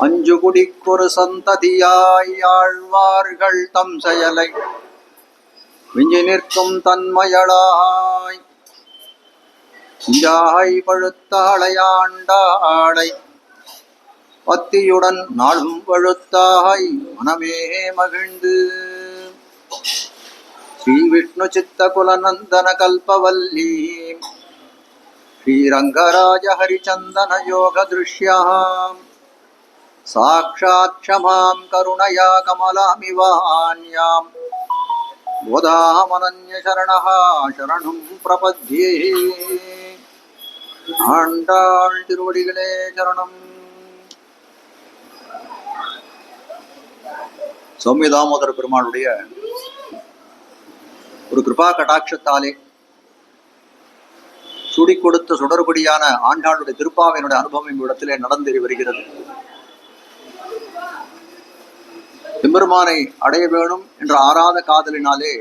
அஞ்சு குடிக்கொரு சந்ததியாய் ஆழ்வார்கள் தம் செயலை விஞ்சி நிற்கும் தன்மையளாய் யாய் பழுத்தாளையாண்டாளை பத்தியுடன் நாளும் பழுத்தாய் மனமே மகிழ்ந்து ஸ்ரீ விஷ்ணு சித்த குலநந்தன கல்பவல்லி ஸ்ரீரங்கராஜ ஹரிச்சந்தன யோக திருஷ்யாம் சாக்ஷாத் க்ஷமாம் கருணயா கமலாமிவான்யாம் கோதாமனன்ய சரணஹ சரணம் பிரபத்யே. ஆண்டாள் திருவடிகளே சரணம். சௌமிய தாமோதர பெருமாளுடைய ஒரு கிருபா கடாட்சத்தாலே சுடி கொடுத்த சுடர்படியான ஆண்டாளுடைய திருப்பாவினுடைய அனுபவம் இடத்திலே நடந்தேறி வருகிறது. எம்பெருமானை அடைய வேணும் என்ற ஆறாத காதலினாலே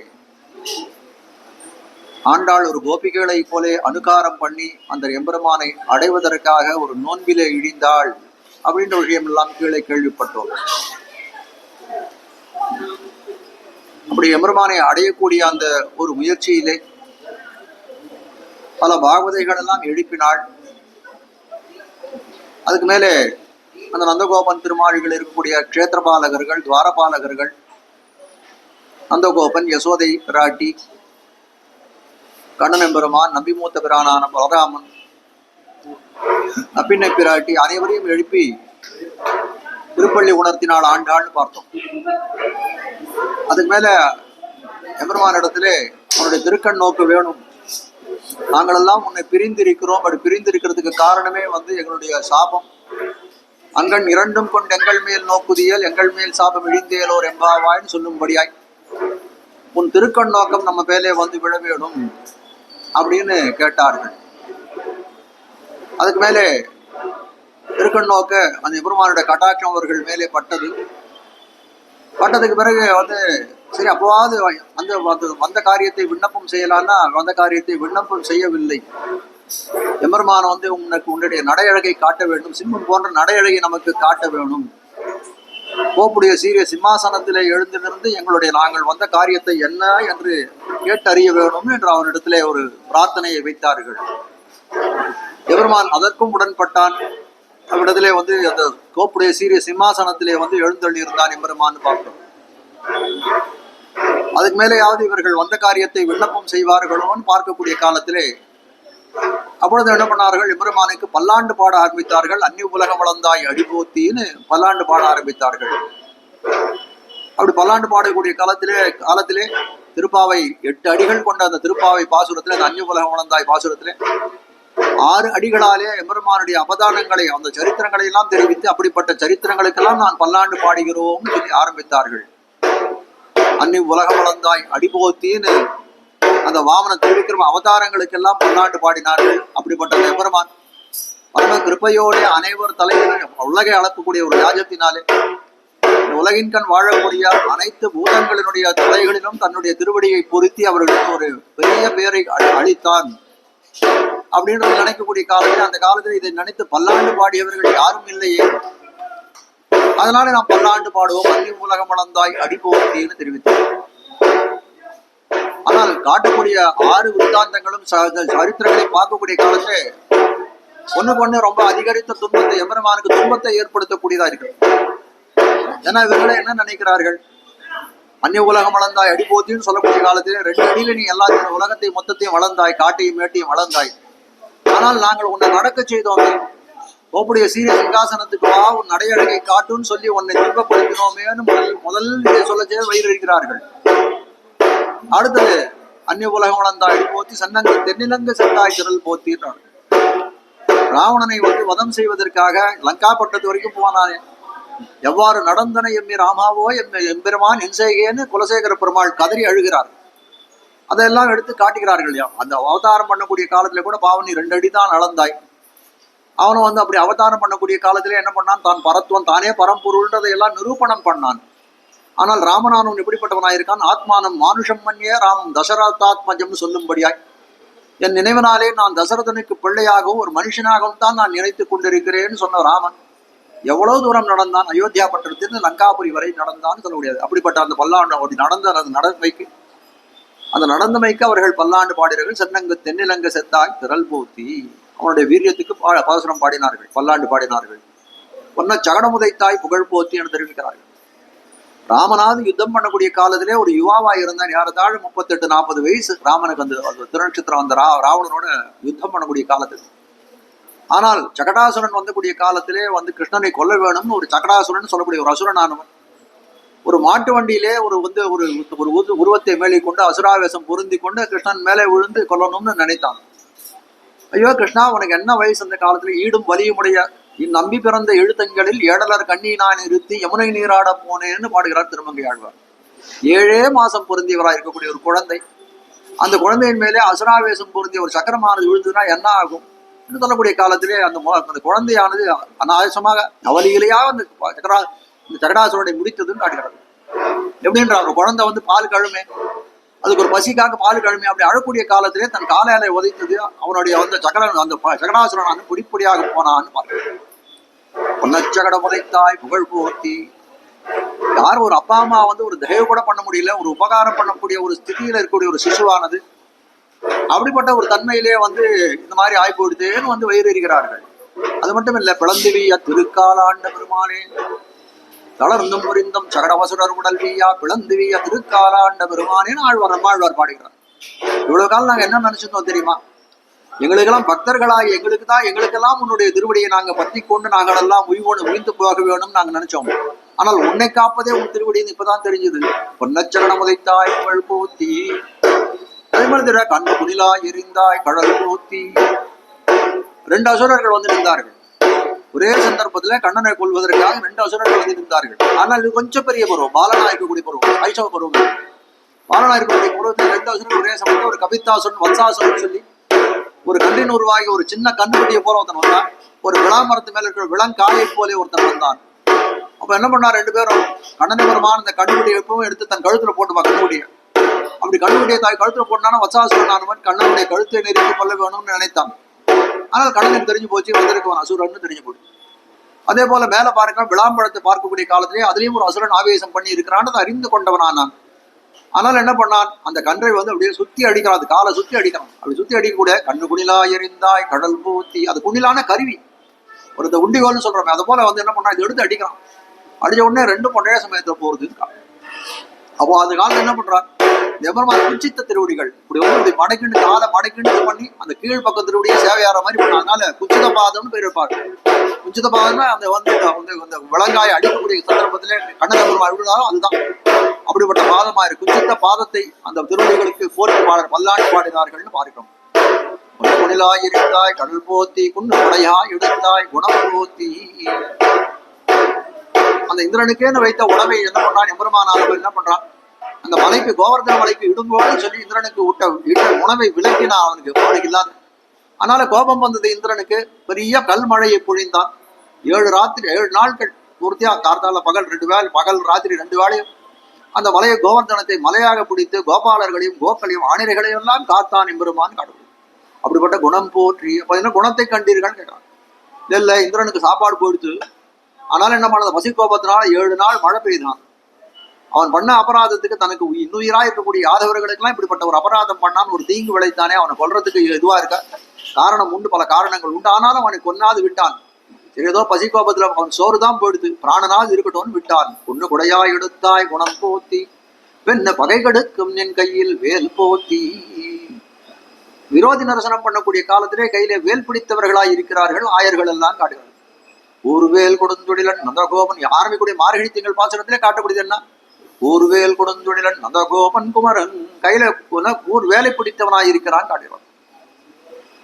ஆண்டாள் ஒரு கோபிகளை போலே அனுகாரம் பண்ணி அந்த எம்பெருமானை அடைவதற்காக ஒரு நோன்பிலே இழிந்தாள் அப்படின்ற விஷயம் எல்லாம் கீழே கேள்விப்பட்டோம். அப்படி எம்பெருமானை அடையக்கூடிய அந்த ஒரு முயற்சியிலே பல பாகவதைகள் எல்லாம் எழுப்பினாள். அதுக்கு மேலே அந்த நந்தகோபன் திருமாளிகள் இருக்கக்கூடிய க்ஷேத்திரபாலகர்கள், துவாரபாலகர்கள், நந்தகோபன், யசோதை பிராட்டி, கண்ணன் எம்பெருமான், நம்பிமூத்த பிரானான பலராமன், நப்பிண்ணை பிராட்டி அனைவரையும் எழுப்பி திருப்பள்ளி உணர்த்தினாள் ஆண்டாள்னு பார்த்தோம். அதுக்கு மேல எம்பெருமான் இடத்திலே அவனுடைய திருக்கண் நோக்கு வேணும், நாங்களெல்லாம் உன்னை பிரிந்திருக்கிறோம், அப்படி பிரிந்திருக்கிறதுக்கு காரணமே எங்களுடைய சாபம், அங்கண் இரண்டும் கொண்டு எங்கள் மேல் நோக்குதியல் எங்கள் மேல் சாபம் இழிந்தேலோர் எம்பாவாய்ன்னு சொல்லும்படியாய் உன் திருக்கண் நோக்கம் நம்ம மேலே விழ வேணும் அப்படின்னு கேட்டார்கள். அதுக்கு மேலே திருக்கண் நோக்க அந்த எம்பெருமானுடைய கட்டாட்சம் அவர்கள் மேலே பட்டதுக்கு பிறகு சரி அப்போவாது வந்த காரியத்தை விண்ணப்பம் செய்யலான்னா வந்த காரியத்தை விண்ணப்பம் செய்யவில்லை. எம்பெருமான் உனக்கு உன்னுடைய நடையழகை காட்ட வேண்டும், சிம்மம் போன்ற நடையழகை நமக்கு காட்ட வேணும், கோப்புடைய சீரிய சிம்மாசனத்திலே எழுந்திருந்து நாங்கள் வந்த காரியத்தை என்ன என்று கேட்டறிய வேணும் என்று அவனிடத்திலே ஒரு பிரார்த்தனையை வைத்தார்கள். எம்பெருமான் அதற்கும் உடன்பட்டான். அவரிடத்திலே அந்த கோப்புடைய சீரிய சிம்மாசனத்திலே எழுந்தள்ளி இருந்தான் எம்பெருமான் பார்த்தோம். அதுக்கு மேலேயாவது இவர்கள் வந்த காரியத்தை விண்ணப்பம் செய்வார்களோன்னு பார்க்கக்கூடிய காலத்திலே அப்பொழுது என்ன பண்ணார்கள், எம்பெருமானுக்கு பல்லாண்டு பாட ஆரம்பித்தார்கள். அந்நிய உலகம் வளர்ந்தாய் அடிபோத்தின்னு பல்லாண்டு பாட ஆரம்பித்தார்கள். அப்படி பல்லாண்டு பாடக்கூடிய காலத்திலே திருப்பாவை 8 அடிகள் கொண்ட அந்த திருப்பாவை பாசுரத்திலே, அந்த அந்நிய உலகம் வளர்ந்தாய் பாசுரத்திலே 6 அடிகளாலே எம்பெருமானுடைய அவதானங்களை அந்த சரித்திரங்களை எல்லாம் தெரிவித்து அப்படிப்பட்ட சரித்திரங்களுக்கெல்லாம் நான் பல்லாண்டு பாடுகிறோம் சொல்லி ஆரம்பித்தார்கள். அந்நிய உலகம் வளர்ந்தாய் அடிபோத்தின்னு அந்த வாமன திருவிக்கிரம அவதாரங்களுக்கெல்லாம் பல்லாண்டு பாடினார்கள். அப்படிப்பட்ட எம்பெருமான் பரம கிருப்பையோடைய அனைவர் தலைவரும் உலகை அளக்கக்கூடிய ஒரு ராஜத்தினாலே உலகின் கண் வாழக்கூடிய அனைத்து பூதங்களினுடைய தலைகளிலும் தன்னுடைய திருவடியை பொருத்தி அவர்களுக்கு ஒரு பெரிய பேரை அளித்தான் அப்படின்னு நினைக்கக்கூடிய காலத்தில், அந்த காலத்தில் இதை நினைத்து பல்லாண்டு பாடியவர்கள் யாரும் இல்லையே, அதனால நாம் பல்லாண்டு பாடுவோம், அந்நிய உலகம் வளர்ந்தாய் அடிபோத்தின்னு தெரிவித்தார். ஆனால் காட்டக்கூடிய 6 விருத்தாந்தங்களும் சரித்திரங்களை பார்க்கக்கூடிய காலத்துல ஒண்ணு ரொம்ப அதிகரித்த துன்பத்தை எம்பெருமானுக்கு துன்பத்தை ஏற்படுத்தக்கூடியதா இருக்கு. ஏன்னா இவர்களை என்ன நினைக்கிறார்கள், அந்நிய உலகம் வளர்ந்தாய் அடிபோத்தின்னு சொல்லக்கூடிய காலத்திலே 2 அடியில நீ எல்லாத்தையும் உலகத்தையும் மொத்தத்தையும் வளர்ந்தாய், காட்டையும் மேட்டையும் வளர்ந்தாய், ஆனால் நாங்கள் உன்னை நடக்க செய்தோமே, கோப்புடைய சீரிய சிங்காசனத்துக்கு வா, உன் நடையழகை காட்டுன்னு சொல்லி உன்னை துன்பப்படுத்தினோமேன்னு முதல் இதை சொல்ல வயிறு இருக்கிறார்கள். அடுத்தது அந்நிய உலகம் வளர்ந்தாய் போத்தி சன்னங்க தென்னிலங்க செட்டாய் திரள் போத்தின்றார். ராவணனை வதம் செய்வதற்காக லங்காப்பட்டத்து வரைக்கும் போனானே, எவ்வாறு நடந்தன எம்மி ராமாவோ எம்பெருமான் என் செய்கேன்னு குலசேகர பெருமாள் கதறி அழுகிறார். அதெல்லாம் எடுத்து காட்டுகிறார்கள். அந்த அவதாரம் பண்ணக்கூடிய காலத்துல கூட பாவனி 2 அடி தான் அளந்தாய். அவனும் அப்படி அவதாரம் பண்ணக்கூடிய காலத்திலே என்ன பண்ணான், தான் பரத்துவம் தானே பரம்பொருள்ன்றதை எல்லாம் நிரூபணம் பண்ணான். ஆனால் ராமனானவன் எப்படிப்பட்டவனாயிருக்கான்? ஆத்மானம் மானுஷம் மன்னிய ராமம் தசரதாத்மஜம்னு சொல்லும்படியாய் என் நினைவினாலே நான் தசரதனுக்கு பிள்ளையாகவும் ஒரு மனுஷனாகவும் தான் நான் நினைத்துக் கொண்டிருக்கிறேன்னு சொன்ன ராமன் எவ்வளவு தூரம் நடந்தான்? அயோத்தியா பட்டணத்திலிருந்து லங்காபுரி வரை நடந்தான்னு சொல்ல முடியாது. அப்படிப்பட்ட அந்த பல்லாண்டு நடந்த அந்த நடந்தமைக்கு அவர்கள் பல்லாண்டு பாடினார்கள். சென்னங்கு தென்னிலங்க செத்தாய் திரள் போத்தி அவனுடைய வீரியத்துக்கு பாசுரம் பாடினார்கள், பல்லாண்டு பாடினார்கள். பொன்ன சகடமுதைத்தாய் புகழ் போத்தி என்று தெரிவிக்கிறார்கள். ராமநாதன் யுத்தம் பண்ணக்கூடிய காலத்திலே ஒரு யுவாவா இருந்தான். யாரதாழ 38-40 வயசு ராமனுக்கு அந்த திருநட்சத்திரம் அந்த ராவணனோட யுத்தம் பண்ணக்கூடிய காலத்தில். ஆனால் சகடாசுரன் வந்தக்கூடிய காலத்திலே கிருஷ்ணனை கொல்ல வேணும்னு ஒரு சகடாசுரன் சொல்லக்கூடிய ஒரு அசுரனானவன் ஒரு மாட்டு வண்டியிலே ஒரு உருவத்தை மேலே கொண்டு அசுராவேசம் பொருந்தி கொண்டு கிருஷ்ணன் மேலே விழுந்து கொல்லணும்னு நினைத்தான். ஐயோ கிருஷ்ணா, உனக்கு என்ன வயசு? அந்த காலத்துல ஈடும் வலியுமுடைய இந்நம்பி பிறந்த எழுத்தங்களில் ஏடலர் கண்ணி நான் இருத்தி யமுனை நீராட போனேன்னு பாடுகிறார் திருமங்கை ஆழ்வார். 7 மாசம் பொருந்தியவராக இருக்கக்கூடிய ஒரு குழந்தை, அந்த குழந்தையின் மேலே அசுராவேசம் பொருந்திய ஒரு சக்கரமானது விழுதுன்னா என்ன ஆகும் என்று சொல்லக்கூடிய காலத்திலே அந்த குழந்தையானது அனாவசியமாக அவலியிலேயா அந்த சகடாசுரனை முடித்ததுன்னு காட்டுகிறது. எப்படின்ற ஒரு குழந்தை பால் கழுமே, அதுக்கு ஒரு பசிக்காக பால் கழுமே, அப்படி அழக்கூடிய காலத்திலே தன் காலையாலை உதைத்தது அவனுடைய அந்த சகடாசுரன் பொடிப்பொடியாக போனான்னு பார்க்கிறேன். பொன்னச்சகட உதைத்தாய் புகழ் போத்தி. யாரும் ஒரு அப்பா அம்மா ஒரு தயவு கூட பண்ண முடியல, ஒரு உபகாரம் பண்ணக்கூடிய ஒரு ஸ்திதியில இருக்கக்கூடிய ஒரு சிசுவானது அப்படிப்பட்ட ஒரு தன்மையிலே இந்த மாதிரி ஆய்போடுதேன்னு வயிறு இருக்கிறார்கள். அது மட்டும் இல்ல, பிளந்துவிய திருக்காலாண்ட பெருமானே தளர்ந்தும் புரிந்தும் சகடவசுரர் உடல் வீயா பிளந்துவிய திருக்காலாண்ட பெருமானேன்னு நம்மாழ்வார் பாடுகிறார். இவ்வளவு காலம் நாங்க என்ன நினைச்சிருந்தோம் தெரியுமா? எங்களுக்கெல்லாம் பக்தர்களாக எங்களுக்கெல்லாம் உன்னுடைய திருவடியை நாங்க பத்தி கொண்டு நாங்கள் எல்லாம் உயிர்ந்து போக வேணும்னு நாங்க நினைச்சோம். ஆனால் உன்னை காப்பதே உன் திருவடின்னு இப்பதான் தெரிஞ்சது. பொன்னச்சரணம் உதைத்தாய் புகழ் போத்தி. அதே மாதிரி கண்ணு குணிலாய் எரிந்தாய் கடல் போத்தி. 2 அசுரர்கள் நின்றார்கள். ஒரே சந்தர்ப்பத்துல கண்ணனை கொள்வதற்காக 2 அசுரர்கள் நின்றார்கள். ஆனால் இது கொஞ்சம் பெரிய பருவம், பாலனா இருக்கக்கூடிய பருவம், ஐசவ பருவம். பாலனா இருக்கக்கூடிய பருவத்தில் 2 அசுரர்கள் ஒரே சமயத்தில் ஒரு கபித்தாசுரன் வத்சாசுரன் சொல்லி ஒரு கண்ணின் உருவாகி ஒரு சின்ன கண்ணுக்குட்டியை போல ஒருத்தன் வந்தான். ஒரு விளாமரத்து மேல இருக்கிற விளங்காயை போலே ஒருத்தன் வந்தான். அப்ப என்ன பண்ணா, 2 பேரும் கண்ணனை பெருமான் இந்த கண்ணுக்குட்டியை எப்பவும் எடுத்து தன் கழுத்துல போட்டுப்பா. கண்ணுக்குட்டியை அப்படி கண்ணுக்குட்டியை தாய் கழுத்துல போட்டானா வத்சாசுரன் கண்ணனுடைய கழுத்தை நெருக்கி கொள்ள வேணும்னு நினைத்தான். ஆனால் கண்ணனுக்கு தெரிஞ்சு போச்சு, வந்திருக்கவன் அசுரன்னு தெரிஞ்சு போச்சு. அதே போல மேல பாருங்க, விளாம்பழத்தை பார்க்கக்கூடிய காலத்திலேயே அதுலயும் ஒரு அசுரன் ஆவேசம் பண்ணி இருக்கிறான்னு அதை அறிந்து கொண்டவனானான். ஆனால் என்ன பண்ணான், அந்த கன்றை அப்படியே சுத்தி அடிக்கிறான், அது காலை சுத்தி அடிக்கிறான். அப்படி சுத்தி அடிக்கக்கூடிய கண்ணு குணிலா எரிந்தாய் கடல் பூத்தி, அது குணிலான கருவி, ஒரு இந்த உண்டிகோல்னு சொல்றோம். அது போல என்ன பண்ணா, இது எடுத்து அடிக்கிறான். அடிச்ச உடனே 2 ஒரே சமயத்துல போறது. அப்போ அது காலம் என்ன பண்றான், எம்பெருமான் குச்சித்த திருவடிகள் இப்படி மடக்கிண்டு காலை மடக்கிண்டு பண்ணி அந்த கீழ் பக்கம் திருவடியை சேவையாற மாதிரி பண்ணாங்க. அதனால குச்சித பாதம்னு பேர் இருப்பாங்க. குச்சித பாதம்னா அந்த விலங்காய அடிக்கக்கூடிய சந்தர்ப்பத்திலே கண்ணகம்பெருமாள் விழுந்தாலும் அதுதான் அப்படிப்பட்ட பாதமா இருக்கு. குச்சித்த பாதத்தை அந்த திருவடிகளுக்கு போற்றி பாடல் பல்லாண்டு பாடினார்கள்னு பார்க்கிறோம். குணிலாய் இருந்தாய் கடல் போத்தி குன்னு உடையாய் எடுத்தாய் குணம் போத்தி. அந்த இந்திரனுக்கேன்னு வைத்த உணவை என்ன பண்றான் எம்பெருமானாலும் என்ன பண்றான், அந்த மலைக்கு கோவர்தன மலைக்கு இடுங்கோன்னு சொல்லி இந்திரனுக்கு இட்ட உணவை விலக்கினான். அவனுக்கு இல்லாத அதனால கோபம் வந்தது இந்திரனுக்கு. பெரிய கல்மழையை பொழிந்தான். 7 நாட்கள் பூர்த்தியா கார்த்தால பகல் 2 வேளை, பகல் ராத்திரி 2 வேளையும் அந்த மலையை கோவர்தனத்தை மலையாக பிடித்து கோபாலர்களையும் கோக்களையும் ஆணிரைகளையும் எல்லாம் காத்தான் எம்பெருமான் கடவுள். அப்படிப்பட்ட குணம் போற்றி. அப்ப என்ன குணத்தை கண்டீர்கள் கேட்டான். இல்ல இந்திரனுக்கு சாப்பாடு போயிடுச்சு. ஆனாலும் என்ன பண்ணது, பசி கோபத்தினால 7 நாள் மழை பெய்தான். அவன் பண்ண அபராதத்துக்கு தனக்கு இன்னுயிராக இருக்கக்கூடிய யாதவர்களுக்கு எல்லாம் இப்படிப்பட்ட ஒரு அபராதம் பண்ணான்னு ஒரு தீங்கு விளைத்தானே, அவனை கொல்றதுக்கு இதுவா இருக்க காரணம் உண்டு, பல காரணங்கள் உண்டு. ஆனாலும் அவனை கொன்னாது விட்டான். சரி, ஏதோ பசி கோபத்துல அவன் சோறு தான் போயிடுது, பிராணனாவது இருக்கட்டும்னு விட்டான். பொண்ணு குடையாய் எடுத்தாய் குணம் போத்தி பெண்ண பகை கெடுக்கும் என் கையில் வேல் போத்தி. விரோதி நரசனம் பண்ணக்கூடிய காலத்திலே கையிலே வேல் பிடித்தவர்களாய் இருக்கிறார்கள் ஆயர்கள் எல்லாம் காட்டுகிறார்கள். ஊர்வேல் கொடுந்தொழிலன் நந்தகோபன் ஆரம்பிக்கூடிய மார்கழி திங்கள் பாசனத்திலே காட்டக்கூடியது என்ன, ஊர்வேல் கொடுந்தொழிலன் நந்தகோபன் குமரன் கையில ஊர் வேலை பிடித்தவனாய் இருக்கிறான் காட்டுகிறான்.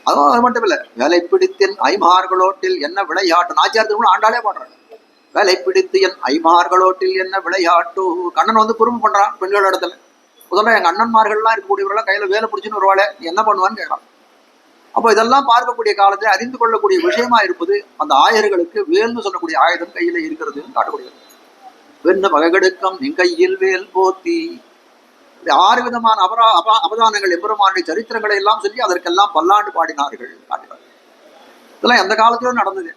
அதுவும் அது மட்டும் இல்ல, வேலை பிடித்தின் ஐமார்களோட்டில் என்ன விளையாட்டு. நாச்சியார் ஆண்டாளே பாடுறான், வேலை பிடித்து என் ஐமார்களோட்டில் என்ன விளையாட்டு. கண்ணன் குறும்பு பண்றான் பெண்கள் இடத்துல. முதல்ல எங்க அண்ணன்மார்கள்லாம் இருக்கக்கூடியவர்களாம் கையில வேலை பிடிச்சுன்னு ஒரு வேலை என்ன பண்ணுவான்னு கேட்கறான். அப்போ இதெல்லாம் பார்க்கக்கூடிய காலத்தை அறிந்து கொள்ளக்கூடிய விஷயமா இருப்பது அந்த ஆயர்களுக்கு வேல்னு சொல்லக்கூடிய ஆயுதம் கையில இருக்கிறது காட்டக்கூடியது. வெண்ண பககெடுக்கம் நிங்கையில் வேல் போத்தி. 6 விதமான அவதானங்கள் எம்பெருமானுடைய சரித்திரங்களை எல்லாம் சொல்லி அதற்கெல்லாம் பல்லாண்டு பாடினார்கள். இதெல்லாம் எந்த காலத்திலும் நடந்தது.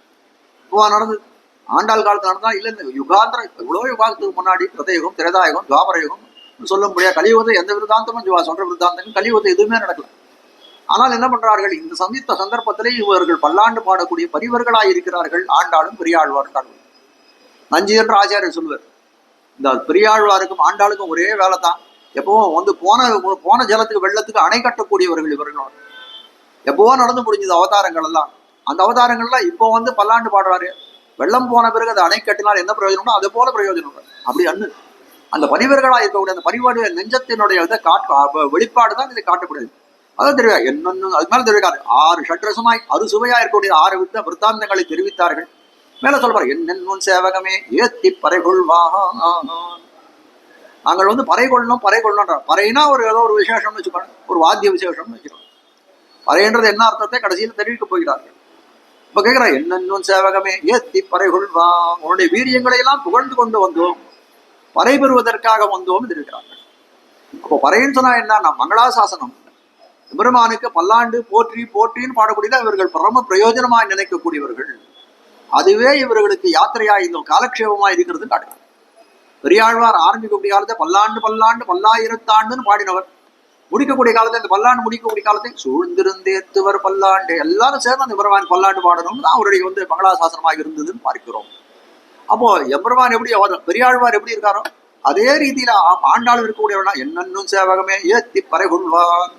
இப்போ நடந்தது. ஆண்டாள் காலத்துல நடந்தா இல்ல இல்ல, யுகாந்திர இவ்வளவு யுகாலத்துக்கு முன்னாடி கிருதயுகம், திரேதாயுகம், துவாபர யுகம் சொல்ல முடியாது. கலியுகத்தை எந்த விருத்தாந்தமும் சொல்ற விருத்தாந்தங்கள் கலியுகத்தை எதுவுமே நடக்கல. ஆனால் என்ன பண்றார்கள், இந்த சந்தித்த சந்தர்ப்பத்திலே இவர்கள் பல்லாண்டு பாடக்கூடிய பரிவர்களாய் இருக்கிறார்கள் ஆண்டாளும் பெரியாழ்வார்கள். நஞ்சு என்று ஆச்சாரியர் சொல்லுவார், இந்த பெரியாழ்வாருக்கும் ஆண்டாளுக்கும் ஒரே வேலை தான். எப்பவும் வந்து போன ஜலத்துக்கு வெள்ளத்துக்கு அணை கட்டக்கூடியவர்கள் இவர்கள். எப்பவோ நடந்து முடிஞ்சது அவதாரங்கள் எல்லாம். அந்த அவதாரங்கள்லாம் இப்போ வந்து பல்லாண்டு பாடுறாரு. வெள்ளம் போன பிறகு அது அணை கட்டினால் என்ன பிரயோஜனமோ அது போல பிரயோஜனம் அப்படி அண்ணு. அந்த பரிவர்களா இருக்கக்கூடிய அந்த பரிவாடு நெஞ்சத்தினுடைய இதை வெளிப்பாடு தான் இதை காட்டக்கூடியது. அதான் தெரியா என்னன்னு அதுக்கு மேல தெரிவிக்காது. 6 ஷட்ரசமாய் அறுசுவையா இருக்கக்கூடிய 6 விருத்தாந்தங்களை தெரிவித்தார்கள். மேல சொல்றாரு, என்னென்னும் சேவகமே ஏத்தி பறைகொள்வான். நாங்கள் வந்து பறை கொள்ளணும் பறைனா ஒரு ஏதோ ஒரு விசேஷம்னு வச்சுக்கணும், ஒரு வாத்திய விசேஷம்னு வச்சுக்கணும். பறைன்றது என்ன அர்த்தத்தை கடைசியில் தெரிவிக்க போகிறார்கள். இப்ப கேட்கிற, என்னென்னும் சேவகமே ஏத்தி பறைகொள்வான், உன்னுடைய வீரியங்களை எல்லாம் புகழ்ந்து கொண்டு வந்தோம், பறை பெறுவதற்காக வந்தோம் தெரிவிக்கிறார்கள். அப்போ பறைன்னு சொன்னா என்ன, மங்களாசாசனம். பெருமானுக்கு பல்லாண்டு போற்றி போற்றின்னு பாடக்கூடியதான் இவர்கள் பரம பிரயோஜனமாய் நினைக்கக்கூடியவர்கள். அதுவே இவர்களுக்கு யாத்திரையாய் இந்த காலக்ஷேபமாய் இருக்கிறது காட்டுகிறார். பெரியாழ்வார் ஆரம்பிக்கக்கூடிய காலத்தை பல்லாண்டு பல்லாண்டு பல்லாயிரத்தாண்டுன்னு பாடினவர். முடிக்கக்கூடிய காலத்தை, இந்த பல்லாண்டு முடிக்கக்கூடிய காலத்தை சூழ்ந்திருந்தேத்துவர் பல்லாண்டு, எல்லாரும் சேர்ந்து அந்த பெருமான் பல்லாண்டு பாடணும் தான் அவருடைய வந்து மங்களாசாசனமாக இருந்ததுன்னு பார்க்கிறோம். அப்போ எம்பெருமான் எப்படி பெரியாழ்வார் எப்படி இருக்காரோ அதே ரீதியில ஆண்டாளும் இருக்கக்கூடியவனா என்னன்னும் சேவகமே ஏத்தி பறைகொள்வான்.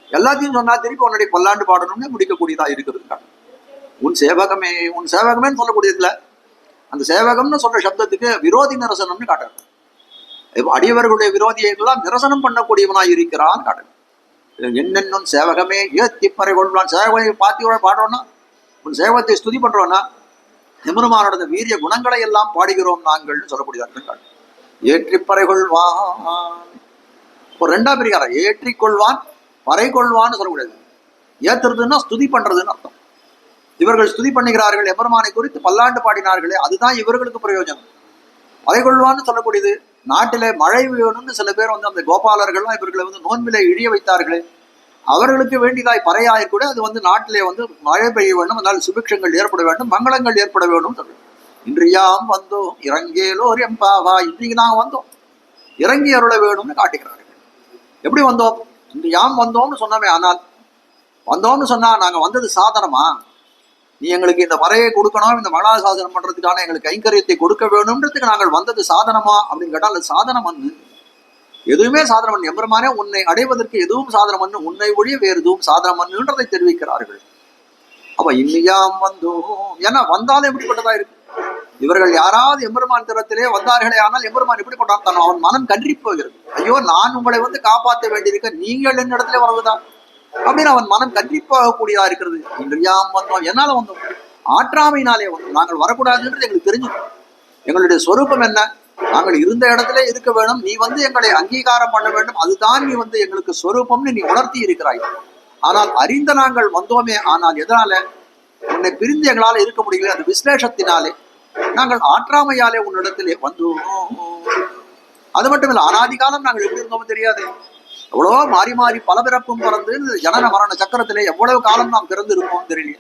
எல்லாத்தையும் சொன்னா திருப்பி உன்னுடைய பல்லாண்டு பாடணும்னு முடிக்கக்கூடியதா இருக்கிறது. உன் சேவகமேன்னு சொல்லக்கூடியதுல அந்த சேவகம்னு சொல்ற சப்தத்துக்கு விரோதி நிரசனம்னு காட்டுறது. அடியவர்களுடைய விரோதியெல்லாம் நிரசனம் பண்ணக்கூடியவனாய் இருக்கிறான் காட்டுறது. என்னென்னும் சேவகமே ஏத்தி பறைகொள்வான். சேவகத்தை பாத்தியோட பாடுறோம்னா, உன் சேவகத்தை ஸ்துதி பண்றோம்னா எம்பெருமானோட வீரிய குணங்களை எல்லாம் பாடுகிறோம் நாங்கள்னு சொல்லக்கூடியதாக. ஏற்றி பறைகொள்வான் ஒரு 2ஆம் பிரிகாரம். ஏற்றிக்கொள்வான் பறைகொள்வான்னு சொல்லக்கூடாது. ஏத்துறதுன்னா ஸ்துதி பண்றதுன்னு அர்த்தம். இவர்கள் ஸ்துதி பண்ணுகிறார்கள், எம்பெருமானை குறித்து பல்லாண்டு பாடினார்களே, அதுதான் இவர்களுக்கு பிரயோஜனம். பறைகொள்வான்னு சொல்லக்கூடியது. நாட்டிலே மழை வேணும்னு சில பேர் வந்து அந்த கோபாலர்கள்லாம் இவர்களை வந்து நோன்பிலே இழிய வைத்தார்களே, அவர்களுக்கு வேண்டியதாய் பறையாயிருக்கூட அது வந்து நாட்டிலே வந்து மழை பெய்ய வேண்டும், அதனால் சுபிக்ஷங்கள் ஏற்பட வேண்டும், மங்களங்கள் ஏற்பட வேண்டும் சொல்லு. இன்று யாம் வந்தோம் இறங்கேலோர் எம்பாவா, இன்றைக்கு நாங்கள் வந்தோம் இறங்கி அருள வேணும்னு காட்டுகிறார்கள். எப்படி வந்தோம், இன்று யாம் வந்தோம்னு சொன்னோமே. ஆனால் வந்தோம்னு சொன்னா நாங்க வந்தது சாதனமா, நீ எங்களுக்கு இந்த பறையை கொடுக்கணும், இந்த மங்களாசாசனம் பண்றதுக்கான எங்களுக்கு கைங்கரியத்தை கொடுக்க வேணும்ன்றதுக்கு நாங்கள் வந்தது சாதனமா அப்படின்னு கேட்டால் அது சாதனம் அண்ணு. எதுவுமே சாதனம் பண்ணு. எம்பெருமானே உன்னை அடைவதற்கு எதுவும் சாதனம் பண்ணு, உன்னை ஒழிய வேறு எதுவும் சாதனம் பண்ணுன்றதை தெரிவிக்கிறார்கள். அப்ப இன்னியாம் வந்தோம், ஏன்னா வந்தாலும் எப்படிப்பட்டதா இருக்கு. இவர்கள் யாராவது எம்பெருமான் திறத்திலே வந்தார்களே, ஆனால் எம்பெருமான் எப்படி கொண்டான், அவன் மனம் கன்றி போகிறது. ஐயோ நான் உங்களை வந்து காப்பாற்ற வேண்டியிருக்க, நீங்கள் என்னிடத்துல வருவதான் அப்படின்னு அவன் மனம் கன்றி போகக்கூடியதா இருக்கிறது. இன்றியாம் வந்தோம், என்னால வந்தோம், ஆற்றாமையினாலே வந்தோம். நாங்கள் வரக்கூடாதுன்றது எங்களுக்கு தெரிஞ்சுக்கணும். எங்களுடைய சொரூபம் என்ன, நாங்கள் இருந்த இடத்துல இருக்க வேணும், நீ வந்து எங்களை அங்கீகாரம் பண்ண வேண்டும், அதுதான் நீ வந்து எங்களுக்கு சொரூபம்னு நீ உணர்த்தி இருக்கிறாய். ஆனால் அறிந்த நாங்கள் வந்தோமே, ஆனால் எதனால உன்னை பிரிந்து எங்களால இருக்க முடியல, அந்த விசலேஷத்தினாலே நாங்கள் ஆற்றாமையாலே உன்னிடத்திலே வந்தோம். அது மட்டும் இல்லை, அனாதி காலம் நாங்கள் எப்படி இருந்தோம் தெரியாது. எவ்வளவோ மாறி மாறி பல பிறப்பும் பிறந்து ஜனன மரண சக்கரத்திலே எவ்வளவு காலம் நாம் பிறந்து இருப்போம் தெரியல.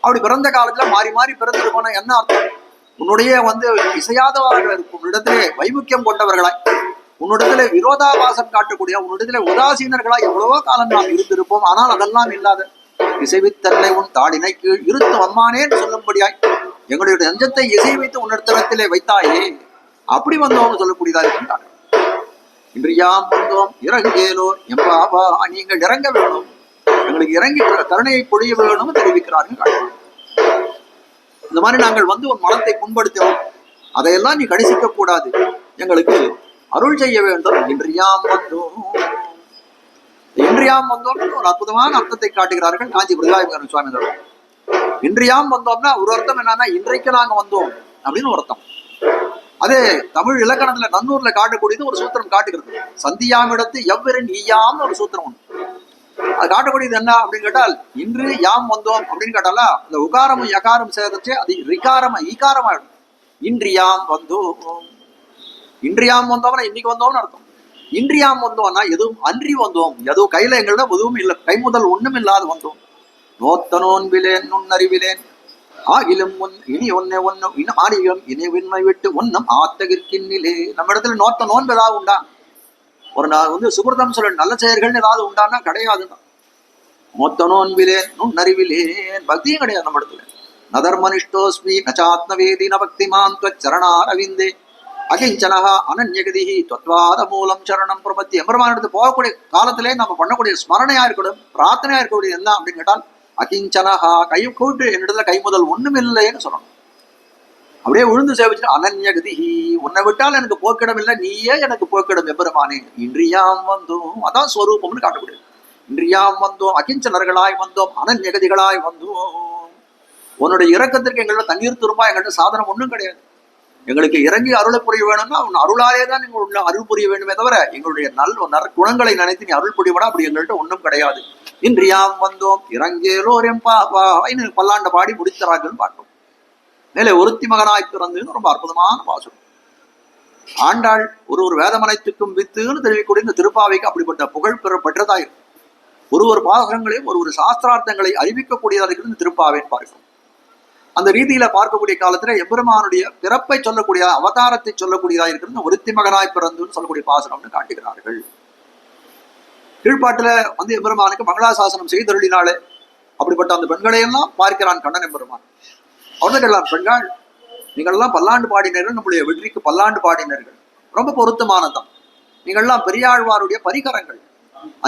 அப்படி பிறந்த காலத்துல மாறி மாறி பிறந்து இருப்போம்னா என்ன அர்த்தம், உன்னுடைய வந்து இசையாதவர்கள் இருக்கும், உன்னிடத்திலே வைமுக்கியம் கொண்டவர்களாய், உன்னிடத்திலே விரோதாபாசம் காட்டக்கூடிய, உன்னிடத்திலே உதாசீனர்களாய் எவ்வளவோ காலம் நாம் இருந்திருப்போம். ஆனால் அதெல்லாம் இல்லாத இசைவித்தன்னை உன் தாடினைக்கு இருத்து வம்மானேன்னு சொல்லும்படியாய் எங்களுடைய நெஞ்சத்தை இசை வைத்து உன்னிடத்திலே வைத்தாயே, அப்படி வந்தோம்னு சொல்லக்கூடியதா இருக்கின்றார்கள். இன்று யாம் வந்தோம் இறங்கேலோர் எம்பாவா, நீங்கள் இறங்க வேணும், எங்களுக்கு இறங்கி கருணையை பொழிய வேணும்னு தெரிவிக்கிறார்கள். இந்த மாதிரி நாங்கள் வந்து உன் மனத்தை புண்படுத்தினோம், அதையெல்லாம் நீ கணிசிக்க கூடாது, எங்களுக்கு அருள் செய்ய வேண்டும். இன்றியாம் வந்தோம், இன்றியாம் வந்தோம்னு ஒரு அற்புதமான அர்த்தத்தை காட்டுகிறார்கள் காஞ்சி பிரதாயகரன் சுவாமிகள். இன்றியாம் வந்தோம்னா ஒரு அர்த்தம் என்னன்னா இன்றைக்கு நாங்க வந்தோம் அப்படின்னு ஒரு அர்த்தம். அதே தமிழ் இலக்கணத்துல நன்னூர்ல காட்டக்கூடியது ஒரு சூத்திரம் காட்டுகிறது. சந்தியாம் இடத்து எவ்வரன் ஈயாம்னு ஒரு சூத்திரம் ஒன்று. அது காட்டக்கூடியது என்ன அப்படின்னு கேட்டால், இன்று யாம் வந்தோம் அப்படின்னு கேட்டாலா அந்த உகாரமும் யகாரம் சேர்ந்துச்சு அது ரிகாரமா ஈகாரமாயிடும். இன்று யாம் வந்தோம், இன்றியாம் வந்தோம்னா இன்னைக்கு வந்தோம்னு அர்த்தம். இன்றியாம் வந்தோம்னா எதுவும் அன்றி வந்தோம், எதுவும் கையில எங்கள்ட எதுவும் இல்லை, கைமுதல் ஒண்ணும் இல்லாத வந்தோம். நோத்த நோன்பிலேன் நுண்ணறிவிலேன் ஆகிலும் இனி ஒன்னே ஒன்னும் இன்னும் ஆடியும் இணைவின்மை விட்டு ஒன்னும் ஆத்தகிற்கின்னிலே. நம்ம இடத்துல நோத்த நோன்பு ஏதாவது உண்டா? ஒரு நாள் சுகிருதம் சொல்ல நல்ல செயல்கள் ஏதாவது உண்டான்னா கிடையாதுதான். நோத்த நோன்பிலேன் நுண்ணறிவிலேன் பக்தியும் கிடையாது நம்ம இடத்துல. நதர்மனிஷ்டோஸ்மி நச்சாத்மவேதி ந பக்திமான் சரணாரவிந்தே அகிஞ்சனகா அனன்யகதி தொத்வாத மூலம் சரணம் பிரபத்தி. எம்பெருமான் எடுத்து போகக்கூடிய காலத்திலே நம்ம பண்ணக்கூடிய ஸ்மரணையா இருக்கணும், பிரார்த்தனையா இருக்கக்கூடிய என்ன அப்படின்னு கேட்டால் அகிஞ்சனகா, கை கூட்டு என்னிடத்துல கை முதல் ஒண்ணும் இல்லைன்னு சொல்லணும். அப்படியே விழுந்து சேவிச்சு அனன்யகதி, உன்னை விட்டால் எனக்கு போக்கிடம் இல்லை, நீயே எனக்கு போக்கிடம் எம்பெருமானே. இன்றியாம் வந்தோம், அதான் ஸ்வரூபம்னு காட்டக்கூடியது. இன்றியாம் வந்தோம், அகிஞ்சனர்களாய் வந்தோம், அனன்யகதிகளாய் வந்தோம். உன்னுடைய இரக்கத்திற்கு எங்கள்ட்ட தண்ணீர் திரும்ப எங்கள்ட்ட சாதனம் ஒன்றும் கிடையாது. எங்களுக்கு இறங்கி அருளை புரிய வேணும்னா உன் அருளாலே தான் நீங்கள் அருள் புரிய வேண்டுமே தவிர எங்களுடைய நற்குணங்களை நினைத்து நீ அருள் புரியவனா அப்படி எங்கள்கிட்ட ஒன்றும் கிடையாது. இன்றியாம் வந்தோம் இறங்கேலோர் எம்பாவாய்னு பல்லாண்ட பாடி முடித்தரார்கள் பாட்டோம். மேலே ஒருத்தி மகனாய் பிறந்துன்னு ரொம்ப அற்புதமான பாசம். ஆண்டாள் ஒரு வேதமனைத்துக்கும் வித்துன்னு தெரிவிக்கூடிய இந்த திருப்பாவைக்கு அப்படிப்பட்ட புகழ் பெற்றதா இருக்கும். ஒரு பாசங்களையும் ஒரு சாஸ்திரார்த்தங்களை அறிவிக்கக்கூடியதாக இருக்கிறது திருப்பாவைன்னு பார்க்கிறோம். அந்த ரீதியில பார்க்கக்கூடிய காலத்துல எம்பெருமானுடைய பிறப்பை சொல்லக்கூடிய அவதாரத்தை சொல்லக்கூடியதா இருக்கிறது ஒருத்தி மகனாய் பிறந்துன்னு சொல்லக்கூடிய பாசனம்னு காட்டுகிறார்கள். கீழ்பாட்டுல எம்பெருமானுக்கு மங்களாசாசனம் செய்தருளினாலே அப்படிப்பட்ட அந்த பெண்களை எல்லாம் பார்க்கிறான் கண்ணன் எம்பெருமான். அவர்கள் பெண்கள் நீங்கள்லாம் பல்லாண்டு பாடினர்கள், நம்முடைய வெற்றிக்கு பல்லாண்டு பாடினர்கள், ரொம்ப பொருத்தமானதான். நீங்கள்லாம் பெரியாழ்வாருடைய பரிகரங்கள்,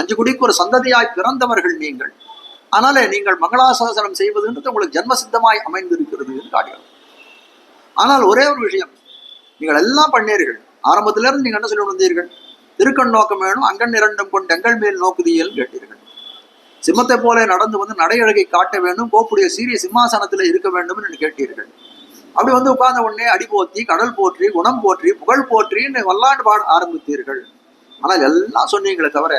5 குடிக்கு ஒரு சந்ததியாய் பிறந்தவர்கள் நீங்கள். அதனால நீங்கள் மங்களாசாசனம் செய்வதுன்றது உங்களுக்கு ஜென்மசித்தமாய் அமைந்திருக்கிறது என்று காட்டுகிறது. ஆனால் ஒரே ஒரு விஷயம், நீங்கள் எல்லாம் பண்ணீர்கள். ஆரம்பத்தில இருந்து நீங்க என்ன சொல்லி வந்தீர்கள்? திருக்கண் நோக்கம் வேணும், அங்கண் இரண்டும் கொண்டு எங்கள் மேல் நோக்குதியல் கேட்டீர்கள். சிம்மத்தை போல நடந்து நடையழகை காட்ட வேண்டும், கோப்புடைய சீரிய சிம்மாசனத்துல இருக்க வேண்டும் என்று கேட்டீர்கள். அப்படி உட்கார்ந்த உடனே அடி போற்றி, கடல் போற்றி, குணம் போற்றி, புகழ் போற்றின்னு வல்லாண்டு பாட ஆரம்பித்தீர்கள். ஆனால் எல்லாம் சொன்னீங்களே தவிர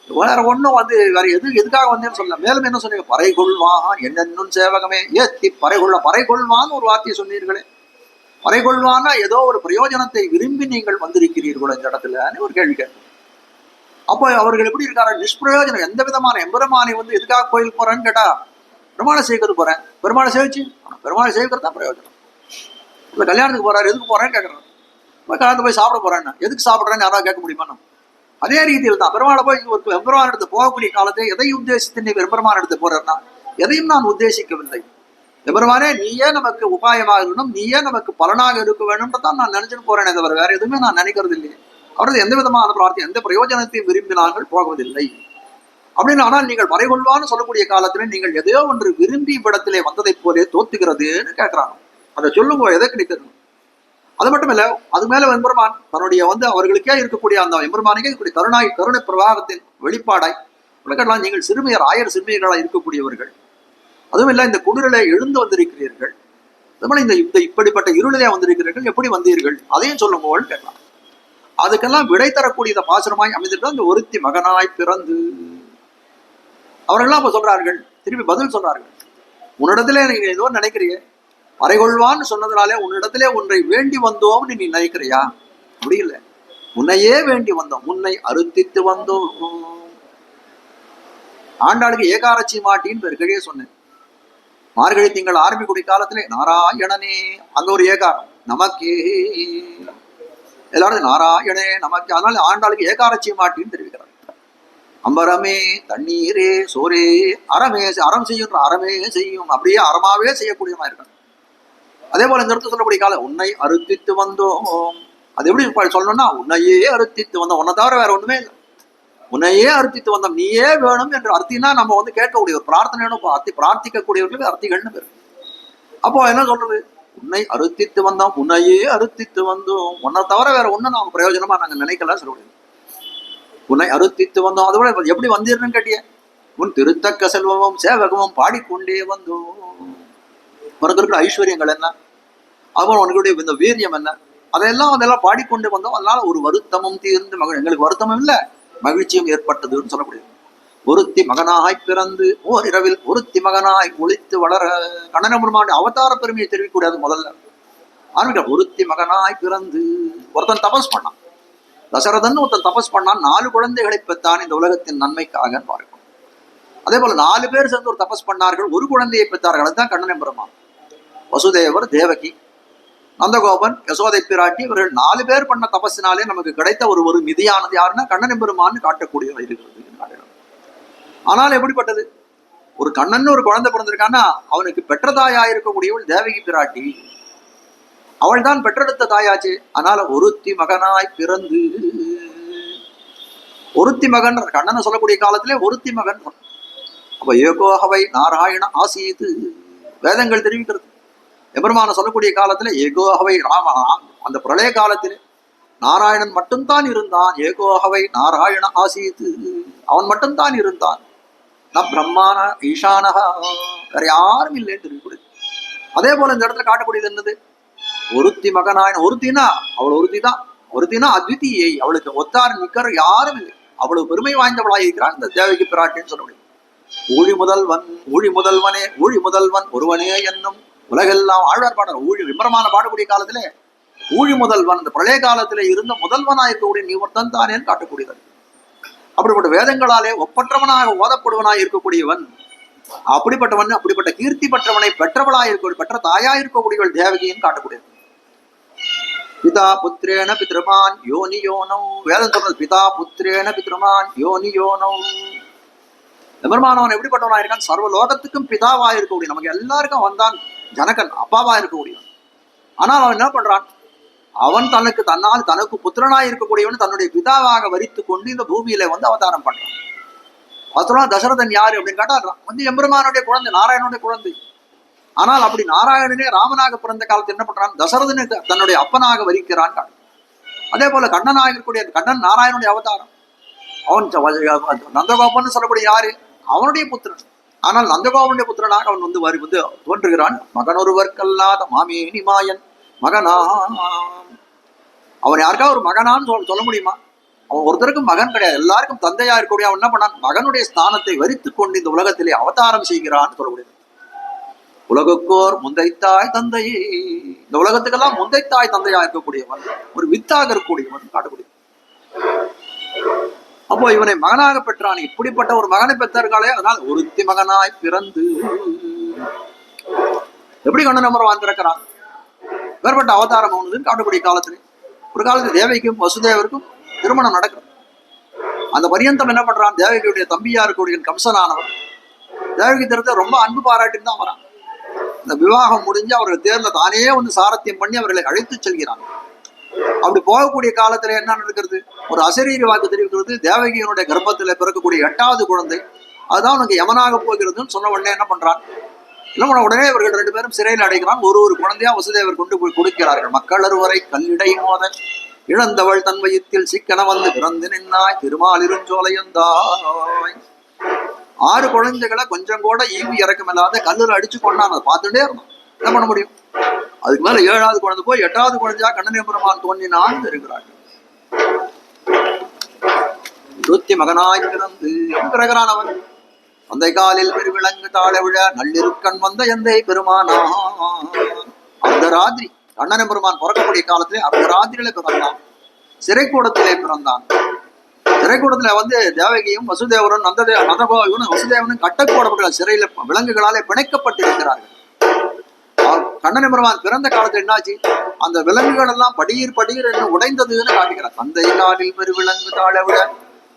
வேற ஒன்றும் வேற எதுக்காக வந்தேன்னு சொல்ல. மேலும் என்ன சொன்னீங்க? பறைகொள்வான் என்னென்னும் சேவகமே ஏத்தி பறைகொள்வான்னு ஒரு வார்த்தையை சொன்னீர்களே. பறைகொள்வான்னா ஏதோ ஒரு பிரயோஜனத்தை விரும்பி நீங்கள் வந்திருக்கிறீர்களோ இந்த இடத்துல ஒரு கேள்வி கேட்கும். அப்போ அவர்கள் எப்படி இருக்காரு? நிஷ்பிரயோஜனம், எந்த விதமான எம்பெருமானை எதுக்காக கோயில் போறேன்னு கேட்டா பெருமாளை சேவிக்கிறது போறேன். பெருமாளை சேவிச்சு பெருமாளை சேவிக்கிறது தான் பிரயோஜனம். இல்ல கல்யாணத்துக்கு போறாரு, எதுக்கு போறேன்னு கேட்கறாரு. கல்யாணத்துக்கு போய் சாப்பிட போறேன்னு, எதுக்கு சாப்பிட்றேன்னு யாராவது கேட்க முடியுமா? அதே ரீதியில் தான் பெருமாளை போய் ஒரு பெருமான் எடுத்து போகக்கூடிய காலத்தை எதை உத்தேசித்து நீ பெருமான் எடுத்து போறேன்னா எதையும் நான் உத்தேசிக்கவில்லை. பெருமானே நீயே நமக்கு உபாயமாக இருக்கணும், நீயே நமக்கு பலனாக இருக்க வேணும்ன்றதான் நான் நினைச்சுட்டு போறேனே தவிர வேற எதுவுமே நான் நினைக்கிறது இல்லையே. அவரது எந்த விதமான பிரார்த்தனை எந்த பிரயோஜனத்தையும் விரும்பி நாங்கள் போகுவதில்லை அப்படின்னு. ஆனால் நீங்கள் பறைகொள்வான்னு சொல்லக்கூடிய காலத்துல நீங்கள் எதையோ ஒன்று விரும்பி இடத்திலே வந்ததை போலே தோத்துகிறதுன்னு கேட்கிறாங்க. அதை சொல்லுங்க, எதை கிடைக்கிறது? அது மட்டும் இல்ல, அது மேல எம்பெருமான் தன்னுடைய அவர்களுக்கே இருக்கக்கூடிய அந்த எம்பெருமானுக்கே இருக்கக்கூடிய கருணை பிரவாகத்தின் வெளிப்பாடாய் உலகெல்லாம் நீங்கள் சிறுமியர் 1000 சிறுமியர்களாக இருக்கக்கூடியவர்கள். அதுவும் இல்ல, இந்த குளிரிலே எழுந்து வந்திருக்கிறீர்கள். அதுபோல இந்த இப்படிப்பட்ட இருளிலே வந்திருக்கிறீர்கள், எப்படி வந்தீர்கள் அதையும் சொல்லுங்கோன்னு கேட்கலாம். அதுக்கெல்லாம் விடை தரக்கூடிய இந்த பாசனமாய் அமைந்திருக்க இந்த ஒருத்தி மகனாய் பிறந்து அவர்கள்லாம் அப்ப சொல்றார்கள், திருப்பி பதில் சொல்றார்கள். உன்னிடத்திலே நீங்க ஏதோ நினைக்கிறீங்க, பறைகொள்வான்னு சொன்னதுனாலே உன்னிடத்திலே ஒன்றை வேண்டி வந்தோம்னு நீ நினைக்கிறியா? அப்படி இல்லை, உன்னையே வேண்டி வந்தோம், உன்னை அறுத்தித்து வந்தோம். ஆண்டாளுக்கு ஏகாரட்சி மாட்டின்னு பெருக்கையே சொன்னேன். மார்கழி திங்கள் ஆரம்பிக்கூடிய காலத்திலே நாராயணனே அங்க ஒரு ஏகாரம் நமக்கே, எல்லாரும் நாராயணே நமக்கு. அதனால ஆண்டாளுக்கு ஏகாரட்சி மாட்டின்னு தெரிவிக்கிறார். அம்பரமே தண்ணீரே சோரே அறமே, அறம் செய்யும் அறமே செய்யும், அப்படியே அறமாவே செய்யக்கூடியமா இருக்காங்க. அதே போல இந்த இடத்துல சொல்லக்கூடிய காலம் உன்னை அறுத்தித்து வந்தோம். அது எப்படி சொல்லணும்னா உன்னையே அறுத்தித்து வந்தோம், உன்னை தவிர வேற ஒண்ணுமே இல்லை, உன்னையே அறுத்தித்து வந்தோம், நீயே வேணும் என்று அர்த்தினா நம்ம கேட்கக்கூடிய ஒரு பிரார்த்தனை பிரார்த்திக்கக்கூடியவர்களுக்கு அர்த்திகள்னு பேரு. அப்போ என்ன சொல்றது? உன்னை அறுத்தித்து வந்தோம், உன்னையே அறுத்தித்து வந்தோம், உன்னை தவிர வேற ஒண்ணு நம்ம பிரயோஜனமா நாங்க நினைக்கலாம் சொல்ல முடியும். உன்னை அறுத்தித்து வந்தோம், அதுபோல எப்படி வந்தீர்னு கேட்டிய, உன் திருத்தக்க செல்வமும் சேவகமும் பாடிக்கொண்டே வந்தோம். உனக்கு இருக்கிற ஐஸ்வர்யங்கள் என்ன, அதுபோல உனக்குடைய இந்த வீரியம் என்ன, அதெல்லாம் பாடிக்கொண்டு வந்தோம். அதனால ஒரு வருத்தமும் தீர்ந்து எங்களுக்கு வருத்தமும் இல்லை, மகிழ்ச்சியும் ஏற்பட்டதுன்னு சொல்லக்கூடியது. ஒருத்தி மகனாய் பிறந்து ஓரிரவில் ஒருத்தி மகனாய் ஒளித்து வளர. கண்ணன பெருமானுடைய அவதார பெருமையை தெரிவிக்கக்கூடாது. முதல்ல ஆரம்பிக்க ஒருத்தி மகனாய் பிறந்து ஒருத்தன் தபஸ் பண்ணான். தசரதன் ஒருத்தன் தபஸ் பண்ணான், 4 குழந்தைகளை பெற்றான் இந்த உலகத்தின் நன்மைக்காக பார்க்கணும். அதே போல 4 பேர் சேர்ந்து ஒரு தபஸ் பண்ணார்கள், ஒரு குழந்தையை பெற்றார்கள். அதுதான் கண்ணன் பெருமான். வசுதேவர், தேவகி, நந்தகோபன், யசோதை பிராட்டி, இவர்கள் 4 பேர் பண்ண தபஸினாலே நமக்கு கிடைத்த ஒரு நிதியானது யாருன்னா கண்ணன் பெருமான்னு காட்டக்கூடிய இருக்கிறது. ஆனால் எப்படிப்பட்டது? ஒரு கண்ணன் ஒரு குழந்தை பிறந்திருக்கான்னா அவனுக்கு பெற்ற தாயா இருக்கக்கூடியவள் தேவகி பிராட்டி. அவள் தான் பெற்றெடுத்த தாயாச்சு. அதனால ஒருத்தி மகனாய் பிறந்து, ஒருத்தி மகன் கண்ணனை சொல்லக்கூடிய காலத்திலே ஒருத்தி மகன். அப்ப ஏகோஹவை நாராயண ஆசீது வேதங்கள் தெரிவிக்கிறது. எபெருமான சொல்லக்கூடிய காலத்துல ஏகோஹவை ராம, அந்த பிரளய காலத்திலே நாராயணன் மட்டும்தான் இருந்தான். ஏகோஹவை நாராயண ஆசீது, அவன் மட்டும்தான் இருந்தான். நம் பிரம்மான ஈசானகா, வேற யாரும் இல்லைன்னு தெரிவிக்கூடியது. அதே போல இந்த இடத்துல காட்டக்கூடியது என்னது? ஒருத்தி மகனாயன. ஒருத்தினா அவள் ஒருத்தி தான். ஒருத்தினா அத்விதீயை, அவளுக்கு ஒத்தார் நிக்கர் யாரும் இல்லை. அவ்வளவு பெருமை வாய்ந்தவளாய் இருக்கிறான் இந்த தேவகி பிராட்டின்னு சொல்ல முடியும். ஊழி முதல்வன், ஊழி முதல்வனே, ஊழி முதல்வன் ஒருவனே என்னும் உலகெல்லாம் ஆழ்வார் பாடல். ஊழி விமரமான பாடக்கூடிய காலத்திலே ஊழி முதல்வன், அந்த பிரளய காலத்திலே இருந்த முதல்வனாய் இருக்கக்கூடிய நீ ஒருத்தன் தானேன்னு காட்டக்கூடியது. அப்படிப்பட்ட வேதங்களாலே ஒப்பற்றவனாக ஓதப்படுவனாய் இருக்கக்கூடியவன், அப்படிப்பட்டவன், அப்படிப்பட்ட கீர்த்தி பெற்றவனை பெற்றவளாய் இருக்க, பெற்ற தாயாய் இருக்கக்கூடியவள் தேவகின்னு காட்டக்கூடியது. பிதா புத்திரேன பித்ருமான் யோனி யோனோ, வேதம் சொல்றது பிதா புத்திரேன பித்ருமான் யோனி யோனோ. எம்பெருமானவன் எப்படிப்பட்டவனா இருக்கான்? சர்வ லோகத்துக்கும் பிதாவா இருக்கக்கூடிய, நமக்கு எல்லாருக்கும் வந்தான் ஜனகன் அப்பாவா இருக்கக்கூடியவன். ஆனால் அவன் என்ன பண்றான்? அவன் தனக்கு தன்னால் தனக்கு புத்திரனாய் இருக்கக்கூடியவன் தன்னுடைய பிதாவாக வரித்து கொண்டு இந்த பூமியில வந்து அவதாரம் பண்றான். அதெல்லாம் தசரதன் யாரு அப்படின்னு கேட்டா வந்து எம்பெருமானுடைய குழந்தை, நாராயணனுடைய குழந்தை. ஆனால் அப்படி நாராயணனே ராமனாக பிறந்த காலத்தில் என்ன பண்றான்? தசரதனை தன்னுடைய அப்பனாக வரிக்கிறான். அதே போல கண்ணனாக இருக்கக்கூடிய கண்ணன் நாராயணனுடைய அவதாரம். அவன் நந்தகோபன் சொல்லக்கூடிய யாரு? அவனுடைய புத்திரன். ஆனால் நந்தகோபனுடைய புத்திரனாக அவன் வந்து தோன்றுகிறான். மகனொருவர்க்கல்லாத மாமேனி மாயன் மகனா. அவன் யாருக்கா ஒரு மகனான்னு சொல்ல முடியுமா? அவன் ஒருத்தருக்கும் மகன் கிடையாது, எல்லாருக்கும் தந்தையா இருக்கக்கூடிய அவன் என்ன பண்ணான்? மகனுடைய ஸ்தானத்தை வரித்து கொண்டு இந்த உலகத்திலே அவதாரம் செய்கிறான்னு சொல்ல முடியாது. உலகுக்கோர் முந்தைத்தாய் தந்தையே, இந்த உலகத்துக்கெல்லாம் முந்தைத்தாய் தந்தையா இருக்கக்கூடியவன், ஒரு வித்தாக இருக்கக்கூடியவன் காட்டக்கூடிய. அப்போ இவனை மகனாக பெற்றான். இப்படிப்பட்ட ஒரு மகனை பெற்றார்களே, அதனால் ஒருத்தி மகனாய் பிறந்து எப்படி கண்ணன் அமர்வான் பிறக்கிறான்? வேறுபட்ட அவதாரம் ஆனதுன்னு காட்டக்கூடிய காலத்திலே ஒரு காலத்தில் தேவகிக்கும் வசுதேவருக்கும் திருமணம் நடக்கிறது. அந்த பரியந்தம் என்ன பண்றான்? தேவகியுடைய தம்பியா இருக்கக்கூடிய கம்சனானவன் தேவகி திருத்த ரொம்ப அன்பு பாராட்டின்னு தான் வரான். இந்த விவாகம் முடிஞ்சு அவர்கள் தேர்ல தானே வந்து சாரத்தியம் பண்ணி அவர்களை அழைத்து செல்கிறான். அப்படி போகக்கூடிய காலத்துல என்ன நடக்கிறது? ஒரு அசரீரி வாக்கு தெரிவிக்கிறது. தேவகியனுடைய கர்ப்பத்துல பிறக்கக்கூடிய 8வது குழந்தை அதுதான் உனக்கு யமனாக போகிறதுன்னு சொன்ன உடனே என்ன பண்றான்? இல்லை உடனே இவர்கள் 2 பேரும் சிறையில் அடைக்கிறான். ஒரு குழந்தையா வசுதேவர் கொண்டு போய் கொடுக்கிறார்கள். மக்கள் அறுவரை கல்லிடை மோத இழந்தவள் தன் வயிற்றில் சிக்கன வந்து பிறந்து நின்னாய் திருமாலிருஞ்சோலையந்தாய். 6 குழந்தைகளை கொஞ்சம் கூட ஈவு இறக்கம் இல்லாத கல்லுல அடிச்சு கொண்டான். அதை பார்த்துட்டே இருந்தான். என்ன பண்ண முடியும்? அதுக்கு மேல 7வது குழந்தை போய் 8வது குழந்தையா கண்ணன் பெருமான் தோன்றினான்னு இருக்கிறார்கள். இருத்தி மகனாய் பிறந்து பிறகுறான் அவன். அந்த காலில் பெருவிலங்கு தாழ விழ நள்ளிருக்கண் வந்த எந்தை பெருமானா. அந்த ராத்திரி கண்ணன் பெருமான் பிறக்கக்கூடிய காலத்திலே அந்த ராத்திரியில பிறந்தான். சிறைக்கூடத்திலே பிறந்தான். சிறைக்கூடத்துல வந்து தேவகியும் வசுதேவரும் நந்தகோபனும் வசுதேவனும் கட்டப்போடப்பட்ட சிறையில விலங்குகளாலே பிணைக்கப்பட்டிருக்கிறார்கள். கண்ணன் பெருமான் பிறந்த காலத்துல என்னாச்சு? அந்த விலங்குகள் எல்லாம் படியீர் என்று உடைந்ததுன்னு காட்டுகிறார். தந்தை காலில் பெருவிலங்கு தாழ விட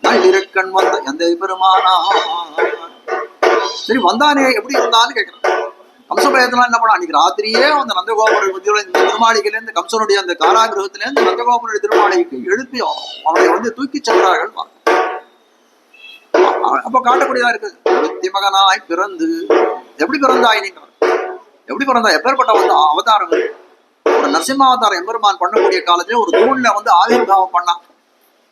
நள்ளிருக்கண் வந்த எந்தை பெருமானா. சரி வந்தானே, எப்படி இருந்தான்னு கேட்கிறான். கம்சபயத்தெல்லாம் என்ன பண்ணா? அன்னைக்கு ராத்திரியே அந்த நந்தகோபுர திருமாளிகையில இருந்து கம்சனுடைய அந்த காராகிரகத்தில இருந்து நந்தகோபுர திருமாளிகைக்கு எழுப்பி அவனை வந்து தூக்கி சென்றார்கள். அப்ப காட்டக்கூடியதா இருக்கு. ஒருத்தி மகனாய் பிறந்து எப்படி பிறந்தாய்? நீங்க எப்படி பிறந்தா? எப்பேற்பட்ட வந்து அவதாரம்? ஒரு நரசிம்ம அவதாரம் எம்பெருமான் பண்ணக்கூடிய காலத்திலே ஒரு தூண்ல வந்து ஆவிர்வாவம் பண்ணான்.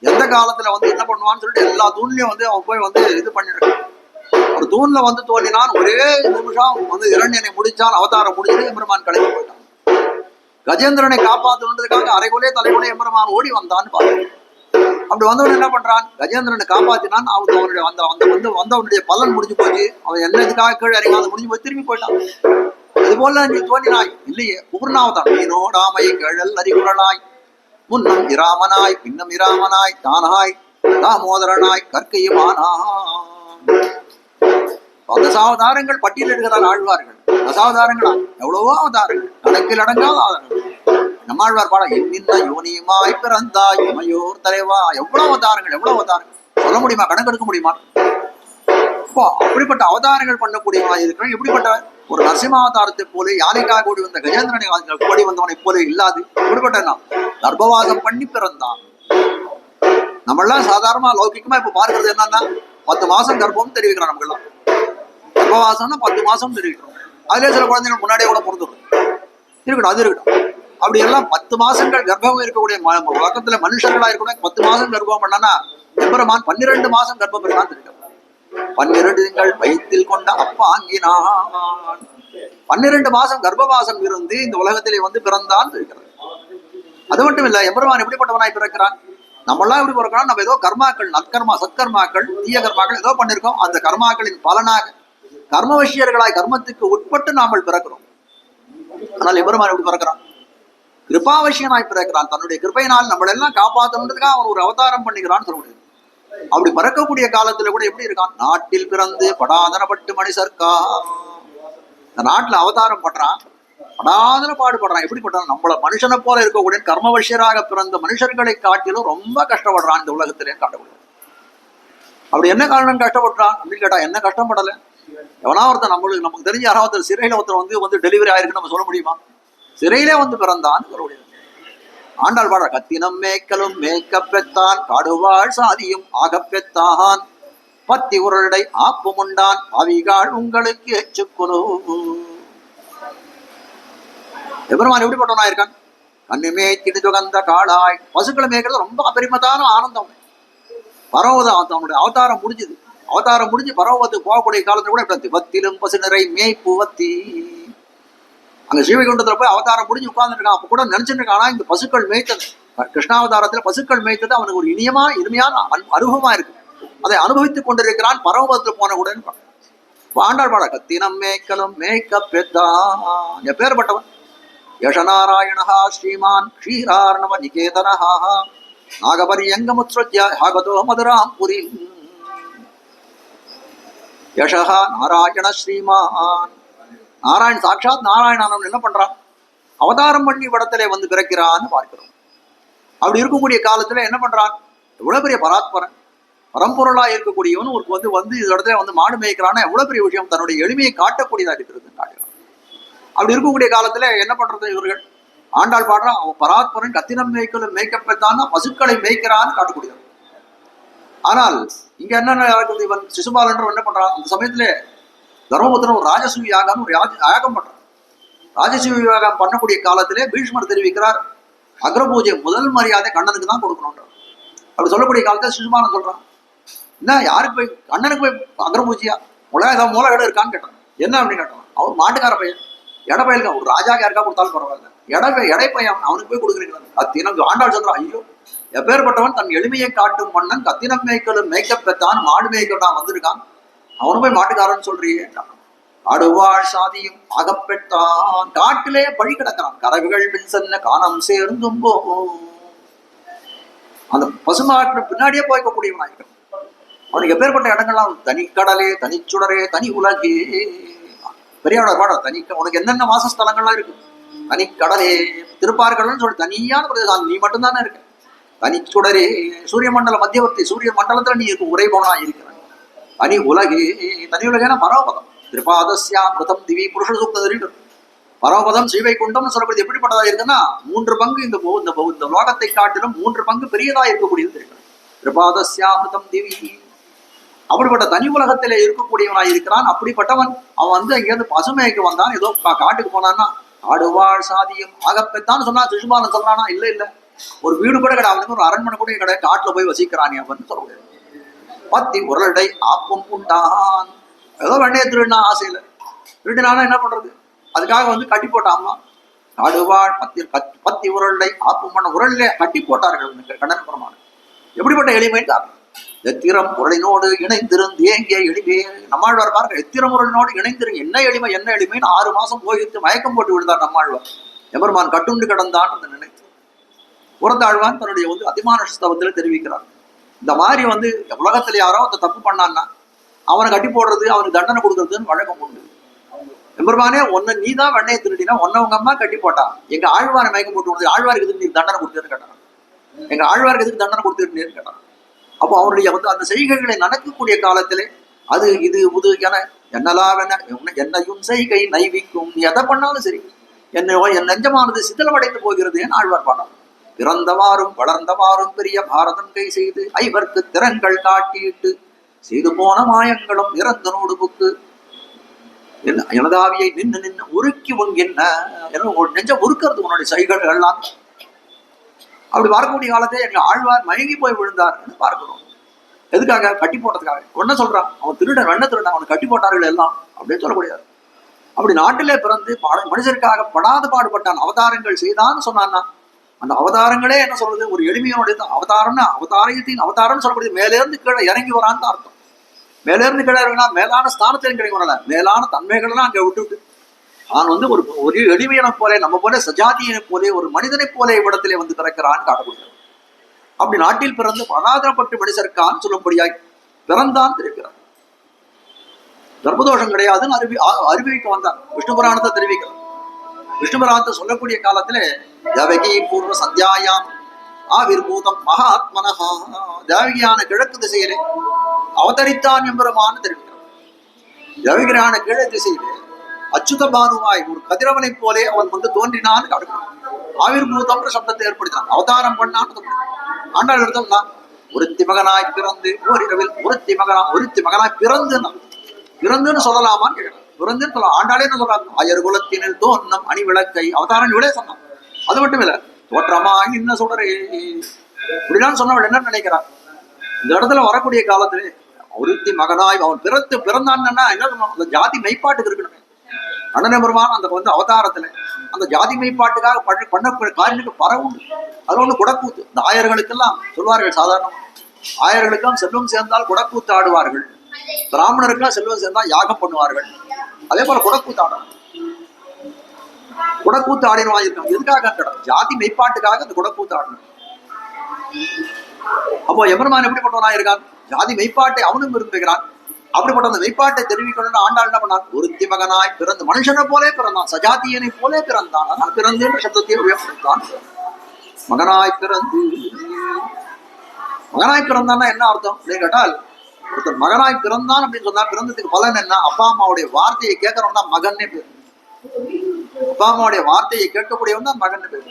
எந்த காலத்துல வந்து என்ன பண்ணுவான்னு சொல்லிட்டு எல்லா தூண்லயும் வந்து அவன் போய் வந்து இது பண்ணிருக்கான். ஒரு தூண்ல வந்து தோன்றினான். ஒரே நிமிஷம் வந்து இரண்டனை முடிச்சான். அவதாரம் முடிஞ்சது. எம்பெருமான் கிளம்பி போயிட்டான். கஜேந்திரனை காப்பாற்றணுன்றதுக்காக அரைகுலே தலைகுலே எம்பெருமான் ஓடி வந்தான்னு பாருங்க. அப்படி வந்தவன் என்ன பண்றான்? கஜேந்திரனை காப்பாத்தினான். அவனுடைய வந்தவனுடைய பலன் முடிஞ்சு போச்சு. அவன் என்ன இதுக்காக கீழே இறங்கி முடிஞ்சு போய் திரும்பி போயிட்டான். அது போல நீ தோன்றினாய் இல்லையே, பூர்ணாவதாரம். நீனோடாமை கேழல் அறிகுறனாய், முன்னும் இராமனாய் பின்னும் இராமனாய் தானாய் தாமோதரனாய் கற்கையுமானான். தசாவதாரங்கள் பட்டியலிடுகிறார் ஆழ்வார்கள். தசாவதாரங்களா எவ்வளவோ அவதாரங்கள், கணக்கில் அடங்காத அவதாரங்கள். நம்மாழ்வார் பாட எண்ணின்ன யோனியுமாய் பிறந்தாய் இமையோர் தலைவா. எவ்வளவு அவதாரங்கள், எவ்வளவு அவதாரங்கள் சொல்ல முடியுமா, கணக்கெடுக்க முடியுமா? இப்போ அப்படிப்பட்ட அவதாரங்கள் பண்ணக்கூடியவனாய் இருக்கிறான். எப்படிப்பட்ட ஒரு நரசிம்மாவதாரத்தை போல யானைக்காக கூடி வந்த கஜேந்திரனை கூடி வந்தவனை போல இல்லாது எப்படிப்பட்ட கர்ப்பவாசம் பண்ணி பிறந்தான். நம்மளாம் சாதாரணமா லௌகிக்கமா இப்ப பார்க்கறது என்னன்னா 10 மாசம் கர்ப்பம் தெரிவிக்கிறோம். நமக்கெல்லாம் கர்ப்பவாசம்னா 10 மாசம் தெரிவிக்கிறோம். அதுலேயே சில குழந்தைகள் முன்னாடியே கூட பிறந்துடும். இருக்கட்டும், அது இருக்கட்டும். அப்படி எல்லாம் 10 மாசங்கள் கர்ப்பம் இருக்கக்கூடிய உலகத்துல மனுஷர்களா இருக்கணும். 10 மாசம் கர்ப்பம் பண்ணனா எம்பெருமான் 12 மாசம் கர்ப்பம் இருக்கான்னு தெரியும். 12 திங்கள் வயிற்றில் கொண்ட அப்பாங்கினான். 12 மாசம் கர்ப்பவாசம் இருந்து இந்த உலகத்திலே வந்து பிறந்தான் இருக்கிறது. அது மட்டும் இல்ல, எம்பெருமான் எப்படிப்பட்டவனாய் பிறக்கிறான்? நம்மளாம் எப்படி பிறக்கிறோம்? நம்ம ஏதோ கர்மாக்கள், நற்கர்மா, சத்கர்மாக்கள், தீய கர்மாக்கள் ஏதோ பண்ணிருக்கோம். அந்த கர்மாக்களின் பலனாக கர்மவசியர்களாய் கர்மத்துக்கு உட்பட்டு நாமல் பிறக்கிறோம். ஆனால் எம்பெருமான் எப்படி பிறக்கிறான்? கிருபாவசியனாய் பிறக்கிறான். தன்னுடைய கிருபையினால் நம்மளெல்லாம் காப்பாற்றணுன்றதுக்காக அவன் ஒரு அவதாரம் பண்ணிக்கிறான்னு சொல்ல முடியாது. அப்படி பறக்கக்கூடிய காலத்துல கூட எப்படி இருக்கான்? நாட்டில் பிறந்து படாதனப்பட்டு மனுஷர்க்கா. இந்த நாட்டுல அவதாரம் பண்றான், படாதன பாடுபடுறான். எப்படி பண்றான்? நம்மள மனுஷனை போல இருக்கக்கூடிய கர்மவசியராக பிறந்த மனுஷர்களை காட்டிலும் ரொம்ப கஷ்டப்படுறான் இந்த உலகத்திலே காட்டக்கூடிய. அப்படி என்ன காரணம் கஷ்டப்படுறான் அப்படின்னு கேட்டா, என்ன கஷ்டப்படல. எவனா ஒருத்தர் நமக்கு தெரிஞ்ச யாராவது சிறையில ஒருத்தர் வந்து டெலிவரி ஆயிருக்குன்னு நம்ம சொல்ல முடியுமா? சிறையிலே வந்து பிறந்தான் சொல்ல முடியாது. ஆண்டாள் பாடுற கத்தினம் மேய்க்கலும் மேய்க்க பெத்தான் காடுவாள் சாதியும் ஆகப்பெத்தான் பத்தி உருளை ஆப்பும் உண்டான் அவிகாள் உங்களுக்கு எச்சுக்குனு. எபெருமான் எப்படிப்பட்டவனா இருக்கான்? கண்ணுமே திடுதுகந்த காடாய். பசுக்களை மேய்க்கிறது ரொம்ப அபரிமதான ஆனந்தம். பரவதம் அவனுடைய அவதாரம் முடிஞ்சுது. அவதாரம் முடிஞ்சு பரவத்துக்கு போகக்கூடிய காலத்துல கூட இப்ப வத்திலும் பசு நிறை மேய்ப்பு வத்தி. அங்க ஸ்ரீவைகுண்டத்துல போய் அவதாரம் முடிஞ்சு உட்கார்ந்துருக்கான். அப்ப கூட நினைச்சுட்டு இருக்கான், இந்த பசுக்கள் மேய்த்தது, கிருஷ்ணாவதாரத்துல பசுக்கள் மேய்த்தது அவனுக்கு ஒரு இனிமையான அனுபவமா இருக்கு. அதை அனுபவித்துக் கொண்டிருக்கிறான் பரவத்துல போன கூட. ஆண்டாள் பாட கத்தினம் மேய்க்கலும் மேய்க்க பெத்தான். எப்பேற்பட்டவன்? யசநாராயணஹா ஸ்ரீமான் க்ஷீரார்ணவ நிகேதனஹா நாகபரியங்கமுத்ஸ்ருத்ய ஹாகதோ மதுராம் புரி. யசஹா நாராயண ஸ்ரீமான். நாராயண் சாட்சாத் நாராயணன் என்ன பண்றான்? அவதாரம் பண்ணி படத்திலே வந்து பிறக்கிறான்னு பார்க்கிறோம். அப்படி இருக்கக்கூடிய காலத்துல என்ன பண்றான்? எவ்வளவு பெரிய பராத்பரன், பரம்பொருளா இருக்கக்கூடியவன் ஒரு வந்து இந்த இடத்துல வந்து மாடு மேய்க்கிறான்னா எவ்வளவு பெரிய விஷயம். தன்னுடைய எளிமையை காட்டக்கூடியதாக இருக்கிறது காட்டுகிறான். அப்படி இருக்கக்கூடிய காலத்துல என்ன பண்றது இவர்கள்? ஆண்டாள் பாடுறான், அவன் பராத்பரன் கத்தினம் மேய்க்கலும் மேய்க்கப்பட்டான்னா பசுக்களை மேய்க்கிறான்னு காட்டக்கூடியவன். ஆனால் இங்க என்ன நடக்குது? இவன் சிசுபாலன் என்ன பண்றான்? அந்த சமயத்துல தர்மபுத்திரன் ஒரு ராஜசூய யாகம் ஒரு யாகம் பண்றான். ராஜசூய யாகம் பண்ணக்கூடிய காலத்திலே பீஷ்மர் தெரிவிக்கிறார், அக்ரபூஜை முதல் மரியாதை கண்ணனுக்கு தான் கொடுக்கணும்ன்றார். அப்படி சொல்லக்கூடிய காலத்துல சிசுபாலன் சொல்றான், என்ன யாருக்கு போய் கண்ணனுக்கு போய் அக்ரபூஜையா? ஏதாவது மூலகடம் இருக்கான்னு கேட்டான். என்ன அப்படின்னு கேட்டான். அவர் மாட்டுக்கார பையன், எடை பையன். ஒரு ராஜாக்கு யாருக்கா கொடுத்தாலும் பரவாயில்ல, எடை பையன் அவனுக்கு போய் கொடுக்குறீங்களா? கத்தினம் ஆண்டாள் சொல்றான், ஐயோ எப்பேற்பட்டவன் தன் எளிமையை காட்டும் மன்னன் கத்தினம் மேய்க்கலும் மேய்க்கப்பெத்தான் மாடு மேய்க்கட்டான் வந்திருக்கான், அவனு போய் மாட்டுக்காரன்னு சொல்றியே. அடுவாள் சாதியும் அகப்பெட்டான். காட்டிலே பழி கிடக்கிறான். கரவுகள் பின்சன்ன காணம் சேர்ந்தும் போகும். அந்த பசுமாட்டு பின்னாடியே போய்க்கக்கூடியவனாயிருக்கான். அவனுக்கு எப்பேற்பட்ட இடங்கள்லாம் தனிக்கடலே தனிச்சுடரே தனி உலகே. பெரியாவோட பாட தனி உனக்கு என்னென்ன வாசஸ்தலங்கள்லாம் இருக்கு? தனிக்கடலே திருப்பார்கள்னு சொல்லி தனியான பிரதேசம் நீ மட்டும்தானே இருக்க. தனிச்சுடரே சூரிய மண்டல மத்தியவர்த்தி, சூரிய மண்டலத்துல நீ உரைபவனா இருக்கிற. தனி உலகே, தனி உலகேனா பரமபதம். திரிபாதஸ்யாம் மிருதம் திவி புருஷ சூக்தம். பரமபதம் ஸ்ரீவைகுண்டம் சொல்லப்படுது. எப்படிப்பட்டதா இருக்குன்னா 3 பங்கு இந்த லோகத்தை காட்டிலும் 3 பங்கு பெரியதா இருக்கக்கூடியது இருக்கிறது. திரிபாதஸ்யாம் மிருதம் திவி. அப்படிப்பட்ட தனி உலகத்திலே இருக்கக்கூடியவனாய் இருக்கிறான். அப்படிப்பட்டவன் அவன் வந்து அங்கேருந்து பசுமைக்கு வந்தான். ஏதோ காட்டுக்கு போனான்னா ஆடுவாள் சாதியும் ஆகப்பெத்தான் சொன்னா. சிசுபாலன் சொல்றானா, இல்ல இல்ல ஒரு வீடு கூட கிடையாது, அவனுக்கு ஒரு அரண்மனை கூட கிடையாது, காட்டுல போய் வசிக்கிறானே அவன் சொல்ல முடியாது. பத்தி உரளடை ஆப்பும் உண்டான். ஏதோ வெண்ணையை திருடினா ஆசையில திருடினானா என்ன பண்றது? அதுக்காக வந்து கட்டி போட்டாமா. ஆடுவாள் பத்தி உரளடை ஆப்பும் பண்ண உரல்ல கட்டி போட்டார்கள் கண்ணன் பெருமான். எப்படிப்பட்ட எளிமைன்னு காரணம். எத்திரம் பொருளினோடு இணைந்திருந்து ஏங்கிய எளிமையே. நம்மாழ்வார் பாருங்க, எத்திரம் பொருளினோடு இணைந்திருங்க, என்ன எளிமை என்ன எளிமைன்னு 6 மாசம் போயிட்டு மயக்கம் போட்டு விழுந்தார் நம்மாழ்வார். எம்பெருமான் கட்டுண்டு கிடந்தான் என்று நினைத்து புறத்தாழ்வான் தன்னுடைய அதிமானுஷஸ்தவத்தில் தெரிவிக்கிறார். இந்த மாதிரி உலகத்துல யாரோ அந்த தப்பு பண்ணான்னா அவனை கட்டி போடுறது, அவனுக்கு தண்டனை கொடுக்கறதுன்னு வழக்கம் உண்டு. எம்பெருமானே ஒன்னு நீ தான் வெண்ணையை திருடினா ஒன்ன உங்க அம்மா கட்டி போட்டா, எங்க ஆழ்வாரை மயக்கம் போட்டு விடுறது, ஆழ்வாருக்கு எதுக்கு நீ தண்டனை கொடுத்துன்னு கேட்டான், எங்க ஆழ்வாருக்கு எதுக்கு தண்டனை கொடுத்துருந்தேன்னு கேட்டான். அப்போ அவருடைய அந்த செய்கைகளை நடக்கக்கூடிய காலத்திலே அது இது உது என என்னலாவென என்னையும் செய்கை நைவிக்கும், நீ எதை பண்ணாலும் சரி என் நெஞ்சமானது சித்தலமடைந்து போகிறது என ஆழ்வார் பாடம். பிறந்தவாறும் வளர்ந்தவாறும் பெரிய பாரதம் கை செய்து ஐவர்க்கு திறன்கள் காட்டிட்டு செய்து போன மாயங்களும் இறந்த நோடுபுக்கு எனதாவியை நின்று நின்று உருக்கி ஒங்கின நெஞ்சம் உருக்கிறது உன்னுடைய செய்கள் எல்லாம். அப்படி பார்க்கக்கூடிய காலத்தை எங்க ஆழ்வார் மயங்கி போய் விழுந்தார் என்று பார்க்கிறோம். எதுக்காக? கட்டி போட்டதுக்காக. ஒன்ன சொல்றான், அவன் திருடன், வெண்ண திருடன், அவனை கட்டி போட்டார்கள் எல்லாம் அப்படின்னு சொல்லக்கூடியது. அப்படி நாட்டிலே பிறந்து மனுஷருக்காக படாத பாடுபட்டான், அவதாரங்கள் செய்தான்னு சொன்னான்னா அந்த அவதாரங்களே என்ன சொல்றது, ஒரு எளிமையோட அவதாரம்னா அவதாரத்தின் அவதாரம்னு சொல்லக்கூடியது மேலேருந்து கீழே இறங்கி வரான்னு அர்த்தம். மேலேருந்து கீழே இறங்கினா மேலான ஸ்தானத்தில் கிடைக்க வரல, மேலான தன்மைகள்லாம் அங்கே விட்டுவிட்டு நான் ஒரு எளிமையனை போலே, நம்ம போல சஜாதியனை போலே, ஒரு மனிதனை போலே இவ்விடத்திலே பிறக்கிறான்னு காட்டப்படுகிறது. அப்படி நாட்டில் பிறந்து பராதரப்பட்டு மனுஷருக்கான்னு சொல்லும்படியாய் பிறந்தான் இருக்கிறார். கர்ப்பதோஷம் கிடையாதுன்னு அறிவிக்க வந்தான். விஷ்ணு புராணத்தை தெரிவிக்கிறார். விஷ்ணு புராணத்தை சொல்லக்கூடிய காலத்திலே தேவகி பூர்வ சந்தியாயாம் ஆவிர்பூதம் மகாத்மனஹா, தேவகியான கிழக்கு திசையிலே அவதரித்தான் எம்பெருமான்னு தெரிவிக்கிறார். தேவகியான கிழக்கு திசையிலே அச்சுத பானுவாய் ஒரு கதிரவனை போலே அவன் தோன்றினான்னு காட்டுகிறான். ஆவிர்பூதம் சப்தத்தை ஏற்படுத்தினான், அவதாரம் பண்ணான்னு. ஆண்டாள் எடுத்தோம்னா ஒருத்தி மகனாய் பிறந்து ஓரிரவில் ஒருத்தி மகனாய் பிறந்துன்னு சொல்லலாமான்னு கேட்கிறான். பிறந்துன்னு சொல்லலாம். ஆண்டாளே என்ன சொல்றாங்க, ஆயர் குலத்தினில் தோன்னம் அணி விளக்கை அவதாரம் இவளே சொன்னான். அது மட்டும் இல்ல, தோற்றமா என்ன சொல்றே இப்படிதான் சொன்னவள் என்ன நினைக்கிறான். இந்த இடத்துல வரக்கூடிய காலத்திலே ஒருத்தி மகனாய் அவன் பிறந்தான்னா என்ன சொன்னான், அந்த ஜாதி மெய்ப்பாட்டுக்கு இருக்கணுமே. அண்ணன் பெருமான் அந்த அவதாரத்துல அந்த ஜாதி மெய்ப்பாட்டுக்காக பண்ணக்கூடிய காரியனுக்கு பரவுண்டு. அது ஒண்ணு குடக்கூத்து. இந்த ஆயர்களுக்கெல்லாம் சொல்வார்கள், சாதாரண ஆயர்களுக்கெல்லாம் செல்வம் சேர்ந்தால் குடக்கூத்து ஆடுவார்கள், பிராமணருக்கெல்லாம் செல்வம் சேர்ந்தால் யாகம் பண்ணுவார்கள். அதே போல குடக்கூத்து ஆடும். குடக்கூத்து ஆடினு வாங்கியிருக்காங்க. எதுக்காக? ஜாதி மெய்ப்பாட்டுக்காக அந்த குடக்கூத்து ஆடணும். அப்போ எம்பெருமான் எப்படிப்பட்டவனா இருக்கான், ஜாதி மெய்ப்பாட்டை அவனும் விரும்புகிறான். அப்படிப்பட்ட அந்த மெய்ப்பாட்டை தெரிவிக்கணும்னு ஆண்டாள் என்ன பண்ணான், ஒருத்தி மகனாய் பிறந்து மனுஷனை போலே பிறந்தான், சஜாத்தியனை போலே பிறந்தான். அதனால் பிறந்து என்ற சப்தத்தை உபயோகப்படுத்தான். மகனாய் பிறந்தான்னா என்ன அர்த்தம் அப்படின்னு கேட்டால், ஒருத்தர் மகனாய் பிறந்தான் அப்படின்னு சொன்னா பிறந்ததுக்கு பலன் என்ன, அப்பா அம்மாவுடைய வார்த்தையை கேட்கறவன் தான் மகன்னே பேர். அப்பா அம்மாவுடைய வார்த்தையை கேட்கக்கூடியவன் தான் மகன் பேர்.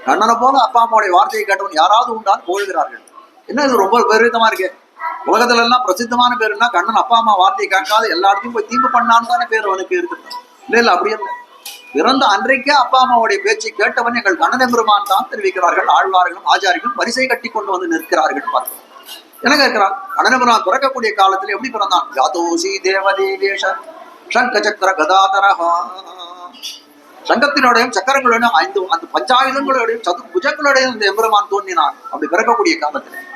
கண்ணனை போல அப்பா அம்மாவுடைய வார்த்தையை கேட்டவன் யாராவது உண்டான்னு போழுகிறார்கள். என்ன இது ரொம்ப பெருவிதமா இருக்கு. உலகத்துல எல்லாம் பிரசித்தமான பேருன்னா கண்ணன் அப்பா அம்மா வார்த்தையை கேட்காத எல்லா இடத்தையும் போய் தீம்பு பண்ணான்னு தானே பேர் அவனுக்கு இருக்குது. இல்ல அப்படி இல்லை. பிறந்த அன்றைக்கே அப்பா அம்மாவுடைய பேச்சை கேட்டவன் எங்கள் கண்ணன் பெருமான் தான் தெரிவிக்கிறார்கள். ஆழ்வார்களும் ஆச்சாரிகளும் வரிசை கட்டி கொண்டு நிற்கிறார்கள். பார்த்தோம் என்ன கேட்கிறான், கண்ணன் பெருமான் பிறக்கக்கூடிய காலத்துல எப்படி பிறந்தான், ஜாதோசி தேவதேவேஷ சங்க சக்கர கதாதரஹா, சங்கத்தினோடையும் சக்கரங்களோடையும் அந்த பஞ்சாயுதங்களோடையும் புஜங்களோடையும் இந்த எம்பெருமான் தோன்றினான். அப்படி பிறக்கக்கூடிய காலத்துல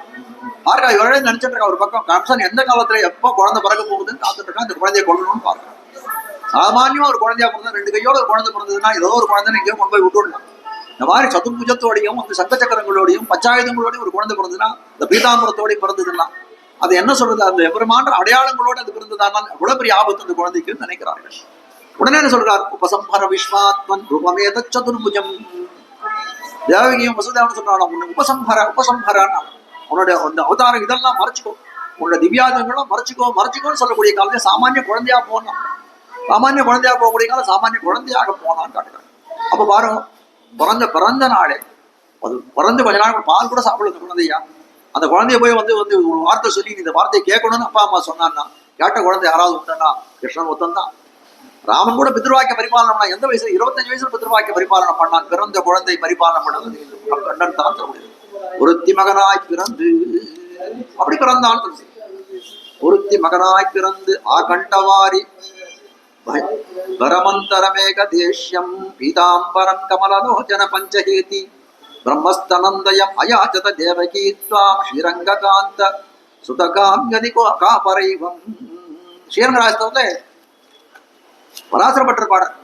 பார்க்க இவரே நினைச்சிட்டு இருக்கா. ஒரு பக்கம் கம்சன் எந்த காலத்துல எப்போ குழந்தை பிறக்க போகுதுன்னு காத்துட்டு இருக்கா, அந்த குழந்தைய கொள்ளணும்னு பார்க்கலாம். சாமானியமா ஒரு குழந்தையா பிறந்தா 2 கையோட ஒரு குழந்தை பிறந்ததுன்னா ஏதோ ஒரு குழந்தை எங்கேயோ கொண்டு போய் விட்டுடலாம். இந்த மாதிரி சதுர்புஜத்தோடையும் அந்த சங்க சக்கரங்களோடையும் பஞ்சாயுதங்களோடையும் ஒரு குழந்தை பிறந்ததுன்னா, இந்த பீதாம்பரத்தோடையும் பிறந்ததுன்னா அது என்ன சொல்றது, அந்த எம்பெருமான் அடையாளங்களோடு அது பிறந்ததானால் எவ்வளவு பெரிய ஆபத்து அந்த குழந்தைக்கு நினைக்கிறார்கள். உடனே என்ன சொல்றார், உபசம்பர விஸ்வாத்மன் ரூபமேத சதுர்புஜம். தேவகியும் வசுதேவன் சொல்றாங்க, உன்னை உபசம்பரான் உன்னோட அந்த அவதாரம் இதெல்லாம் மறைச்சிக்கோ, உன்னோட திவ்யாதங்கள்லாம் மறைச்சிக்கோன்னு சொல்லக்கூடிய காலத்தை சாமானிய குழந்தையா போனான். சாமானிய குழந்தையா போகக்கூடிய காலம் சாமானிய குழந்தையாக போனான்னு காட்டுறாங்க. அப்ப பாருங்க, பிறந்த நாளே அது பிறந்து கொஞ்ச நாள் பால் கூட சாப்பிடுற குழந்தையா, அந்த குழந்தைய போய் ஒரு வார்த்தை சொல்லி இந்த வார்த்தையை கேட்கணும்னு அப்பா அம்மா சொன்னான்னா கேட்ட குழந்தை யாராவது உண்டா, கிருஷ்ணன் ஒத்தன் தான். ராமன் கூட பித்ருவாக்கிய பரிபாலனம் பண்ணா எந்த வயசுல, 25 வயசுல பித்ருவாக்கிய பரிபாலனம் பண்ணான். பிறந்த குழந்தை பரிபாலனம் பண்ணது கண்ணன் தான் சொல்ல. ஒருத்தி மகனாய் பிறந்து அப்படி பிறந்தான். ஒருத்தி மகனாய் பிறந்து ஆகண்டவாரி வரமந்தரமேக தேஷ்யம் பீதாம்பரம் கமலலோச்சன பஞ்சஹேதி பிரம்மஸ்தனந்தயம் அயாச்சத தேவகி த்வாம் ஸ்ரீரங்ககாந்த சுதகாம் கதிகோ காபரைவம். ஸ்ரீரங்கராஜத்துல பராசரப்பட்ட பாடல்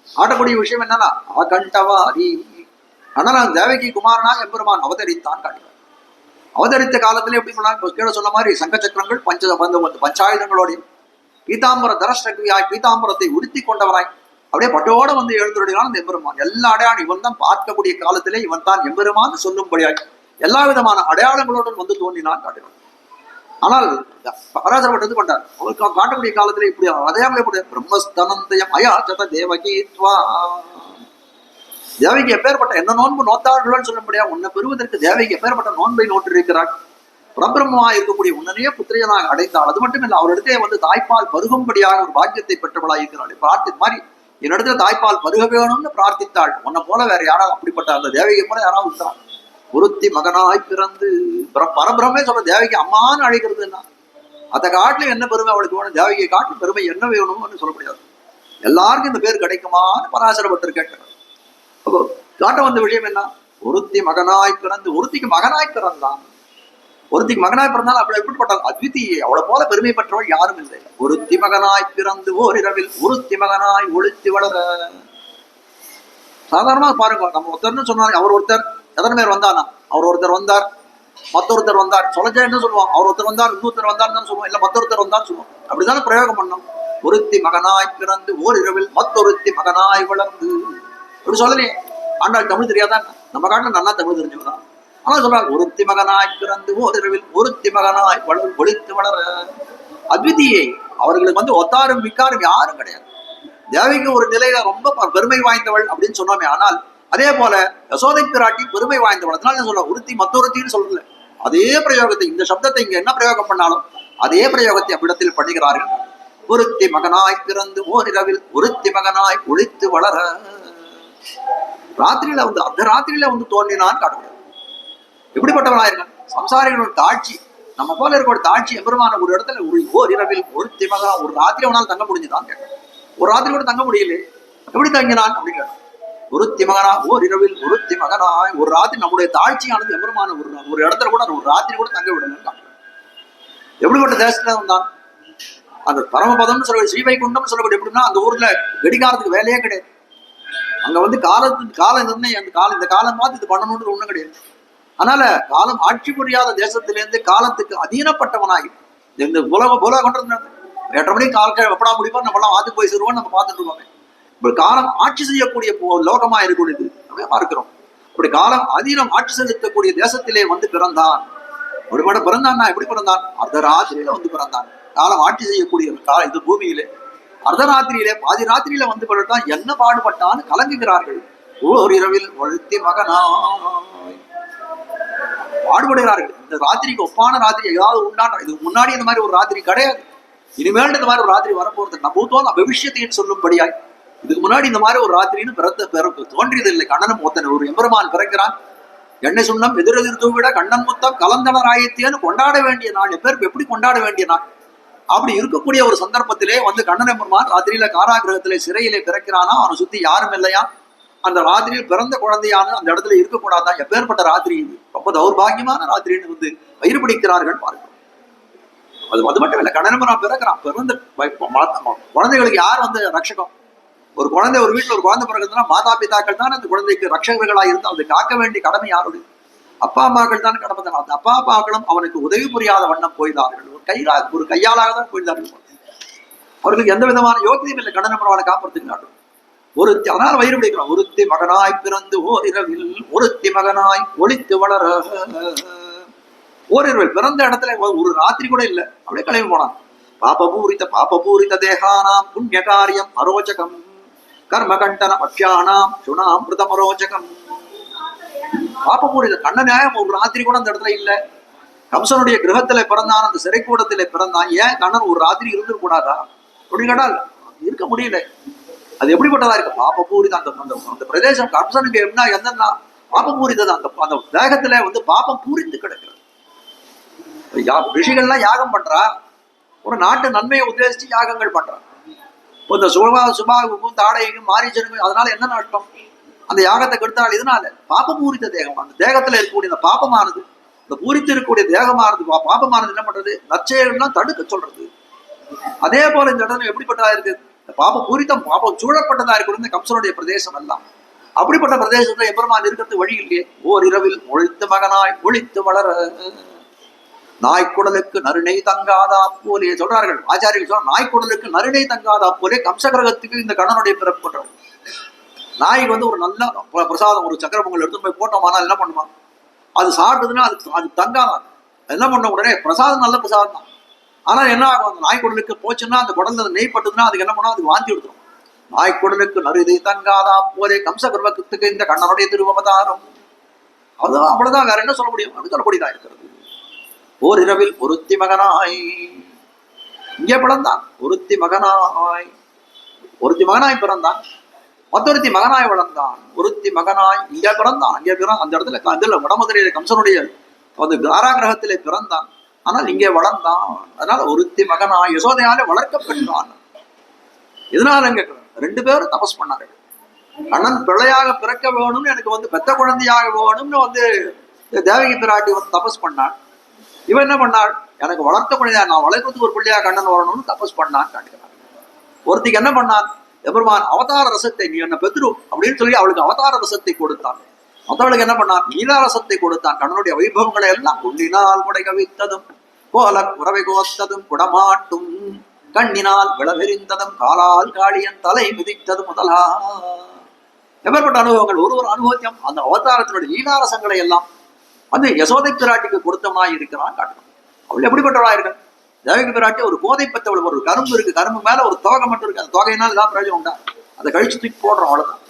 ஆட்டக்கூடிய விஷயம் என்னன்னா அகண்டவாரி. அதனால தேவகி குமாரனா எம்பெருமான் அவதரித்தான் காட்டுவார். அவதரித்த காலத்திலே எப்படி பண்ணாங்க கீழே சொன்ன மாதிரி சங்க சக்கரங்கள் பஞ்சாயுதங்களோடையும் பீதாம்பர தரஷ்டகியாய் பீதாம்பரத்தை உடுத்தி கொண்டவராய் அப்படியே பட்டோட வந்து எழுந்துள்ளான் அந்த எம்பெருமான். எல்லா அடையாளம் இவன் தான் பார்க்கக்கூடிய காலத்திலே இவன் தான் எம்பெருமான் சொல்லும்படியாய் எல்லா விதமான அடையாளங்களுடன் வந்து தோன்றினான் காட்டுகிறான். ஆனால் பராசரப்பட்டது கொண்டார் அவருக்கு காட்டக்கூடிய காலத்திலே இப்படி அடையாளம் எப்படி பிரம்மஸ்தனந்தயம் அயாச்சத தேவகீத்வா. தேவகி எப்பேற்பட்ட என்ன நோன்பு நோத்தார்கள் சொல்ல முடியாது. உன்னை பெறுவதற்கு தேவகி எப்பேற்பட்ட நோன்பை நோற்றிருக்கிறார். பரபிரம்மமா இருக்கக்கூடிய உன்னனையே புத்திரையனாக அடைந்தாள். அது மட்டும் இல்லை அவரிடத்தே வந்து தாய்ப்பால் பருகும்படியாக ஒரு பாக்கியத்தை பெற்றவளாக இருக்கிறாள். பிரார்த்தி மாதிரி என்னிடத்துல தாய்ப்பால் பருக வேணும்னு பிரார்த்தித்தாள். உன்னை போல வேற யாராவது அப்படிப்பட்ட அந்த தேவகி போல யாராவது இருந்தாள். ஒருத்தி மகனாய் பிறந்து பரபிரமே சொல்ற தேவகி அம்மான்னு அழைக்கிறதுன்னா அதை காட்டிலும் என்ன பெருமை அவளுக்கு வேணும், தேவகியை காட்டிலும் பெருமை என்ன வேணும்னு சொல்ல முடியாது. எல்லாருக்கும் இந்த பேர் கிடைக்குமான்னு பராசரப்பட்டு கேட்கிறார். அப்போ காட்ட வந்த விஷயம் என்ன, ஒருத்தி மகனாய் பிறந்து ஒருத்திக்கு மகனாய் பிறந்தான். ஒருத்திக்கு மகனாய் பிறந்தாலும் அப்படி எப்படிப்பட்ட அத்விதீயை அவளை போல பெருமை பெற்றவள் யாரும் இல்லை. ஒருத்தி மகனாய் பிறந்து ஓரிரவில் ஒருத்தி மகனாய் ஒழித்து வளர. சாதாரணமா பாருங்க, நம்ம ஒருத்தர்னு சொன்னாரு அவர் ஒருத்தர் எத்தனை பேர் வந்தானா அவர் ஒருத்தர் வந்தார் மற்றொருத்தர் வந்தார் சொல்லச்சா என்ன சொல்லுவோம், அவர் ஒருத்தர் வந்தார் இன்னொருத்தர் வந்தார்னு சொல்லுவோம், இல்ல மற்றொருத்தர் வந்தான்னு சொல்லுவோம். அப்படித்தானே பிரயோகம் பண்ணோம். ஒருத்தி மகனாய் பிறந்து ஓரிரவில் மற்றொருத்தி மகனாய் வளர்ந்து அப்படி சொல்லலையே. ஆண்டாள் தமிழ் தெரியாதான், நம்ம காட்டில் நல்லா தமிழ் தெரிஞ்சவதான். ஆனா சொல்றாரு ஒருத்தி மகனாய் பிறந்து ஓரிரவில் ஒருத்தி மகனாய் ஒழித்து வளர. அத்விதியை அவர்களுக்கு வந்து ஒத்தாரும் மிக்காரும் யாரும் கிடையாது. தேவிக்கு ஒரு நிலையில ரொம்ப பெருமை வாய்ந்தவள் அப்படின்னு சொன்னோமே. ஆனால் அதே போல யசோதை பிராட்டி பெருமை வாய்ந்தவள். அதனால சொல்ல ஒருத்தி மற்றொருத்தின்னு சொல்லல. அதே பிரயோகத்தை இந்த சப்தத்தை இங்க என்ன பிரயோகம் பண்ணாலும் அதே பிரயோகத்தை அவ்விடத்தில் பண்ணுகிறார்கள். ஒருத்தி மகனாய் பிறந்து ஓரிரவில் ஒருத்தி மகனாய் ஒழித்து வளர. ராத்திரியில வந்து அந்த ராத்திரியில வந்து தோன்றினான் காட்டுகிறார். எப்படிப்பட்டவனாயிருக்கான் சம்சாரிகளோட தாட்சி. நம்ம போல இருக்க தாட்சி எம்பெருமான ஒரு இடத்துல ஓரிரவில் ஒருத்தி மகனா ஒரு ராத்திரி அவனால் தங்க முடிஞ்சுதான் கேட்டான். ஒரு ராத்திரி கூட தங்க முடியல, எப்படி தங்கினான் அப்படின்னு கேட்டான். ஒருத்தி மகனா ஓரிரவில் ஒருத்தி மகனாய் ஒரு ராத்திரி நம்முடைய தாட்சியானது எம்பெருமான ஒரு இடத்துல கூட ஒரு ராத்திரி கூட தங்க விடணும்னு காட்டுறான். எப்படிப்பட்ட தேசத்துல வந்தான் அந்த பரமபதம்னு சொல்ல ஸ்ரீவைகுண்டம் சொல்லக்கூடிய எப்படின்னா அந்த ஊர்ல வெடிகாலத்துக்கு வேலையே கிடையாது. அங்க வந்து கால நிர்ணயம் இந்த காலம் பார்த்து இது பண்ணணும்னு ஒண்ணும் கிடையாது. அதனால காலம் ஆட்சி புரியாத தேசத்திலிருந்து காலத்துக்கு அதீனப்பட்டவனாகி இந்த உலகம் 8 மணிக்கு காலத்தை எப்படா முடிப்போம் நம்ம எல்லாம் வாத்து போய் சேருவோம் நம்ம பார்த்துட்டு இருக்கோமே. இப்ப காலம் ஆட்சி செய்யக்கூடிய லோகமா இருக்கக்கூடியது அப்படியே பார்க்கிறோம். அப்படி காலம் அதீனம் ஆட்சி செலுத்தக்கூடிய தேசத்திலே வந்து பிறந்தான். ஒரு மடம் பிறந்தான்னா எப்படி பிறந்தான், அர்த்தராத்திரியில வந்து பிறந்தான். காலம் ஆட்சி செய்யக்கூடிய இந்த பூமியிலே அர்த்தராத்திரியிலே பாதி ராத்திரியில வந்து பிறந்தான். என்ன பாடுபட்டான்னு கலங்குகிறார்கள். ஓர் இரவில் ஒழுத்தி மகனாய் பாடுபடுகிறார்கள். இந்த ராத்திரிக்கு ஒப்பான ராத்திரி ஏதாவது உண்டான இதுக்கு முன்னாடி இந்த மாதிரி ஒரு ராத்திரி கிடையாது. இனிமேல் இந்த மாதிரி ஒரு ராத்திரி வரப்போறது நம்ம பவிஷ்யத்தைன்னு சொல்லும்படியாய் இதுக்கு முன்னாடி இந்த மாதிரி ஒரு ராத்திரின்னு தோன்றியதில்லை. கண்ணனும் ஒத்தனை ஒரு எம்பெருமான் பிறக்கிறான். எண்ணெய் சுண்ணம் எதிரெதிர்த்து விட கண்ணன் முத்தம் கலந்தனர் ஆயத்தேன்னு கொண்டாட வேண்டிய நாள் எப்பேருக்கு எப்படி கொண்டாட வேண்டிய நாள். அப்படி இருக்கக்கூடிய ஒரு சந்தர்ப்பத்திலே வந்து கண்ணன் எம்பெருமான் ராத்திரியில காராகிரகத்திலே சிறையிலே பிறக்கிறானா. அவனை சுத்தி யாரும் இல்லையா. அந்த ராத்திரியில் பிறந்த குழந்தையான அந்த இடத்துல இருக்கக்கூடாதான். எப்பேற்பட்ட ராத்திரி இது, ரொம்ப தௌர்பாகியமான ராத்திரின்னு வந்து வயிறு பிடிக்கிறார்கள் பார்க்கிறோம். அது மட்டும் இல்லை, கண்ணன் பிறக்கிறான். பிறந்த குழந்தைகளுக்கு யார் வந்து ரட்சகம். ஒரு குழந்தை ஒரு வீட்டுல ஒரு குழந்தை பிறகுதுன்னா மாதா பிதாக்கள் தான் அந்த குழந்தைக்கு ரட்சகர்களாக இருந்து அதை காக்க வேண்டிய கடமை யாருடைய அப்பா அம்மாக்கள் தான் கடமை தான். அந்த அப்பா அம்மாக்களும் அவனுக்கு உதவி புரியாத வண்ணம் போய்தார்கள். ஒரு கையாளாக தான் போய்தார்கள். அவர்களுக்கு எந்த விதமான யோக்கியம் இல்லை கண்ணன் அவனை காப்பறதுக்கு. ஒருத்தி அதனால் வயிறு பிடிக்கிறான். ஒருத்தி மகனாய் பிறந்து ஓரிரவில் ஒருத்தி மகனாய் ஒழித்து வளர. ஓரிரவில் பிறந்த இடத்துல ஒரு ராத்திரி கூட இல்லை, அப்படியே கிளம்பி போனான். பாபபூரித தேகானாம் புண்ணிய காரியம் அரோச்சகம் கர்மகண்டன பக்ஷானாம் சுனாமிருதம் அரோச்சகம். பாபபூரித கண்ண நியாயம் ஒரு ராத்திரி கூட அந்த இடத்துல இல்லை. கம்சனுடைய கிரகத்துல பிறந்தான், அந்த சிறைக்கூடத்திலே பிறந்தான். ஏன் கண்ணன் ஒரு ராத்திரி இருந்து கூடாதா அப்படின்னு கேட்டால் இருக்க முடியல. அது எப்படிப்பட்டதா இருக்கு பாபபூரித அந்த பிரதேசம் கம்சனுக்கு என்ன என்னன்னா பாபபூரித அந்த தேகத்துல வந்து பாபம் பூரித்து கிடக்கிறது. ரிஷிகள்லாம் யாகம் பண்றா, ஒரு நாட்டு நன்மையை உத்தேசிச்சு யாகங்கள் பண்றான். இந்த சுபாவுக்கும் தாடைக்கும் மாரீச்சனுக்கும் அதனால என்ன நஷ்டம், அந்த யாகத்தை கெடுத்தால் இதனால பாபபூரித்த தேகம் அந்த தேகத்துல இருக்கக்கூடிய இந்த பாபமானது இந்த பூரித்து இருக்கக்கூடிய தேகமானது பாபமானது என்ன பண்றது, நற்செயல்கள்லாம் தடுக்க சொல்றது. அதே போல இந்த இடத்துல எப்படிப்பட்டதா இருக்கு, பாபம் பூரித்தம் பாபம் சூழப்பட்டதா இருக்கிறது இந்த கம்சனுடைய பிரதேசம் எல்லாம். அப்படிப்பட்ட பிரதேசத்துல எம்பெருமான் இருக்கிறது வழி இல்லையே. ஓர் இரவில் ஒழித்து மகனாய் ஒழித்து வளர நாய்க்குடலுக்கு நறுநை தங்காதா போலே சொல்றார்கள் ஆச்சாரியர்கள். சொல்ற நாய்க்குடலுக்கு நறுநை தங்காதா போலே கம்சகிரகத்துக்கு இந்த கண்ணனுடைய பிறப்பு பண்றாரு. நாய்க்கு வந்து ஒரு நல்ல பிரசாதம், ஒரு சக்கர பொங்கல் எடுத்து போய் போட்டோமானால் என்ன பண்ணுமா, அது சாப்பிட்டதுன்னா அது தங்காதான். என்ன பண்ண உடனே பிரசாதம் நல்ல பிரசாதம் தான். ஆனால் என்ன ஆகும், அந்த நாய்க்குடலுக்கு போச்சுன்னா அந்த குடல்ல நெய் பட்டுதுன்னா அதுக்கு என்ன பண்ணும், அதுக்கு வாந்தி எடுத்துரும். நாய்க்குடலுக்கு நறுதை தங்காதா போலே கம்சகிரகத்துக்கு இந்த கண்ணனுடைய திருவவதாரம். அதுதான், அவ்வளவுதான், வேற என்ன சொல்ல முடியும், அது சொல்லக்கூடியதா இருக்கிறது. ஓர் இரவில் ஒருத்தி மகனாய் இங்கே பிறந்தான். ஒருத்தி மகனாய் பிறந்தான். மற்றொருத்தி மகனாய் வளர்ந்தான். ஒருத்தி மகனாய் இங்கே பிறந்தான். அங்கே அந்த இடத்துல அதில் வடமதுரையில கம்சனுடைய அந்த காராகிரகத்திலே பிறந்தான். ஆனால் இங்கே வளர்ந்தான். அதனால ஒருத்தி மகனாய் யசோதையாலே வளர்க்கப்பட்டான். இதனால இங்க 2 பேரும் தபஸ் பண்ணார்கள். கண்ணன் பிள்ளையாக பிறக்க வேணும்னு, எனக்கு வந்து பெத்த குழந்தையாக வேணும்னு வந்து தேவகி பிராட்டி வந்து தபஸ் பண்ணான். இவன் என்ன பண்ணாள், எனக்கு வளர்த்த குழந்தையா, நான் வளர்க்கறதுக்கு ஒரு பிள்ளையா கண்ணன் வரணும்னு தபஸ் பண்ணான்னு காட்டுகிறான். ஒருத்திக்கு என்ன பண்ணான், எபெருமான் அவதார ரசத்தை, நீ என்ன பெத்ரு அப்படின்னு சொல்லி அவளுக்கு அவதார ரசத்தை கொடுத்தான். மற்றவளுக்கு என்ன பண்ணான், நீலாரசத்தை கொடுத்தான். கண்ணனுடைய வைபவங்களை எல்லாம் கொண்டினால் குடை கவித்ததும் போல உறவை கோத்ததும் குடமாட்டும் கண்ணினால் விளவெறிந்ததும் காலால் காளியன் தலை மிதித்ததும் முதலா எப்பேற்பட்ட அனுபவங்கள். ஒரு அனுபவத்தையும் அந்த அவதாரத்தினுடைய லீலாரசங்களை எல்லாம் வந்து யசோதை பிராட்டிக்கு கொடுத்தவனாய் இருக்கிறான் காட்டணும். அவள் எப்படிப்பட்டவளாக இருக்க, தேவகி பிராட்டி ஒரு கோதை பத்தவள், ஒரு கரும்பு இருக்கு, கரும்பு மேல ஒரு தோகை மட்டும் இருக்கு. அந்த தோகையினால் ஏதாவது பிரயோஜனம் உண்டா, அதை கழிச்சு தூக்கி போடுறோம், அவ்வளவுதான்.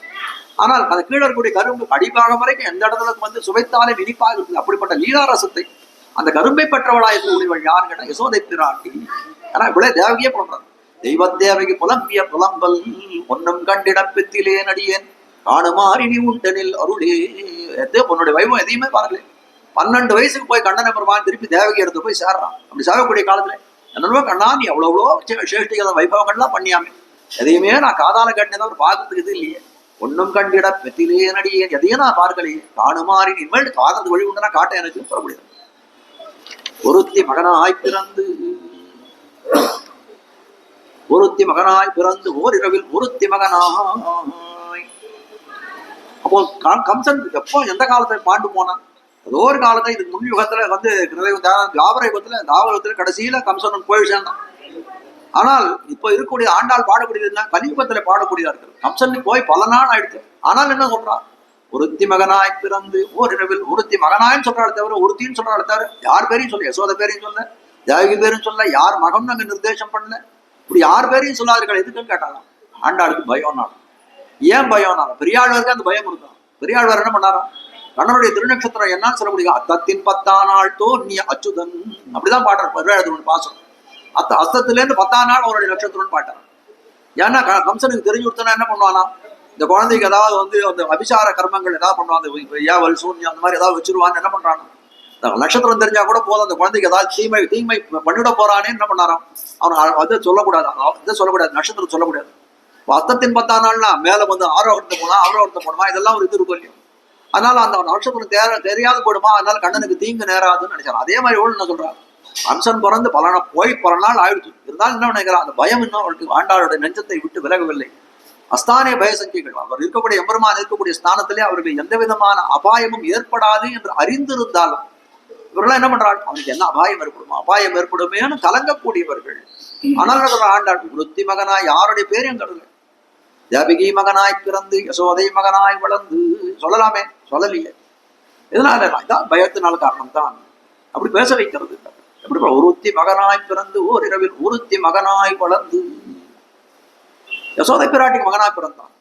ஆனால் அந்த கீழே இருக்கக்கூடிய கரும்பு அடிப்பாக வரைக்கும் எந்த இடத்துல வந்து சுவைத்தாலே இனிப்பாக இருக்குது. அப்படிப்பட்ட லீலாரசத்தை அந்த கரும்பை பெற்றவளாக இருக்கக்கூடியவள் யாரு கேட்டா யசோதை பிராட்டி. ஆனா இவ்வளவு தேவகியே புலம்புறாரு. தெய்வத்தேவகி புலம்பிய புலம்பல் ஒன்னும் கண்டிடப்பத்திலே நடியேன் காணுமாறினி உண்டனில் அருளே. உன்னுடைய வைபவம் எதையுமே பாருங்களே. 12 வயசுக்கு போய் கண்ணனை பெருமான் திருப்பி தேவகி எடுத்து போய் சேர்றான். அப்படி சேரக்கூடிய காலத்துல என்னவோ கண்ணா, நீ எவ்வளோ சேஷ்டிகள வைபவங்கள்லாம் பண்ணியாமே, எதையுமே நான் காதால கண்டிதான் ஒரு பார்க்கறதுக்கு இது இல்லையே. ஒன்னும் கண்டிட பெத்திலே நடியே, எதையும் நான் பார்க்கலையே. காணுமாறி இனிமேல் காதறது வழி உண்டுனா காட்ட எனக்கு சொல்ல முடியாது. ஒருத்தி மகனாய் பிறந்து ஓரிரவில் ஒருத்தி மகனாய். அப்போ கம்சன் எப்போ எந்த காலத்தை பாண்டு போனான், ஏதோ ஒரு காலத்தை இதுக்கு முன் யுகத்துல வந்து தாவர யுகத்துல கடைசியில கம்சன் போய் சேர்ந்தான். ஆனால் இப்ப இருக்கக்கூடிய ஆண்டாள் பாடக்கூடியதுன்னா கலியுகத்துல பாடக்கூடியதா இருக்கு. கம்சன் போய் பல நாள் ஆயிடுச்சு. ஆனால் என்ன சொல்றான், ஒருத்தி மகனாய் பிறந்து ஓரிரவில் ஒருத்தி மகனாயின்னு சொல்றாள் தவிர ஒருத்தின்னு சொல்றாள் தவிர யார் பேரையும் சொல்ல, யசோத பேரையும் சொல்ல, தேவகி பேரும் சொல்ல, யார் மகன் அங்க நிர்தேசம் பண்ணல. இப்படி யார் பேரையும் சொல்லாதீர்கள். எதுக்குன்னு கேட்டாலாம், ஆண்டாளுக்கு பயம்னா. ஏன் பயம்னா, பெரியாழ்வாருக்கு அந்த பயம் இருக்கும். பெரியாழ்வார் என்ன பண்ணாராம், கண்ணனுடைய திருநட்சத்திரம் என்னன்னு சொல்ல முடியும், அத்தத்தின் 10ஆம் நாள் தோன்றிய அச்சுதன் அப்படிதான் பாடுற பாசம். அஸ்தத்திலேருந்து 10ஆம் நாள் அவருடைய நட்சத்திரம்னு பாட்டார். ஏன்னா கம்சனுக்கு தெரிஞ்சு கொடுத்தனா என்ன பண்ணுவானா, இந்த குழந்தைக்கு ஏதாவது வந்து அந்த அபிசார கர்மங்கள் ஏதாவது பண்ணுவாங்க, ஏவல் சூன்யம் அந்த மாதிரி ஏதாவது வச்சிருவான்னு என்ன பண்றாங்க, நட்சத்திரம் தெரிஞ்சா கூட போதும் அந்த குழந்தைக்கு ஏதாவது தீமை பண்ணிட போறானே என்ன பண்ணாராம், அவன் அதை சொல்லக்கூடாது, நட்சத்திரம் சொல்லக்கூடாது. அஸ்தத்தின் 10ஆம் நாள்னா மேல வந்து ஆரோகத்தை போடுமா இதெல்லாம் ஒரு இது இருக்கும் இல்லையோ. அதனால அந்த நட்சத்திரம் தெரியாது போடுமா, அதனால கண்ணனுக்கு தீங்கு நேராதுன்னு நினைச்சான். அதே மாதிரி எவ்வளவு என்ன சொல்றான், கம்சன் பிறந்து பல நாள் ஆயிடுச்சு. இருந்தாலும் என்ன நினைக்கிறான், அந்த பயம் இன்னும் அவளுக்கு ஆண்டாளுடைய நெஞ்சத்தை விட்டு விலகவில்லை. அஸ்தானிய பயசங்கிகள், அவர் இருக்கக்கூடிய எம்பெருமான் இருக்கக்கூடிய ஸ்தானத்திலே அவருக்கு எந்த விதமான அபாயமும் ஏற்படாது என்று அறிந்திருந்தாலும் இவரெல்லாம் என்ன பண்றாள், அவனுக்கு என்ன அபாயம் ஏற்படுமேன்னு கலங்கக்கூடியவர்கள். ஆனால் ஆண்டாள் விருத்தி மகனாய் யாருடைய பேரையும் கடல, தேவகி மகனாய் பிறந்து யசோதை மகனாய் வளர்ந்து சொல்லலாமே, சொல்லலையே. இதனால இதான் பயத்தினால காரணம் தான் அப்படி பேச வைக்கிறது. எப்படி ஒருத்தி மகனாய் பிறந்து ஓரிரவில் ஒருத்தி மகனாய் வளர்ந்து, யசோதை பிராட்டிக்கு மகனாய் பிறந்தான்.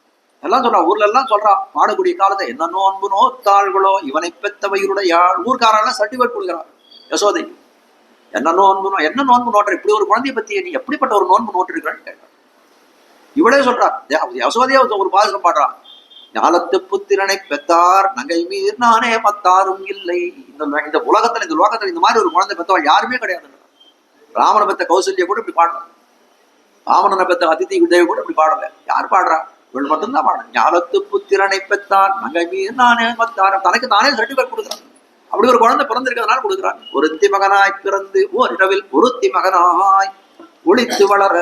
எல்லாம் சொல்றா, ஊர்ல எல்லாம் சொல்றா, பாடக்கூடிய காலத்தை என்ன நோன்பு நோத்தாள்களோ இவனை பெத்தவையுடைய ஊர்காரெல்லாம் சர்டிபிகேட் கொடுக்குறான் யசோதை. என்ன நோன்பு நோட்டுற, இப்படி ஒரு குழந்தைய பத்தி நீ எப்படிப்பட்ட ஒரு நோன்பு நோட்டு இருக்கிறான்னு கேட்க. இவளே சொல்றா, யசோதையா ஒரு பாசம் பாடுறான், ஞாலத்து புத்திரனை பெத்தார் நகை மீர் நானே மத்தாரும் இல்லை. இந்த உலகத்துல இந்த லோகத்துல இந்த மாதிரி ஒரு குழந்தை பெத்தவள் யாருமே கிடையாது. ராமனை பெத்த கௌசல்யா கூட இப்படி பாடல, ராமனை பெத்த அதிதி தேவி கூட இப்படி பாடல. யார் பாடுறா, இவள் மட்டும்தான் பாடுறேன். ஞாலத்து புத்திரனை பெத்தார் நகை மீர் நானே மத்தாரும், தனக்கு தானே சர்டிபிகேட் கொடுக்குறான். அப்படி ஒரு குழந்தை பிறந்திருக்கிறதுனால கொடுக்குறான். ஒருத்தி மகனாய் பிறந்து ஓரிரவில் ஒருத்தி மகனாய் ஒளித்து வளர.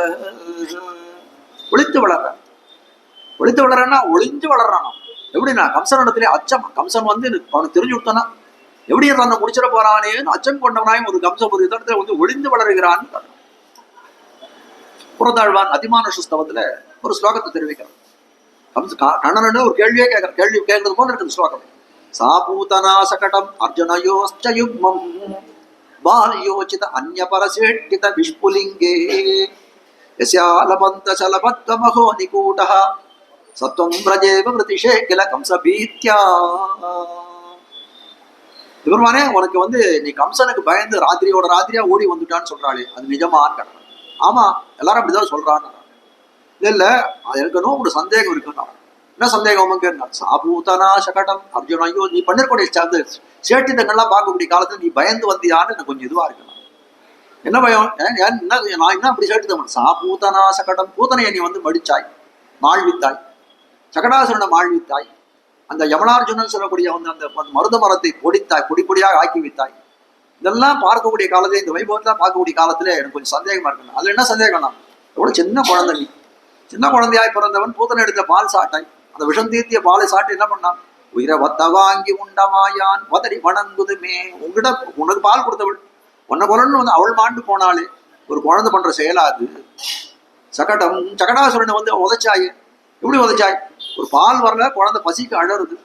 ஒளித்து வளர, ஒளித்து வளரன்னா ஒளிஞ்சு வளர்றான். எப்படின்னா கம்சனிடத்திலே அச்சம். கம்சன் வந்து அவனுக்கு தெரிஞ்சு விட்டானா எப்படி தன்னை முடிச்சிட போறானேன்னு அச்சம் கொண்டவனாயும் ஒரு கம்சன் ஒரு இடத்துல வந்து ஒளிந்து வளருகிறான்னு புறத்தாழ்வான் அதிமானுஷஸ்தவத்துல ஒரு ஸ்லோகத்தை தெரிவிக்கிறான். கண்ணன் ஒரு கேள்வியே கேட்கிற, கேள்வி கேட்கறது போல இருக்குது ஸ்லோகம். சாபூதனா சகடம் அர்ஜுனயோச்ச யுக்மம் பால்யோசித அந்யபரசேட்டித விஷ்புலிங்கே யஸ்யாலபந்த சலபத்த மகோ நிகூடஹ சத்வம் பிரஜேவ மிருதிஷே கில கம்சபீத்யா. இவருமானே உனக்கு வந்து நீ கம்சனுக்கு பயந்து ராத்திரியோட ராத்திரியா ஓடி வந்துட்டான்னு சொல்றாளே, அது நிஜமான்னு கேட்டான். ஆமா, எல்லாரும் அப்படிதான் சொல்றான்னு. இல்ல எனக்கு இன்னும் ஒரு சந்தேகம் இருக்குன்னா. என்ன சந்தேகம்? சாபூதனா சகடம் அர்ஜுனா, ஐயோ நீ பண்ணிருக்கூடிய சேட்டித்தங்கள்லாம் பார்க்கக்கூடிய காலத்துல நீ பயந்து வந்தியான்னு எனக்கு கொஞ்சம் இதுவா இருக்கு. என்ன பயம்? நான் என்ன அப்படி சேட்டித்தம்? சாபூதனா சகடம், பூதனையை நீ வந்து மடிச்சாய், மாழ்வித்தாய், சகடாசுரனை மாழ்வித்தாய், அந்த யமனார்ஜுனன் சொல்லக்கூடிய வந்து அந்த மருத மரத்தை பொடித்தாய், பொடி பொடியாக ஆக்கி வைத்தாய். இதெல்லாம் பார்க்கக்கூடிய காலத்துல, இந்த வைபவத்தெல்லாம் பார்க்கக்கூடிய காலத்துல எனக்கு கொஞ்சம் சந்தேகமா இருக்கு. அதுல என்ன சந்தேகம்னா, எவ்வளவு சின்ன குழந்தை நீ, சின்ன குழந்தையாய் பிறந்தவன் பூதனை எடுத்த பால் சாட்டாய், அந்த விஷம் தீர்த்திய பாலை சாட்டு என்ன பண்ணான்? உயிரை வத்த வாங்கி உண்டமாயான் வதறி வணங்குதுமே. உங்ககிட்ட உனக்கு பால் கொடுத்தவள் உன்னை குரல்னு வந்து அவள் மாண்டு போனாலே ஒரு குழந்தை பண்ற செயலாது. சகடம், சகடாசுரனை வந்து உதைச்சாயே, எப்படி உதைச்சாய்? ஒரு பால் வரல, குழந்தை பசிக்கு அழறுது,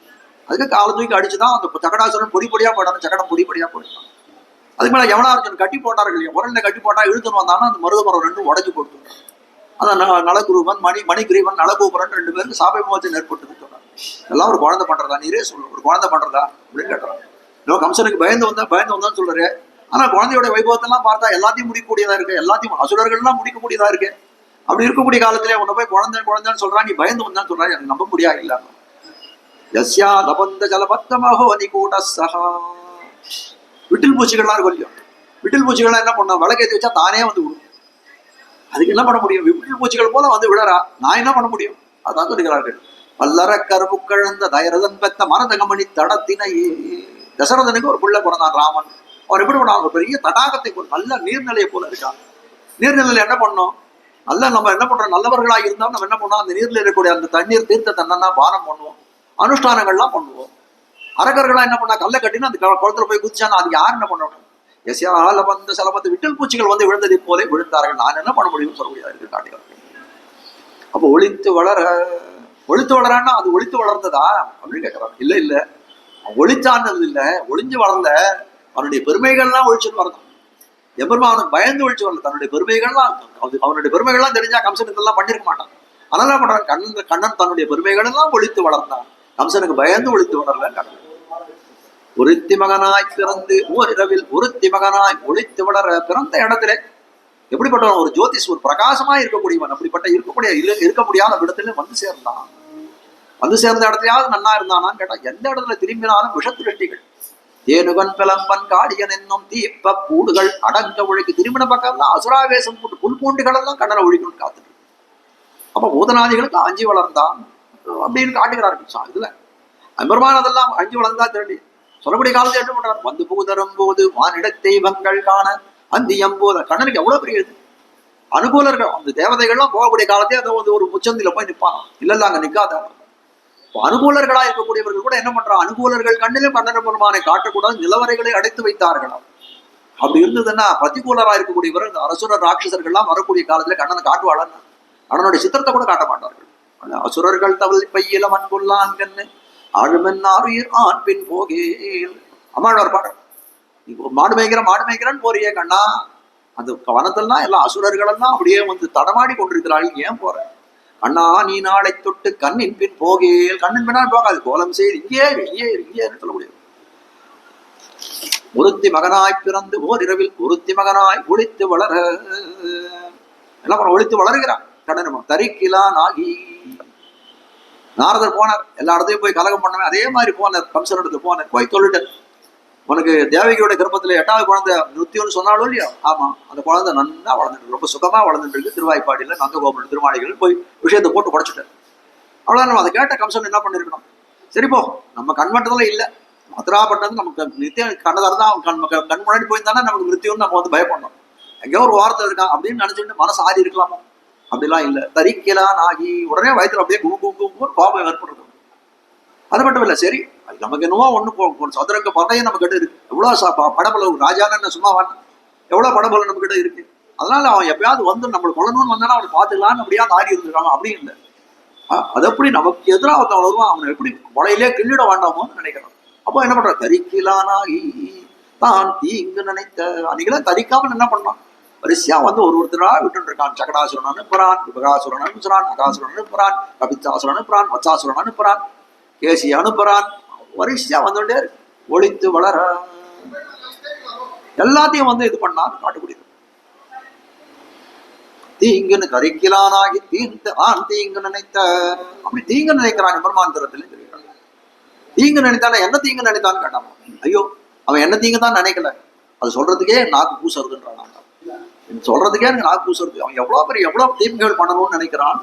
அதுக்கு காலை தூக்கி அடிச்சுதான் அந்த சகடாசுரன் பொடி பொடியா போட்டான், சகடம் பொடி பொடியா போட்டான். அதுக்கு மேல யமனார்ஜுனன் கட்டி போட்டார்கள், உரல்ல கட்டி போட்டா இழுத்துன்னு வந்தானா அந்த மருத மரம் ரெண்டும் உடஞ்சு கொடுத்துட்டான். அதான் நலகுருவன் மணிகிரீவன் நலகூபரன் 2 பேருக்கு சாப விமோச்சனம் ஏற்பட்டு சொன்னார். எல்லாம் ஒரு குழந்தை பண்றதா? நீரே சொல்லு, ஒரு குழந்தை பண்றதா அப்படின்னு கேட்டான். இன்னும் கம்சனுக்கு பயந்து வந்தான்னு சொல்றாரு. ஆனா குழந்தையோட வைபவத்தெல்லாம் பார்த்தா எல்லாத்தையும் முடிக்கக்கூடியதா இருக்கு, எல்லாத்தையும் அசுரர்கள்லாம் முடிக்கக்கூடியதா இருக்கு. அப்படி இருக்கக்கூடிய காலத்திலே உன்னை போய் குழந்தைன்னு சொல்றான், நீ பயந்து வந்தான்னு சொல்றாரு. எனக்கு நம்ப முடியாது. இல்ல யஸ்யா லபந்த ஜலபத்தமஹோ நிகூட சஹா. விட்டில் பூச்சிகள்லாம் இருக்கும். விட்டில் பூச்சிகள்லாம் என்ன பண்ண, விளக்கேற்றி வச்சா தானே வந்து விடும். அதுக்கு என்ன பண்ண முடியும்? விட்டில் பூச்சிகள் போல வந்து விழறா, நான் என்ன பண்ண முடியும்? அதான் சொல்லுகிறார்கள். வல்லற கருப்புக்கழந்த தயரதன் பெத்த மரதகமணி தடத்தினையே. தசரதனுக்கு ஒரு பிள்ளை பிறந்தான் ராமன். அவன் எப்படி பண்ணான்? ஒரு பெரிய தடாகத்தை போல, நல்ல நீர்நிலையை போல இருக்கான். நீர்நிலையில என்ன பண்ணோம்? நல்ல நம்ம என்ன பண்றோம், நல்லவர்களாக இருந்தாலும் நம்ம என்ன பண்ணோம், அந்த நீர்ல இருக்கக்கூடிய அந்த தண்ணீர் தீர்த்த தண்ணா பானம் பண்ணுவோம், அனுஷ்டானங்கள்லாம் பண்ணுவோம். அரக்கர்களா என்ன பண்ணா, கல்லை கட்டினா அந்த குளத்துல போய் குதிச்சானா அது யார் என்ன பண்ணணும்? எஸ்யால வந்த சலபத்து விட்டல் பூச்சிகள் வந்து விழுந்ததை போலே விழுந்தார்கள். நான் என்ன பண்ண முடியும்னு சொல்ல முடியாது இருக்கு காட்டுகிறார்கள். அப்போ ஒளித்து வளரான்னா அது ஒளித்து வளர்ந்ததா அப்படின்னு கேட்கறாங்க. இல்ல ஒளிச்சான்றது இல்ல, ஒளிஞ்சு வளர்ந்த அவனுடைய பெருமைகள்லாம் ஒழிச்சுட்டு வரணும். எம்பெருமா அவனுக்கு பயந்து ஒழிச்சு வரல, தன்னுடைய பெருமைகள்லாம், அவனுடைய பெருமைகள்லாம் தெரிஞ்சா கம்சன் இதெல்லாம் பண்ணிருக்க மாட்டான். அதனால பண்றான், கண்ணன் தன்னுடைய பெருமைகள் எல்லாம் ஒழித்து வளர்ந்தான், கம்சனுக்கு பயந்து ஒழித்து வளரல. கண்ணன் ஒருத்தி மகனாய் பிறந்து ஓரிரவில் ஒருத்தி மகனாய் ஒளித்து வளர பிறந்த இடத்துல எப்படிப்பட்டவன்? ஒரு ஜோதிஷ், ஒரு பிரகாசமாய் இருக்கக்கூடியவன். அப்படிப்பட்ட இருக்க முடியாத இடத்துல வந்து சேர்ந்தான். வந்து சேர்ந்த இடத்துலயாவது நன்னா இருந்தானான்னு கேட்டா, எந்த இடத்துல திரும்பினாலும் விஷத்திருஷ்டிகள், தேனுகன் பிளம்பன் காடியன் என்னும் தீப்ப பூடுகள் அடங்க ஒழிக்கு. திரும்பின பக்கம்லாம் அசுராவேசம் போட்டு புல் பூண்டுகள் எல்லாம் கண்ணனை ஒழிக்கணும்னு காத்துட்டு. அப்ப பூதநாதிகளுக்கு அஞ்சி வளர்ந்தான் அப்படின்னு காட்டுகிறார்கள். இதுல அம்பெருமான் அதெல்லாம் அஞ்சி வளர்ந்தா திருடி சொல்லக்கூடிய காலத்தை என்ன பண்றாரு? வந்து புகுதரும் போது வானிட தெய்வங்கள் காண அந்தியம் போத. கண்ணனுக்கு எவ்வளவு பெரிய அனுகூலர்கள், அந்த தேவதைகள்லாம் போகக்கூடிய காலத்தையே அதை வந்து ஒரு முச்சந்தில போய் நிற்பான். இல்ல அங்க நிக்காத. அனுகூலர்களா இருக்கக்கூடியவர்கள் கூட என்ன பண்றான்? அனுகூலர்கள் கண்ணிலும் கண்ணன பெருமானை காட்டக்கூடாது, நிலவரைகளை அடைத்து வைத்தார்களாம். அப்படி இருந்ததுன்னா பிரதிகூலரா இருக்கக்கூடியவர் இந்த அரசுரர் ராட்சசர்கள்லாம் வரக்கூடிய காலத்துல கண்ணனை காட்டுவாளன்னு கண்ணனுடைய சித்திரத்தை கூட காட்ட மாட்டார்கள். அசுரர்கள் தவள் பையில மண்புல்லான் கண்ணு ஆழுமென்னாருயிர் ஆண் பின் போகேல். அம்மாவோட பாடம். இப்போ மாடு மேய்க்கிறன்னு போறியே கண்ணா, அந்த வனத்தெல்லாம் எல்லா அசுரர்கள் எல்லாம் அப்படியே வந்து தடமாடி கொண்டிருக்கிறாள், ஏன் போற அண்ணா? நீ நாளை தொட்டு கண்ணின் பின் போகேல். கண்ணின் பின்னால் போகாது, கோலம் செய்து இங்கே சொல்ல முடியாது. ஒருத்தி மகனாய் பிறந்து ஓரிரவில் ஒருத்தி மகனாய் ஒளித்து வளர. என்ன பண்ண? ஒளித்து வளருகிறான் கண்ணன். தரிக்கிலான் ஆகி நாரதர் போனார், எல்லா இடத்தையும் போய் கலகம் பண்ணவே. அதே மாதிரி போனார், கம்சன் இடத்துல போனார், போய் சொல்லிட்டார், உனக்கு தேவகியோட கர்ப்பத்துல 8வது குழந்தை நிருத்தியம்னு சொன்னாலும் இல்லையா? ஆமா, அந்த குழந்தை நன்னா வளர்ந்துட்டு, ரொம்ப சுகமா வளர்ந்துட்டு இருக்கு. திருவாய்ப்பாடியில நந்தகோபுரம் திருமாளிகள் போய் விஷயத்தை போட்டு படைச்சுட்டார். அவ்வளவுதான். நம்ம அதை கேட்ட கம்சன் என்ன பண்ணிருக்கணும்? சரிப்போ, நம்ம கண்மட்டத்துல இல்ல, மதுராப்பட்டினத்து நமக்கு நித்தியம் கண்ணதார் தான் கண் முன்னாடி போயிருந்தானே நமக்கு மிருத்தியுன்னு நம்ம வந்து பயப்படணும். எங்கேயோ ஒரு வாரத்தில் இருக்கான் அப்படின்னு நினைச்சுட்டு மனசு ஆறி இருக்கலாமோ? அப்படிலாம் இல்லை. தரிக்கலான் ஆகி உடனே வயத்துல அப்படியே கும்பு கோபம் ஏற்படுறது. அது மட்டும் இல்லை, சரி நமக்கு என்னவோ ஒண்ணு சதுரங்க பறையும் நம்ம கிட்ட இருக்கு. எவ்வளவு படபலம் ராஜான்னு சும்மா எவ்வளவு படபலம் நம்ம கிட்ட இருக்கு. அதனால அவன் எப்பயாவது வந்து நம்மளை கொள்ளணும்னு வந்தானா அவனை பார்த்துக்கலான்னு அப்படியாவது ஆறி இருந்திருக்காங்க. அப்படி இல்லை. அது எப்படி நமக்கு எதிராக ஒருத்தன் வருவான், அவனை எப்படி முளையிலே கிள்ளிட வேண்டாமோன்னு நினைக்கிறான். அப்போ என்ன பண்றான்? தரிக்கலானாகி தான் தீங்கு நினைத்த அன்னைக்கெல்லாம் தரிக்காமல் என்ன பண்ணான்? வரிசையா வந்து ஒருத்தரா விட்டு இருக்கான். சகடாசுரன் அனுப்புறான், விபகாசுரன் அனுப்புறான், அகாசுரன் அனுப்புறான், கபித்தாசுரன் அனுப்புறான், வச்சாசுரன் அனுப்புறான், கேசி அனுப்புறான். வரிசையா வந்துட்டே இருக்கு. ஒழித்து வளர எல்லாத்தையும் வந்து இது பண்ணான்னு காட்டக்கூடியது. தீங்குன்னு கரிக்கலானாகி தீங்கு நினைத்த அப்படி தீங்கு நினைக்கிறான் பிரம்மாந்தரத்துல தெரிவிக்கிறான். தீங்கு நினைத்தான என்ன தீங்கு நினைத்தான்னு கேட்டான். ஐயோ, அவன் என்ன தீங்கு தான் நினைக்கல, அது சொல்றதுக்கே நாக்கு பூசறதுன்றான். சொல்றதுக்கே எனக்கு நாக்கு பூசறது. அவன் எவ்வளவு தீமைகள் பண்ணணும்னு நினைக்கிறான்.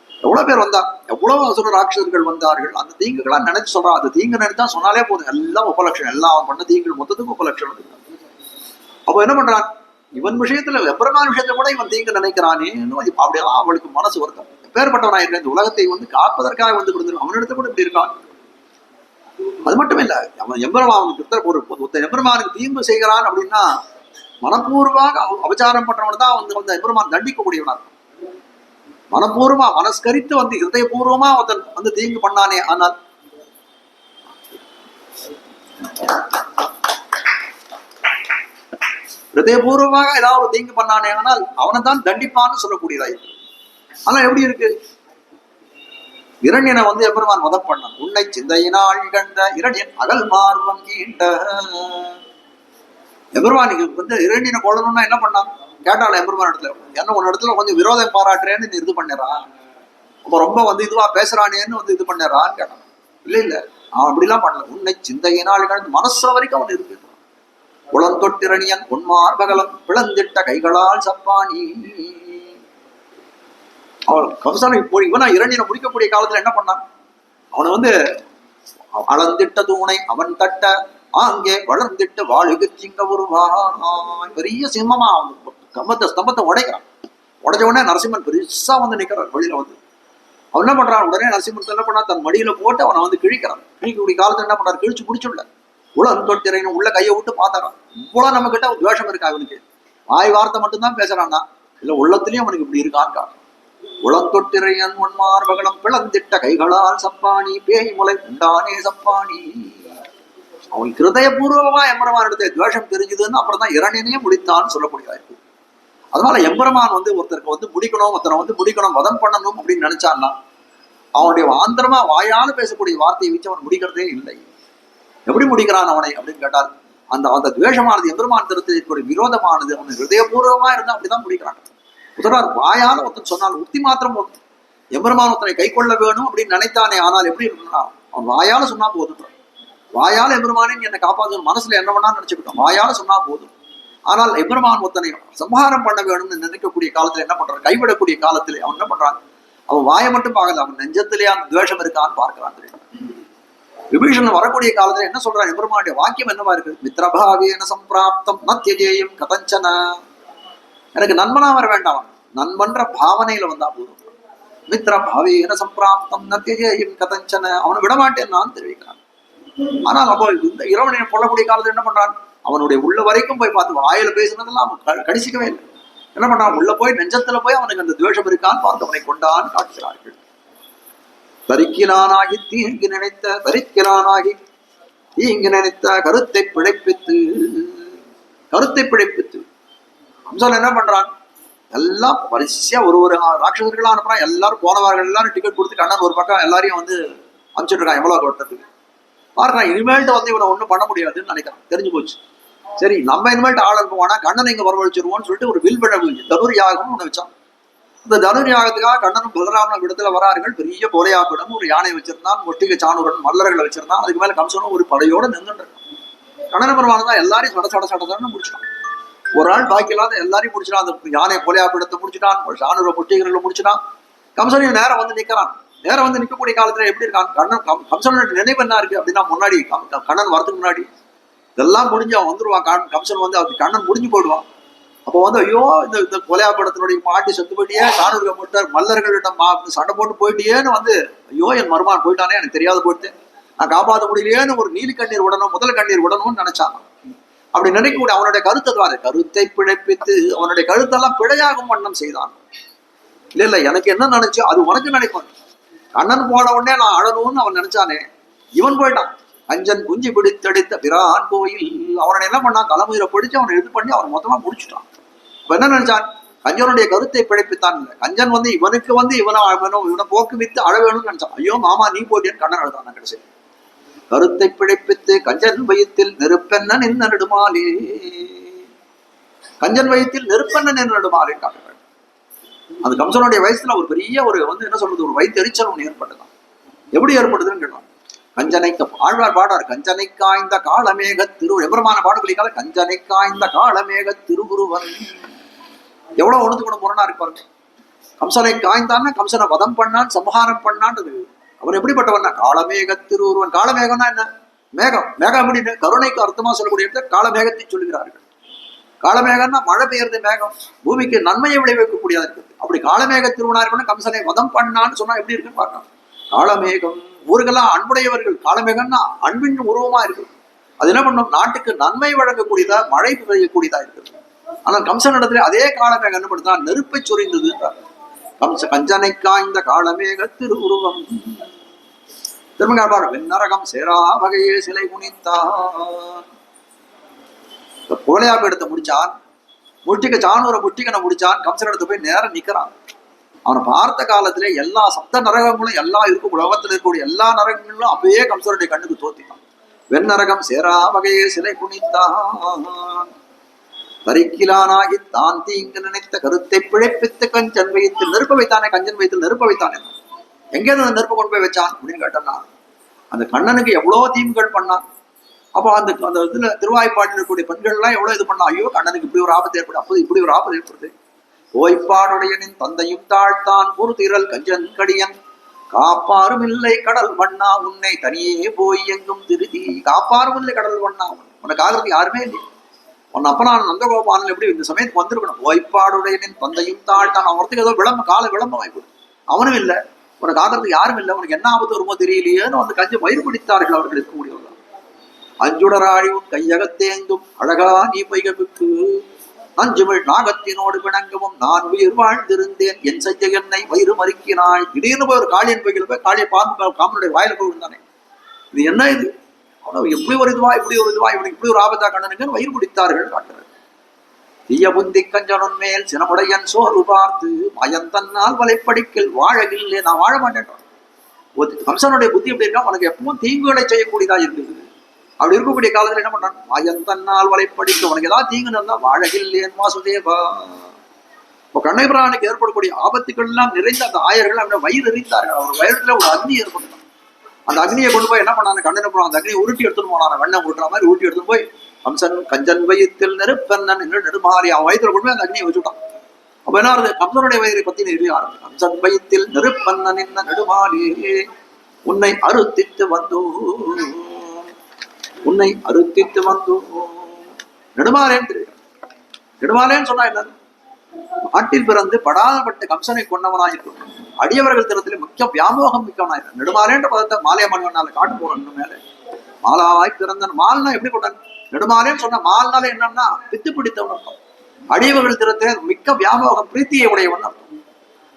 எவ்வளவு பேர் வந்தா, எவ்வளவு அசுர ராட்சசர்கள் வந்தார்கள். அந்த தீங்குகளா நினைச்சு சொல்றான். அது தீங்கு நினைத்தா சொன்னாலே போதும், எல்லாம் உபலட்சணம். எல்லாம் அவன் பண்ண தீங்குகள் மொத்தத்துக்கு உபலட்சணம். அப்போ என்ன பண்றான்? இவன் விஷயத்துல எம்பெருமான் விஷயத்துல கூட இவன் தீங்கு நினைக்கிறானே, அப்படியெல்லாம் அவளுக்கு மனசு வருத்தம். பேர்பட்டவனா இருக்க இந்த உலகத்தை வந்து காப்பதற்காக வந்து கொடுத்துருவான். அவனிடத்துல கூட இப்படி இருக்கான். அது மட்டும் இல்ல, அவன் எம்பெருமானுக்கு ஒரு எம்பெருமானுக்கு தீங்கு செய்கிறான் அப்படின்னா மனப்பூர்வமாக அபச்சாரம் பண்றவன் தான் வந்து எம்பெருமான் தண்டிக்கக்கூடியவனா. மனப்பூர்வமா மனஸ்கரித்து வந்து ஹிருதயபூர்வமா அவன் வந்து தீங்கு பண்ணானே, ஆனால் ஹிருதயபூர்வமாக ஏதாவது ஒரு தீங்கு பண்ணானே ஆனால் அவனை தான் தண்டிப்பான்னு சொல்லக்கூடியதா இருக்கு. ஆனா எப்படி இருக்கு? இரண்யனை வந்து எம்பெருமான் வதம் பண்ணான். உன்னை சிந்தையினால் கண்ட இரண்யன் அகல் மார்வம் ஈண்ட. எம்பெருமானுக்கு வந்து இரண்யனை கொள்ளணும்னா என்ன பண்ணான் கேட்டால எம்பெருமான் இடத்துல, என்ன உன் இடத்துல கொஞ்சம் விரோதம் பாராட்டுறேன்னு நீ இது பண்ணறான், அப்ப ரொம்ப வந்து இதுவா பேசுறானேன்னு வந்து இது பண்ணறான்னு கேட்டான். இல்ல அவன் அப்படிலாம் பண்ணல. உன்னை சிந்தையினால் கண்டு மனசு வரைக்கும் அவன் இருக்கு. குளந்தொட்டிரணியன் உன்மார்பகலம் பிளந்திட்ட கைகளால் சப்பானி. அவன் கம்சன் இப்போ இவனா இரண்டினை முடிக்கக்கூடிய காலத்துல என்ன பண்ணான்? அவனை வந்து அளந்திட்ட தூணை அவன் தட்ட அங்கே வளர்ந்திட்டு வாழுகு சிங்க உருவான். பெரிய சிம்மமா அவன் ஸ்தம்பத்தை உடைக்கிறான். உடைச்ச உடனே நரசிம்மன் பெருசா வந்து நிக்கிறான் வெளியில வந்து. அவன் என்ன பண்றான்? உடனே நரசிம்மன் என்ன பண்ணா, தன் மடியில போட்டு அவனை வந்து கிழிக்கிறான். கிழிக்கக்கூடிய காலத்துல என்ன பண்றாரு? கிழிச்சு முடிச்சுள்ள உலகம் தொட்டிரைன்னு உள்ள கையை விட்டு பார்த்தாரான். இவ்வளவு நம்ம கிட்ட துவேஷம் இருக்கா அவனுக்கு? வாய் வார்த்தை மட்டும்தான் பேசுறான்னா, இல்ல உள்ளத்திலயும் அவனுக்கு இப்படி இருக்கான்கா. உளந்தொட்டிரையன் உன்மார்பகலம் பிளந்திட்ட கைகளால் சப்பானி பேய் முளை உண்டானே சப்பானி. அவன் ஹிருதயபூர்வமா எம்பெருமான் எடுத்த துவேஷம் தெரிஞ்சுதுன்னு அப்புறம் தான் இரண்யனையே முடித்தான்னு சொல்லக்கூடியதா இருக்கு. அதனால எம்பெருமான் வந்து ஒருத்தருக்கு வந்து முடிக்கணும், ஒருத்தரை வந்து முடிக்கணும், வதம் பண்ணணும் அப்படின்னு நினைச்சான்னா அவனுடைய ஆந்திரமா வாயால பேசக்கூடிய வார்த்தையை வச்சு அவன் முடிக்கிறதே இல்லை. எப்படி முடிக்கிறான் அவனை அப்படின்னு கேட்டால், அந்த துவேஷமானது எம்பெருமான் திருத்தக்கூடிய விரோதமானது அவன் ஹிருதயபூர்வமா இருந்தா அப்படிதான் முடிக்கிறான். உத்தரார் வாயால ஒருத்தன் சொன்னால் உத்தி மாத்திரம் போதும். எம்பெருமான் ஒருத்தனை கை கொள்ள வேணும் அப்படின்னு நினைத்தானே, ஆனால் எப்படி இருக்குன்னா அவன் வாயால சொன்னா போதும். வாயால எம்பெருமானே என்னை காப்பாற்றணும், மனசுல என்ன வேணான்னு நினைச்சுக்கிட்டோம், வாயால சொன்னா போதும். ஆனால் எம்பெருமான் ஒருத்தனை சம்ஹாரம் பண்ண வேணும்னு நினைக்கக்கூடிய காலத்துல என்ன பண்றான்? கைவிடக்கூடிய காலத்துல அவன் என்ன பண்றான்? அவன் வாயை மட்டும் பார்க்கல, அவன் நெஞ்சத்திலே அந்த துவேஷம் இருக்கான்னு பார்க்கிறான். விபீஷணன் வரக்கூடிய காலத்துல என்ன சொல்றான்? எம்பெருமானுடைய வாக்கியம் என்னவா இருக்கு? மித்ரபாவேன சம்பிராப்தம் நத்யஜேயம் கதஞ்சன. எனக்கு நண்பனா வர வேண்டாம், நண்பன்ற பாவனையில வந்தா போதும். மித்ரபாவேன சம்பிராப்தம் நத்யஜேயம் கதஞ்சன. அவனை விடமாட்டேன் நான் தெரிவிக்கிறான். ஆனால் அப்போ இந்த இரவனை கொள்ளக்கூடிய காலத்துல என்ன பண்றான்? அவனுடைய உள்ள வரைக்கும் போய் பார்த்து வாயில பேசுனதெல்லாம் அவன் கடிசிக்கவே இல்லை. என்ன பண்றான்? உள்ள போய் நெஞ்சத்துல போய் அவனுக்கு அந்த துவேஷம் இருக்கான்னு பார்த்து அவனை கொண்டான்னு காட்டுகிறார்கள். தரிக்கிறானாகி தீங்கு நினைத்த தரிக்கிறானாகி தீங்கு நினைத்த கருத்தை பிழைப்பித்து அம்சம் என்ன பண்றான்? எல்லாம் வரிசையா ஒரு ராட்சசர்களா அனுப்புறான். எல்லாரும் போனவர்கள் எல்லாரும் டிக்கெட் கொடுத்து கண்ணன் ஒரு பக்கம் எல்லாரையும் வந்து அனுப்பிச்சுட்டு இருக்கான் எவ்வளவு வட்டத்துக்கு. பார்க்கலாம் இனிமேல்ட்டு வந்து இவனை ஒன்றும் பண்ண முடியாதுன்னு நினைக்கிறான். தெரிஞ்சு போச்சு. சரி நம்ம இனிமேல்ட்டு ஆள் அனுப்புவானா கண்ணனை இங்க வரவழைச்சிருவோம்னு சொல்லிட்டு ஒரு வில் விழவு தனுர் யாகம்னு ஒண்ணு வச்சான். இந்த தனுர் யாகத்துக்காக கண்ணனும் பலராமனும் இடத்துல வரார்கள். பெரிய கோலையாக்குடன் ஒரு யானை வச்சிருந்தான், ஒட்டிகை சாணுடன் மல்லர்களை வச்சிருந்தான். அதுக்கு மேல கம்சனும் ஒரு படையோட நின்றுட்டு கண்ணன் பெருமான் தான் எல்லாரையும் சடன்னு முடிச்சிட்டான். ஒரு ஆள் பாக்கி இல்லாத எல்லாரையும் முடிச்சிட்டான். அந்த யானை கோலையாக்குடத்தை முடிச்சிட்டான், சாணுர ஒட்டிகளை முடிச்சிட்டான். கம்சனையும் நேரம் வந்து நிக்கிறான். நேரம் வந்து நிற்கக்கூடிய காலத்துல எப்படி இருக்கான் கண்ணன் கம்சனுடைய நினைவு என்ன இருக்கு அப்படின்னா முன்னாடி கண்ணன் வரதுக்கு முன்னாடி இதெல்லாம் முடிஞ்சு அவன் வந்துருவான். கம்சன் வந்து அவருக்கு கண்ணன் முடிஞ்சு போயிடுவான். அப்போ வந்து ஐயோ இந்த கொலையாப்படத்தினுடைய மாட்டி செத்து போயிட்டியே, காணூர்க போட்டார் மல்லர்களிடம் சண்டை போட்டு போயிட்டியேன்னு வந்து ஐயோ என் மருமான் போயிட்டானே, எனக்கு தெரியாத போயிட்டு நான் காப்பாற்ற முடியலையேன்னு ஒரு நீலி கண்ணீர் விடணும், முதல் கண்ணீர் விடணும்னு நினைச்சான். அப்படி நினைக்கக்கூடிய அவனுடைய கருத்தை தான் கருத்தை பிழைப்பித்து அவனுடைய கருத்தெல்லாம் பிழையாகும் வண்ணம் செய்தான். இல்ல எனக்கு என்ன நினைச்சோ அது உனக்கு நினைப்பான். கண்ணன் போன உடனே நான் அழணும்னு அவன் நினைச்சானே, இவன் போயிட்டான். கஞ்சன் குஞ்சு பிடித்தடித்த பிரான் கோயில் அவனை என்ன பண்ணான், தலைமுறை பிடிச்சு அவனை இது பண்ணி அவன் மொத்தமா முடிச்சுட்டான். இப்ப என்ன நினைச்சான், கஞ்சனுடைய கருத்தை பிழைப்பித்தான். இல்லை கஞ்சன் வந்து இவனுக்கு வந்து இவனை போக்கு வித்து அழ வேணும்னு நினைச்சான். ஐயோ மாமா நீ போட்டியன்னு கண்ணன் அழுதான். கடைசி கருத்தை பிழைப்பித்து கஞ்சன் வயிற்றில் நெருப்பென்ன நின் நடுமாலே, கஞ்சன் வயிற்றில் நெருப்பென்ன நின் நடுமாலே காட்டுறாங்க. அந்த கம்சனுடைய வயசுல ஒரு பெரிய ஒரு வந்து என்ன சொல்றது, ஒரு வயிற்றெரிச்சல் ஒன்று ஏற்பட்டுதான். எப்படி ஏற்படுதுன்னு கேட்டான். கஞ்சனைக்க ஆழ்வார் பாடார், கஞ்சனை காய்ந்த காலமேக திரு எம்பெருமான பாடுகளிக்கால கஞ்சனை காய்ந்த காலமேக திருகுருவன். எவ்வளவு ஒண்ணுத்து கூட முரணா இருப்பாரு. கம்சனை காய்ந்தான்னா கம்சனை வதம் பண்ணான், சம்ஹாரம் பண்ணான்றது. அவன் எப்படிப்பட்டவன், காலமேக திருவுருவன். காலமேகம்னா என்ன, மேகம். மேகம் அப்படின்னு கருணைக்கு அர்த்தமா சொல்லக்கூடிய காலமேகத்தை சொல்லுகிறார்கள். காலமேகம்னா மழை பெய்யறது மேகம், பூமிக்கு நன்மையை விளைவிக்கக்கூடியதா இருக்குது. அப்படி காலமேக திருவனா இருக்கணும். கம்சனை வதம் பண்ணான்னு சொன்னா எப்படி இருக்குன்னு பார்க்கலாம். காலமேகம் ஊருக்கெல்லாம் அன்புடையவர்கள். காலமேகம்னா அன்பின் உருவமா இருக்குது. அது என்ன பண்ணும், நாட்டுக்கு நன்மை வழங்கக்கூடியதா, மழை பெய்யக்கூடியதா இருக்குது. ஆனால் கம்சன் இடத்துல அதே காலமேகம் என்ன பண்ணுறா, நெருப்பை சொரிந்தது. கஞ்சனை காய்ந்த காலமேக திருவுருவம். திருமங்காபார் வெண்ணரகம் சேரா வகையே சிலை குனித்தான். கோலையாப்பு எடுத்து முடிச்சான், முட்டிக்க சாணூரை முட்டிக்கனை முடிச்சான். கம்சன் எடுத்து போய் நேரம் நிக்கிறான். அவனை பார்த்த காலத்திலே எல்லா சப்த நரகங்களும் எல்லாம் இருக்கும், உலகத்தில் இருக்கக்கூடிய எல்லா நரகங்களும் அப்பயே கம்சனுடைய கண்ணுக்கு தோத்தினான். வெண்ணரகம் சேரா வகையே சிலை குனித்தான். தரிக்கிலானாகி தான் தீங்கு நினைத்த கருத்தை பிழைப்பித்து கஞ்சன் வயிற்றில் நெருப்ப வைத்தானே. கஞ்சன் வயிற்றில் நெருப்ப வைத்தானே. எங்கேருந்து அந்த நெருப்பை கொண்டு போய் வச்சான் அப்படின்னு கேட்டோம்னா, அந்த கண்ணனுக்கு எவ்வளவு தீங்குகள் பண்ணான். அப்போ அந்த இதுல திருவாய்ப்பாட்டில் இருக்கக்கூடிய பெண்கள் எல்லாம் எவ்வளவு இது பண்ணா. ஐயோ கண்ணனுக்கு இப்படி ஒரு ஆபத்து ஏற்படும், அப்போது இப்படி ஒரு ஆபத்து ஏற்படுது. ஓய்ப்பாடுடையனின் தந்தையும் தாழ்த்தான் ஒரு திரள் கஞ்சன் கடியன் காப்பாரும் இல்லை கடல் வண்ணா உன்னை தனியே போய் எங்கும் திருதி. காப்பாரும் இல்லை கடல் வண்ணா, உனக்கு ஆகிறதுக்கு யாருமே இல்லை. உன் அப்பனான் நந்தகோபாலன் எப்படி இந்த சமயத்துக்கு வந்திருக்கணும். ஓய்ப்பாடுடையனின் தந்தையும் தாழ்த்தான். அவனுக்கு ஏதோ விளம்பம் வாய்ப்பு, அவனும் இல்லை. உனக்கு ஆகிறதுக்கு யாரும் இல்லை, உனக்கு என்ன ஆபத்து வருமோ தெரியலையேன்னு வந்து கஞ்சி வயிறு பிடித்தார்கள் அவர்கள் இருக்கக்கூடியவர்கள். அஞ்சுடராழி உன் கையகத்தேங்கும் அழகா நீ பைகவுக்கு நஞ்சுமிழ் நாகத்தினோடு பிணங்கவும் நான் உயிர் வாழ்ந்திருந்தேன், என் செய்ய என்னை வயிறு மறுக்கினாய். திடீர்னு போய் ஒரு காளியன் பைகளை போய் காளியை பார்த்து காமனுடைய வாயில போய் விழுந்தானே. இது என்ன இது, அவனுக்கு எப்படி ஒரு இதுவா இப்படி ஒரு இதுவா, இவனுக்கு இப்படி ஒரு ஆபத்தா கண்ணனுக்கு வயிறு பிடித்தார்கள் காட்டுறார். தீய புந்தி கஞ்சனுன் மேல் சினமுடையன் சோறு பார்த்து மயந்தன்னால் வலைப்படிக்கல் வாழவில்லை, நான் வாழ மாட்டேன். கம்சனுடைய புத்தி எப்படி இருக்கா, உனக்கு எப்பவும் தீங்குகளை செய்யக்கூடியதா இருக்குது. அப்படி இருக்கக்கூடிய காலத்துல என்ன பண்றான், மயந்தன்னால் வலைப்படிக்க உனக்கு ஏதாவது தீங்குன்னு இருந்தா வாழகில்லேன் வாசுதேவா. இப்போ கண்ணபிரானுக்கு ஏற்படக்கூடிய ஆபத்துக்கள் எல்லாம் நிறைந்த அந்த ஆயர்கள் அவனை வயிறு எறிந்தார்கள். அவர் வயிறுல ஒரு அக்னி ஏற்பட்டான். அந்த அக்னியை கொண்டு போய் என்ன பண்ணாங்க, கண்ணனை போனான். அந்த அக்னியை உருட்டி எடுத்துன்னு போனான். வெண்ணெய் உருட்டுற மாதிரி உருட்டி எடுத்துன்னு போய் கம்சன் கஞ்சன் வயிற்றில் நெருப்பென்னன் என்று நெடுமாறி அவன் வயிற்றுல கொண்டு போய் அந்த அக்னியை வச்சுட்டான். அப்ப என்ன ஆகுது, கம்சனுடைய வயிறை பத்தி எரிய ஆரம்பிச்சு. கம்சன் வயிற்றில் நெருப்பென்னன் என்ன நெடுமாறி உன்னை அறுத்திட்டு வந்தோ, உன்னை அறுத்திட்டு வந்தோ. நெடுமாறேன்னு தெரியும். நெடுமாறேன்னு சொன்னா என்ன, நாட்டில் பிறந்து படாதப்பட்ட கம்சனை கொண்டவனாயிருக்கும் அடியவர்கள் தினத்திலே முக்கிய வியாமோகம் மிக்கவனாயிருக்கும். நெடுமாறேன்ற பதத்தை மாலைய மணிவனால காட்டு போறன்னு மேல மாலாவாய் பிறந்தன். மால்னா எப்படி கொண்டான், நெடுமாறேன்னு சொன்ன மால்னால என்னன்னா பித்து பிடித்தவன் அர்த்தம். அடியவர்கள் தினத்திலே மிக்க வியாமோகம் பிரீத்தியை உடையவன் அர்த்தம்.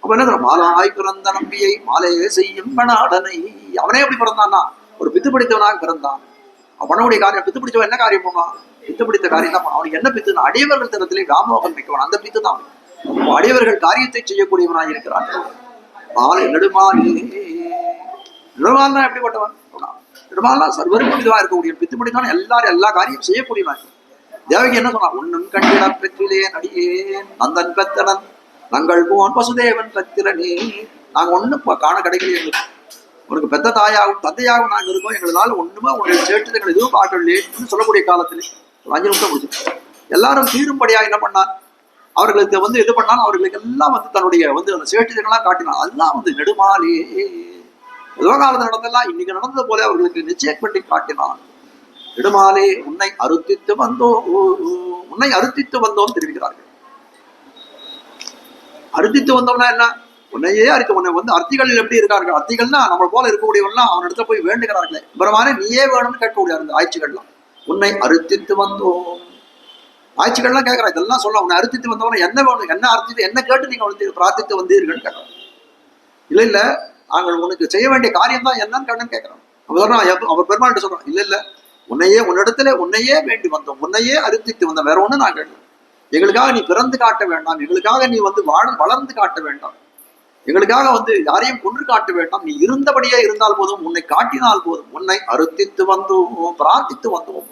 அப்ப என்ன, மாலாவாய் பிறந்த நம்பியை மாலையே செய்யும் பணாடனை. அவனே எப்படி பிறந்தான்னா ஒரு பித்து பிடித்தவனாக பிறந்தான். அவனுடைய காரியம் பித்து பிடிச்சவன் என்ன காரியம் பண்ணுவான், பித்து பிடித்த காரியம் தான். அவனுக்கு என்ன பித்துனா அடியவர்கள் தினத்திலே வியாமோகம் மிக்கவன், அந்த பித்து தான். அடியவர்கள் காரியத்தை செய்யக்கூடியவனாக இருக்கிறான். மாலை நெடுமாலி. நெடுமால்னா எப்படிப்பட்டவன், நெடுமால்னா சர்வருக்கும் இதுவா இருக்கக்கூடிய பித்து பிடித்தான். எல்லாரும் எல்லா காரியம் செய்யக்கூடியவன். தேவகி என்ன சொன்னா, ஒன்னும் கண்டிட பெற்றிலேன் அடியேன் நந்தன் பெத்தனன் நங்கள் போன் பசுதேவன் பெத்திரனே. நாங்க ஒண்ணும் காண கிடைக்கலையே, உனக்கு பெத்த தாயாகவும் தந்தையாகவும் நாங்கள் இருக்கோம், எங்களால் ஒண்ணுமே உங்களுடைய சேட்டுகள் எதுவும் பார்க்கலையேன்னு சொல்லக்கூடிய காலத்துல ஒரு 5 நிமிஷம் முடிச்சு எல்லாரும் தீரும்படியா என்ன பண்ணான், அவர்களுக்கு வந்து இது பண்ணாலும் அவர்களுக்கு எல்லாம் வந்து தன்னுடைய வந்து அந்த சேட்டுகள்லாம் காட்டினான். அதெல்லாம் வந்து நெடுமாலே ஏதோ காலத்தில் நடந்தெல்லாம் இன்னைக்கு நடந்தது போல அவர்களுக்கு நிச்சயம் பண்ணி காட்டினான். நெடுமாலே உன்னை அறுத்தித்து வந்தோம் தெரிவிக்கிறார்கள். அறுத்தித்து வந்தோம்னா என்ன? உன்னையே அறுத்து உன்னை வந்து அர்த்திகள் எப்படி இருக்கார்கள்? அர்த்திகள்னா நம்ம போல இருக்கக்கூடியவன்லாம் அவன் இடத்துல போய் வேண்டுகிறார்களே, பிரமானே நீயே வேணும்னு கேட்கக்கூடிய அந்த ஆய்ச்சிகள்லாம். உன்னை அறுத்தித்து வந்தோம், ஆய்ச்சிகள்லாம் கேட்கறா. இதெல்லாம் சொல்ல உன்னை அறுத்தித்து வந்தவன என்ன வேணும், என்ன அர்த்தத்தை என்ன கேட்டு நீங்க வந்து பிரார்த்தித்து வந்தீர்கள் கேட்கறான். இல்ல இல்ல நாங்கள் உனக்கு செய்ய வேண்டிய காரியம் தான் என்னன்னு கண்ணன் கேட்கிறான். அவர் பெருமாள்கிட்ட சொல்றான், இல்ல இல்ல உன்னிடத்துல உன்னையே வேண்டி வந்தோம், உன்னையே அறுத்தித்து வந்தோம், வேற ஒண்ணு நாங்கள் எங்களுக்காக நீ பிறந்து காட்ட வேண்டாம், எங்களுக்காக நீ வந்து வளர்ந்து காட்ட வேண்டாம், எங்களுக்காக வந்து யாரையும் கொன்று காட்ட வேண்டாம், நீ இருந்தபடியே இருந்தால் போதும், உன்னை காட்டினால் போதும், உன்னை அறுத்தித்து வந்தோம் பிரார்த்தித்து வந்தோம்.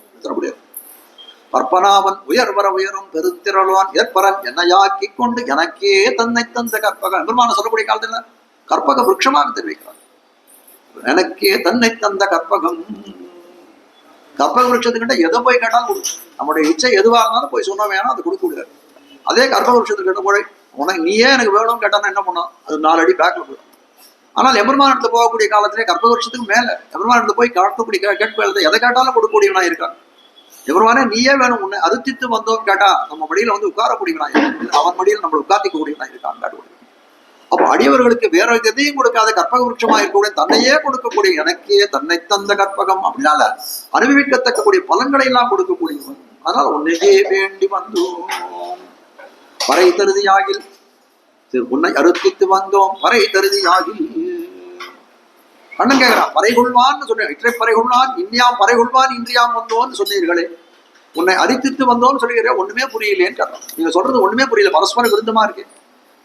பற்பனாவன் உயர்வர உயரும் பெருந்திரளான் ஏற்பரன் என்னையாக்கி கொண்டு எனக்கே தன்னை தந்த கற்பகம். பெருமான சொல்லக்கூடிய காலத்துல கற்பக விருட்சமாக தெரிவிக்கிறார். எனக்கே தன்னை தந்த கற்பகம். கற்பக விருட்சத்துக்கிட்ட எதை போய் கேட்டாலும் கொடுக்கும். நம்முடைய இச்சை எதுவாக இருந்தாலும் போய் சொன்ன வேணா அது கொடுக்க முடியாது. அதே கற்பக விருட்சத்துக்கிட்ட போய் உனக்கு நீயே எனக்கு வேணும்னு கேட்டானா என்ன பண்ணும்? அது 4 அடி பேக்ல போயிடும். ஆனால் எம்பெருமானத்துல போகக்கூடிய காலத்திலே கற்பக விருட்சத்துக்கு மேல எம்பெருமானத்துல போய் காட்டக்கூடிய கேட்பு எதை கேட்டாலும் கொடுக்கக்கூடியவனா இருக்கான். எவருவானே நீயே வேணும், உன்னை அறுத்தித்து வந்தோம் கேட்டா நம்ம மடியில வந்து உட்காரக்கூடியவனா இருக்கான், அவன் மடியில் நம்மளை உட்கார்த்திக்க கூடியவனா இருக்கான் காட்டுவது. அப்போ அடியவர்களுக்கு வேற எதையும் கொடுக்காத கற்பக விருட்சமா இருக்கக்கூடிய தன்னையே கொடுக்கக்கூடிய எனக்கே தன்னை தந்த கற்பகம். அப்படின்னால அனுபவிக்கத்தக்கக்கூடிய பலன்களை எல்லாம் கொடுக்கக்கூடியவன். அதனால உன்னையே வேண்டி வந்தோம் பறை தருதியாகில், உன்னை அறுத்தித்து வந்தோம் பறை தருதியாகில். கண்ணன் கேட்கிறான், பறைகொள்வான்னு சொன்னேன், இற்றை பறைகொள்வான் இன்னியாம் பறைகொள்வான் இன்றியாம் வந்தோன்னு சொன்னீர்களே, உன்னை அரித்தித்து வந்தோன்னு சொல்லுகிறேன், ஒண்ணுமே புரியலேன்னு கேட்கறான். நீங்க சொல்றது ஒண்ணுமே புரியல, பரஸ்பர விருந்தமா இருக்கு.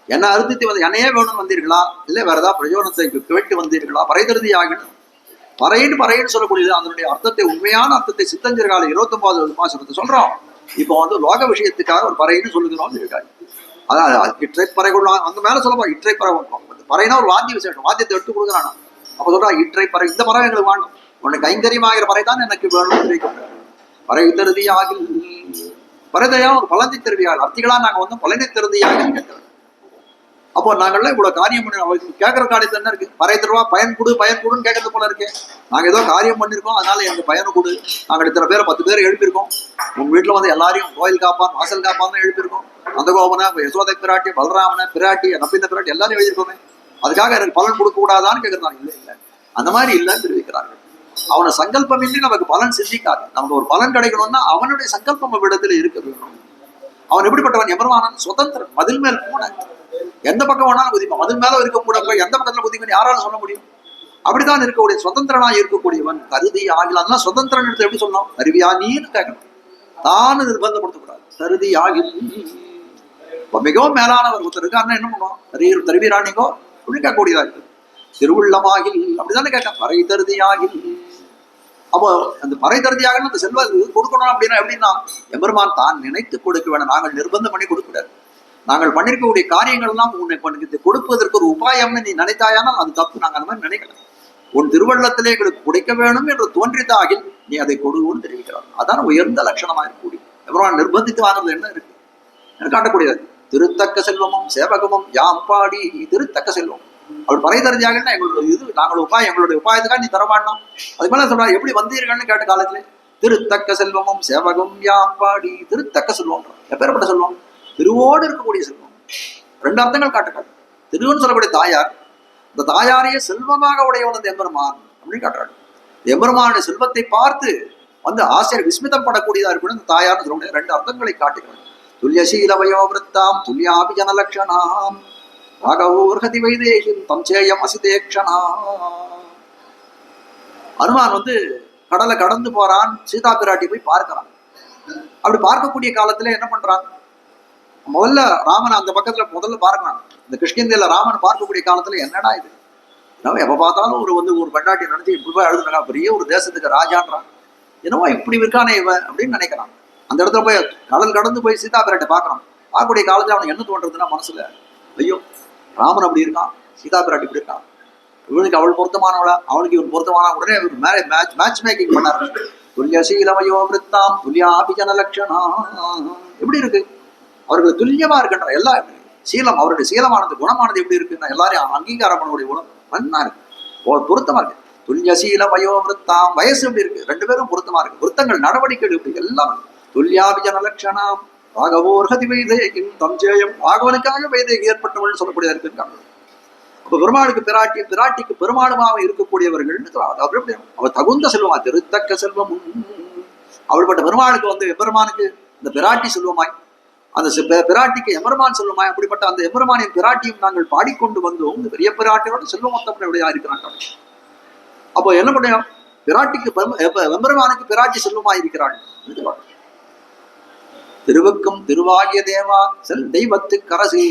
என்ன அறுத்தித்து வந்து என்னையே வேணும்னு வந்தீர்களா, இல்ல வேற ஏதாவது பிரயோஜனத்தை கேட்டு வந்தீர்களா? பறைதருதி ஆகிடும். பறைன்னு சொல்லக்கூடியது அதனுடைய அர்த்தத்தை, உண்மையான அர்த்தத்தை சித்தஞ்சர்கால 29வது பாசுரத்தை சொல்றோம். இப்போ வந்து லோக விஷயத்துக்காக ஒரு பறைன்னு சொல்லுகிறோம் இருக்காரு. அதாவது இற்றை பறைகொள்வான் அங்க மேல சொல்லப்போ இற்றை பறை பறைனா ஒரு வாத்திய விசேஷம், வாத்தியத்தை எடுத்து கொடுக்குறானா. அப்ப சொல்றா இற்றை பறை, இந்த பறவை எங்களுக்கு வேணும், உன்னை கைங்கரியமாகிற பறை தான் எனக்கு வேணும். பறை தருதியாக பறைதையா ஒரு பலந்தி தருவியால் அர்த்திகளா நாங்க வந்து பலனை தருதியாக கேட்கிறோம். அப்போ நாங்கள்லாம் இவ்வளவு காரியம் பண்ணி கேட்கற காரியத்துல என்ன இருக்கு? பறை தருவா, பயன் கொடுன்னு கேட்கறது போல இருக்கு. நாங்க ஏதோ காரியம் பண்ணிருக்கோம், அதனால எங்க பயனை கொடு. நாங்க இத்தனை பேரை 10 பேர் எழுப்பியிருக்கோம். உங்க வீட்டுல வந்து எல்லாரையும் கோயில் காப்பான் வாசல் காப்பான் தான் எழுப்பியிருக்கோம். அந்த கோபனை யசோதை பிராட்டி, பலராமனை பிராட்டி, நப்பிந்த பிராட்டி எல்லாரும் எழுதியிருக்கோமே, அதுக்காக எனக்கு பலன் கொடுக்க கூடாதான்னு கேட்கறாங்க. இல்லை இல்லை, அந்த மாதிரி இல்லைன்னு தெரிவிக்கிறார்கள். அவனை சங்கல்பம் இன்றி நமக்கு பலன் சிந்திக்காது. நமக்கு ஒரு பலன் கிடைக்கணும்னா அவனுடைய சங்கல்பம் இடத்துல இருக்க வேணும். அவன் எப்படிப்பட்டவன்? எம்பெருமானன் சுதந்திரன், மதில் மேல் பூனை, எந்த பக்கம் வேணாலும் குதிப்பான். மதில் மேல இருக்கக்கூட எந்த பக்கத்துல குதிக்கணும் யாராலும் சொல்ல முடியும்? அப்படித்தான் இருக்கக்கூடிய சுதந்திரனா இருக்கக்கூடியவன். கருதி ஆகிலாம் சுதந்திரன் எடுத்து எப்படி சொல்லணும்? கருவியா நீன்னு கேட்கணும், தானு நிர்பந்தப்படுத்தக்கூடாது. கருதி ஆகில் மிகவும் மேலானவர் ஒருத்தர் இருக்காருன்னா என்ன பண்ணுவோம்? தருவீராணிங்கோ அப்படின்னு கேட்கக்கூடியதா இருக்கு. திருவுள்ளமாகில் அப்படித்தானே கேட்க, பறை தருதியாகில். அப்போ அந்த பறை தருதியாக அந்த செல்வ கொடுக்கணும் அப்படின்னா எப்படின்னா, எம்பெருமான் தான் நினைத்து கொடுக்க வேணும், நாங்கள் நிர்பந்தம் பண்ணி கொடுக்கூடாது. நாங்கள் பண்ணிருக்கக்கூடிய காரியங்கள்லாம் உன்னை கொடுப்பதற்கு ஒரு உபாயம்னு நீ நினைத்தாயானால் அது தப்பு. நாங்கள் அந்த மாதிரி நினைக்கல. உன் திருவள்ளத்திலே எங்களுக்கு கொடுக்க வேணும் என்று தோன்றித்தாகில் நீ அதை கொடுன்னு தெரிவிக்கிறார். அதான் உயர்ந்த லட்சணமா இருக்கக்கூடிய எம்பெருமான் நிர்பந்தித்து வாங்குறது என்ன இருக்கு எனக்கு காட்டக்கூடியது. திருத்தக்க செல்வமும் சேவகமும் யாம் பாடி திருத்தக்க செல்வம். அவர் பறை தருதியாகன்னா எங்களோட இது நாங்கள் உபாயம், எங்களுடைய உபாயத்துக்காக நீ தரமாட்டோம். அதுக்கு மேல சொல்றா எப்படி வந்தீர்கள்னு கேட்ட காலத்துல திருத்தக்க செல்வமும் சேவகம் யாம் பாடி திருத்தக்க செல்வம். எப்பேற்பட்ட செல்வம்? திருவோடு இருக்கக்கூடிய செல்வம். 2 அர்த்தங்கள் காட்டுறாரு. திருவுன்னு சொல்லக்கூடிய தாயார், இந்த தாயாரையே செல்வமாக உடையவன் அந்த எம்பெருமான் அப்படின்னு காட்டுறாரு. எம்பெருமானுடைய செல்வத்தை பார்த்து வந்து ஆசிரியர் விஸ்மிதம் படக்கூடியதா இருக்கணும் இந்த தாயார்னு சொல்லக்கூடிய 2 அர்த்தங்களை காட்டுகிறார். துல்யசீலவயோவிருத்தாம் துல்யாபி ஜனலக்ஷணாம் ராகவோர்ஹதி வைதேகிம் தம்சேயம் அசிதேக்ஷணா. அனுமான் வந்து கடலை கடந்து போறான், சீதா பிராட்டி போய் பார்க்கிறான். அப்படி பார்க்கக்கூடிய காலத்துல என்ன பண்றான்? முதல்ல ராமன் அந்த பக்கத்துல முதல்ல பார்க்கிறான். இந்த கிருஷ்ணந்தியில ராமன் பார்க்கக்கூடிய காலத்துல என்னடா இது, நம்ம எப்ப பார்த்தாலும் ஒரு பெண்டாட்டி நினைச்சு இப்படி போய் அழுதுனா பெரிய ஒரு தேசத்துக்கு ராஜான்றான், என்னவோ இப்படி இருக்கானே இவன் அப்படின்னு நினைக்கிறான். அந்த இடத்துல போய் கடல் கடந்து போய் சீதா பிராட்டை பார்க்கறான். பார்க்கக்கூடிய காலத்துல அவனுக்கு என்ன தோன்றதுன்னா மனசுல, ஐயோ ராமன் அப்படி இருக்கான், சீதா பிராட்டி இப்படி இருக்கான், இவனுக்கு அவள் பொருத்தமானவளா, அவனுக்கு இவன் பொருத்தமான. உடனே மேட்ச் மேக்கிங் பண்ணாரு. துல்யசீலமயோ விருத்தாம் துல்யாபி ஜனலக்ஷணா. எப்படி இருக்கு? அவர்கள் துல்லியமா இருக்கின்ற எல்லா சீலம், அவருடைய சீலமானது குணமானது எப்படி இருக்குன்னா எல்லாரையும் அங்கீகாரம் பண்ணக்கூடிய குணம் நன்னா இருக்கு. பொருத்தமா இருக்கு. துல்லியசீல வயோவிருத்தாம், வயசு எப்படி இருக்கு, ரெண்டு பேரும் பொருத்தமா இருக்கு. விருத்தங்கள் நடவடிக்கைகள் எப்படி எல்லாம். துல்லியாபிஜன லட்சணாம் ராகவோர்ஹதி வைதேகிம் தஞ்சேயம், ராகவனுக்காக வைதேகி ஏற்பட்டவள் சொல்லக்கூடியதா இருக்காங்க. அப்ப பெருமாளுக்கு பிராட்டி, பிராட்டிக்கு பெருமாளுமாக இருக்கக்கூடியவர்கள் அவர் தகுந்த செல்வமா, திருத்தக்க செல்வம். அவள்பட்ட பெருமாளுக்கு எம்பெருமானுக்கு இந்த பிராட்டி செல்வமாய், அந்த பிராட்டிக்கு எம்பெருமான் செல்வமாய், அப்படிப்பட்ட அந்த எம்பெருமானின் பிராட்டியும் நாங்கள் பாடிக்கொண்டு வந்தோம். இந்த பெரிய பிராட்டியோட செல்வமொத்தப்படையா இருக்கிறாங்க. அப்போ என்ன பண்ணோம், பிராட்டிக்கு எம்பெருமானுக்கு பிராட்டி செல்வமாய் இருக்கிறாள். திருவுக்கும் திருவாகிய தேவா செல் தெய்வத்து கரசி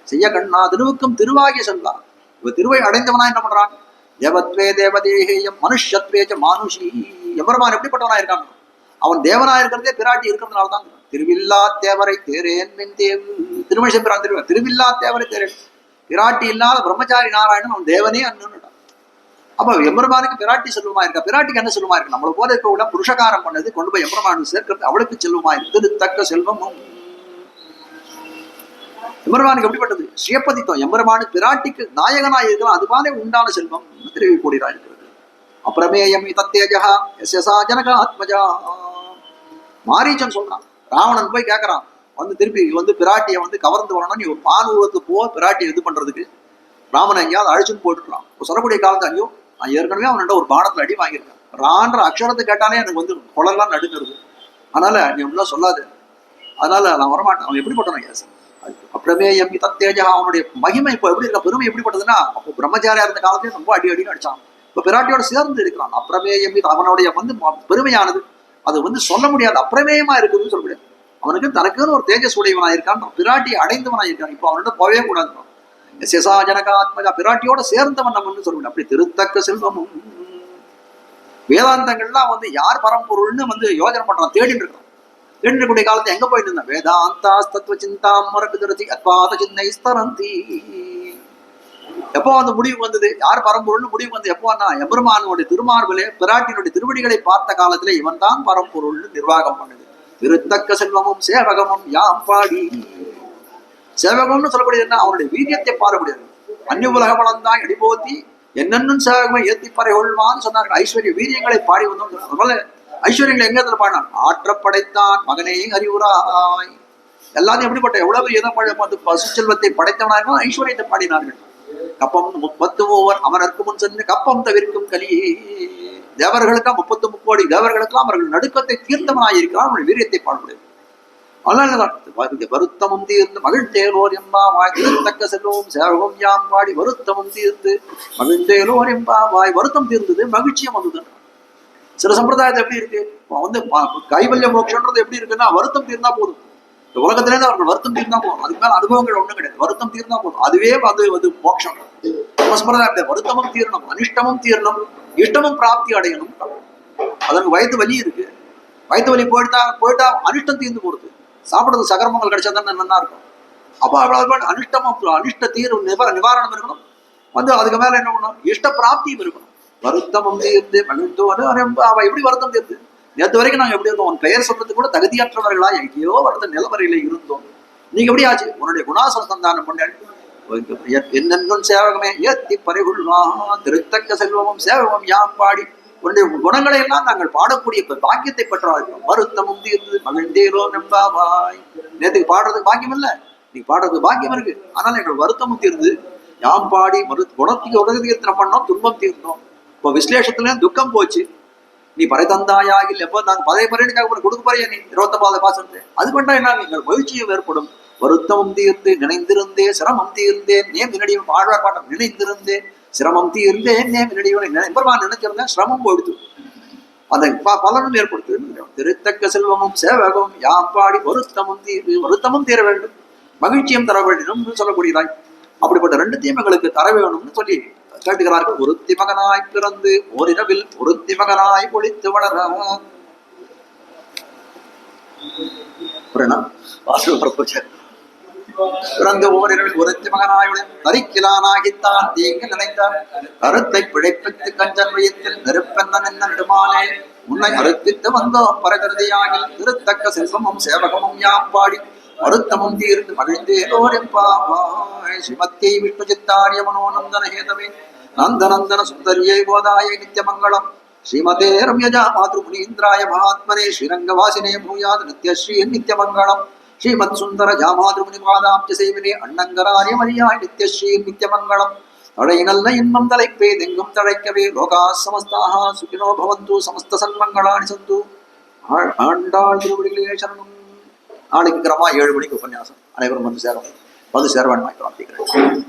செய்ய கண்ணா, திருவுக்கும் திருவாகிய செல்வா. இவ திருவை அடைந்தவனா என்ன பண்றான், தேவத்வே தேவதேகேயம் மனுஷத்வேஜ மானுஷி. எம்பெருமான் எப்படிப்பட்டவனா இருக்கான், அவன் தேவனா இருக்கிறதே பிராட்டி இருக்கிறதுனால தான். திருவில்லா தேவரை தேரேன் தேவு, திருமணி செம்பிரான் திருவில்லா தேவரை தேரேன். பிராட்டி இல்லாத பிரம்மச்சாரி நாராயணன் அவன் தேவனே அண்ணன். அப்ப எம்பெருமானுக்கு பிராட்டி செல்வமா இருக்கா, பிராட்டிக்கு என்ன செல்வமா இருக்கு, நம்மளை போல இருக்க புருஷகாரம் பண்ணது கொண்டு போய் எம்பெருமானுக்கு சேர்க்கிறது அவளுக்கு செல்வமா இருக்கு. தக்க செல்வமும் எம்பெருமானுக்கு எப்படிப்பட்டது, ஸ்ரீபதித்தம். எம்பெருமானுக்கு பிராட்டிக்கு நாயகனாய் இருக்கலாம், அதுபானே உண்டான செல்வம் தெரிவிக்கூடியதா இருக்கிறது. அப்பிரமேயம் தத்தேஜா எஸ்எஸ்ஆ ஜனக ஆத்மஜா. மாரீச்சன் சொல்றான், ராவணன் போய் கேட்கறான், திருப்பி பிராட்டியை கவர்ந்து வரணும், நீ ஒரு பானூரத்துக்கு போ பிராட்டியை இது பண்றதுக்கு. ராமன் எங்கேயாவது அழிச்சுன்னு போட்டுக்கலாம். சொல்லக்கூடிய காலத்து ஐயோ, நான் ஏற்கனவே அவன்கிட்ட ஒரு பானத்துல அடி வாங்கியிருக்கேன், ரான்ற அக்ஷரத்தை கேட்டாலே எனக்கு குளம்லாம் நடுங்கிறது, அதனால நீ அப்படிலாம் சொல்லாது, அதனால நான் வரமாட்டேன். அவன் எப்படிப்பட்டவன், அப்பிரமேயம் தத்தேஜா. அவனுடைய மகிமை இப்போ எப்படி இருக்க, பெருமை எப்படிப்பட்டதுன்னா, அப்போ பிரம்மச்சாரியா இருந்த காலத்தையும் ரொம்ப அடின்னு அடிச்சான். இப்போ பிராட்டியோட சேர்ந்து இருக்கிறான். அப்பிரமேயம் அவனுடைய பெருமையானது அது சொல்ல முடியாது, அப்பிரமேயமா இருக்குதுன்னு சொல்ல முடியாது. அவனுக்கு தனக்குன்னு ஒரு தேஜஸ் உடையவனா இருக்கான், பிராட்டியை அடைந்தவனா இருக்கான். இப்போ அவன்கிட்ட போகவே கூடாது. எஸ்எஸ்ஆ ஜனகாத்மஜா, பிராட்டியோட சேர்ந்தவன் நம்ம சொல்லுவேன். அப்படி திருத்தக்க செல்வமும். வேதாந்தங்கள்லாம் யார் பரம்பொருள்னு யோஜனை பண்றான், தேடிட்டு இருக்கான். தேடிட்டு இருக்கக்கூடிய காலத்தை எங்க போயிட்டு இருந்தான், வேதாந்தா தத்துவ சிந்தாம் மரபிதரதி அத்வாத சின்னை ஸ்தரந்தி. எப்போ முடிவு வந்தது, யார் பரம்பொருள்னு முடிவு வந்து எப்போன்னா, எம்பெருமானுடைய திருமார்பிலே பிராட்டினுடைய திருவடிகளை பார்த்த காலத்திலே இவன் தான் பரம்பொருள்னு நிர்வாகம் பண்ணுது. திருத்தக்க செல்வமும் சேவகமும் யாம் பாடி. சேவகம்னு சொல்லக்கூடியது என்ன, அவனுடைய வீரியத்தை பாடக்கூடியது. அந்நிய உலக வளர்ந்தான் எடிபோத்தி என்னென்னும் சேவகமை ஏத்தி பறை கொள்வான்னு சொன்னார்கள். ஐஸ்வர்ய வீரியங்களை பாடி வந்தோம். அதனால ஐஸ்வர்யங்களை எங்க இடத்துல பாடினான், ஆற்றப்படைத்தான் மகனே அறிவுராய். எல்லாத்தையும் எப்படிப்பட்ட எவ்வளவு எதை பசு செல்வத்தை படைத்தவனாக ஐஸ்வர்யத்தை பாடினார்கள். கப்பம் 33 அவருக்கு முன் சென்று கப்பம் தவிர்க்கும் கலியே. தேவர்களுக்கா 33 கோடி தேவர்களுக்கெல்லாம் அவர்கள் நடுக்கத்தை தீர்த்தவனாயிருக்கிறான், அவனுடைய வீரியத்தை பாடக்கூடியது. வருத்தமும் தீர்ந்து மகிழ்ந்தேலோர் எம்பாவாய், திருத்தக்க செல்வமும் சேவகம் யாம் பாடி வருத்தமும் தீர்ந்து மகிழ்ந்தேலோர் எம்பாவாய். வருத்தம் தீர்ந்தது, மகிழ்ச்சியம் வந்தது. சில சம்பிரதாயத்தை எப்படி இருக்கு, கைவல்ய மோட்சம்ன்றது எப்படி இருக்குன்னா, வருத்தம் தீர்ந்தா போதும். இந்த உலகத்திலேருந்து அவர்கள் வருத்தம் தீர்ந்தா போதும், அதுக்கு மேல அனுபவங்கள் ஒண்ணும் கிடையாது. வருத்தம் தீர்ந்தா போதும், அதுவே மோட்சம். சம்பிரதாயம் வருத்தமும் தீரணும், அனிஷ்டமும் தீரணும், இஷ்டமும் பிராப்தி அடையணும். அதற்கு வயிற்று வலி இருக்கு, வயிற்று வலி போயிட்டா அனிஷ்டம் தீர்ந்து போடுது. சாப்பிடுறது சகரமங்கள் கிடைச்சா தானே நல்லா இருக்கும். அப்போ அவ்வளவு அனிஷ்ட நிவாரணம் இருக்கணும். அதுக்கு மேல என்ன பண்ணணும், இஷ்ட பிராப்தியும் இருக்கணும். வருத்தமும் தீர்ந்து மகிழ்ந்தோடு அவ எப்படி வருத்தம் தீர்ந்து, நேற்று வரைக்கும் நாங்க எப்படி இருந்தோம், உன் பெயர் சொல்றதுக்கு கூட தகுதியற்றவர்களா எங்கேயோ வருத்த நிலவரையில இருந்தோம். நீங்க எப்படி ஆச்சு, உன்னுடைய குணாசன சந்தானம் பண்ண என்னென்னும் சேவகமே ஏத்தி பறைகொள்வான். திருத்தக்க செல்வமும் சேவகமும் யாம் பாடி. உன்னுடைய குணங்களை எல்லாம் நாங்கள் பாடக்கூடிய பாக்கியத்தை பெற்றோம். வருத்தமும் தீர்ந்து மகிழ்ந்தேரோ நம்பாவாய். நேற்றுக்கு பாடுறதுக்கு பாக்கியம் இல்லை, நீ பாடுறதுக்கு பாக்கியம் இருக்கு, ஆனால் எங்கள் வருத்தமும் தீர்ந்து யாம் பாடி குணத்துக்கு உலக தீர்த்தனம் பண்ணோம், துன்பம் தீர்ந்தோம். இப்போ விசலேஷத்துல துக்கம் போச்சு. நீ பறை தந்தாயாகில் எப்போ நாங்கள் பழைய பறையனுக்காக கொடுக்க போறியா, நீ 29 பாசத்தை அது பண்ணா என்ன, நீங்கள் மகிழ்ச்சியும் ஏற்படும். வருத்தமும் தீர்ந்து நினைந்திருந்தே சிரமம் தீர்ந்தேன் நேம் என்னடியும் ஆழ்வார் பாட்டம். நினைந்திருந்தேன் சிரமம் தீர்ந்தேன் நேம் என்னடியும் எம்பெருமான் நினைச்சிருந்தேன், சிரமம் போயிடுத்து, அந்த பலனும் ஏற்படுத்து. திருத்தக்க செல்வமும் சேவகம் யாம் பாடி வருத்தமும் தீர்வு. வருத்தமும் தீர வேண்டும், மகிழ்ச்சியும் தர வேண்டும் சொல்லக்கூடியதாய். அப்படிப்பட்ட 2 தீமைகளுக்கு தர வேணும்னு சொல்லி கேட்டுகிறார்கள். ஒருத்தி மகனாய் பிறந்து ஓரிரவில் ஒருத்தி மகனாய் ஒளித்து வளர. பிறந்து ஓரிரவில் ஒருத்தி மகனாயுடன் தரிக்கிலானாகித்தான் தீங்கு நினைத்தார். கருத்தை பிழைப்பித்து கஞ்சன் வயத்தில் நெருப்பென்ன நெடுமானே உன்னை அறுத்தித்து வந்தோம் பரகருதியாகி. திருத்தக்க செல்வமும் சேவகமும் யாம் பாடி வருத்தமும் தீர்ந்து மகிழ்ந்தேலோரெம்பாவாய். ஸ்ரீமத்தி விஷ்ணு சித்தாரிய மனோநந்தன ஹேதவே நந்தநந்தன சுந்தரியை கோதாயை நித்யமங்கலம். ஸ்ரீமதே ரம்யஜா மாத்ருமுனீந்திராய மகாத்மனே ஸ்ரீரங்கவாசினே பூயாத் நித்யஸ்ரீ நித்யமங்கலம். ஸ்ரீமத் சுந்தர ஜாமாத்ருமுனி பாதாப்ஜ சேவினே அண்ணங்கராரியமணியாய் நித்யஸ்ரீ நித்யமங்கலம். தடை நல்ல இன்பம் தலைப்பே தெங்கும் தழைக்கவே லோகா சமஸ்தாக சுகினோ பவந்து சமஸ்த சன்மங்களானி சந்து. ஆண்டாள் திருவடிகளே சரணம். நாளைக்கு கிரமா 7 மணிக்கு உபன்யாசம். அனைவரும் வந்து சேர வேண்டுமாய் பிரார்த்திக்கிறேன்.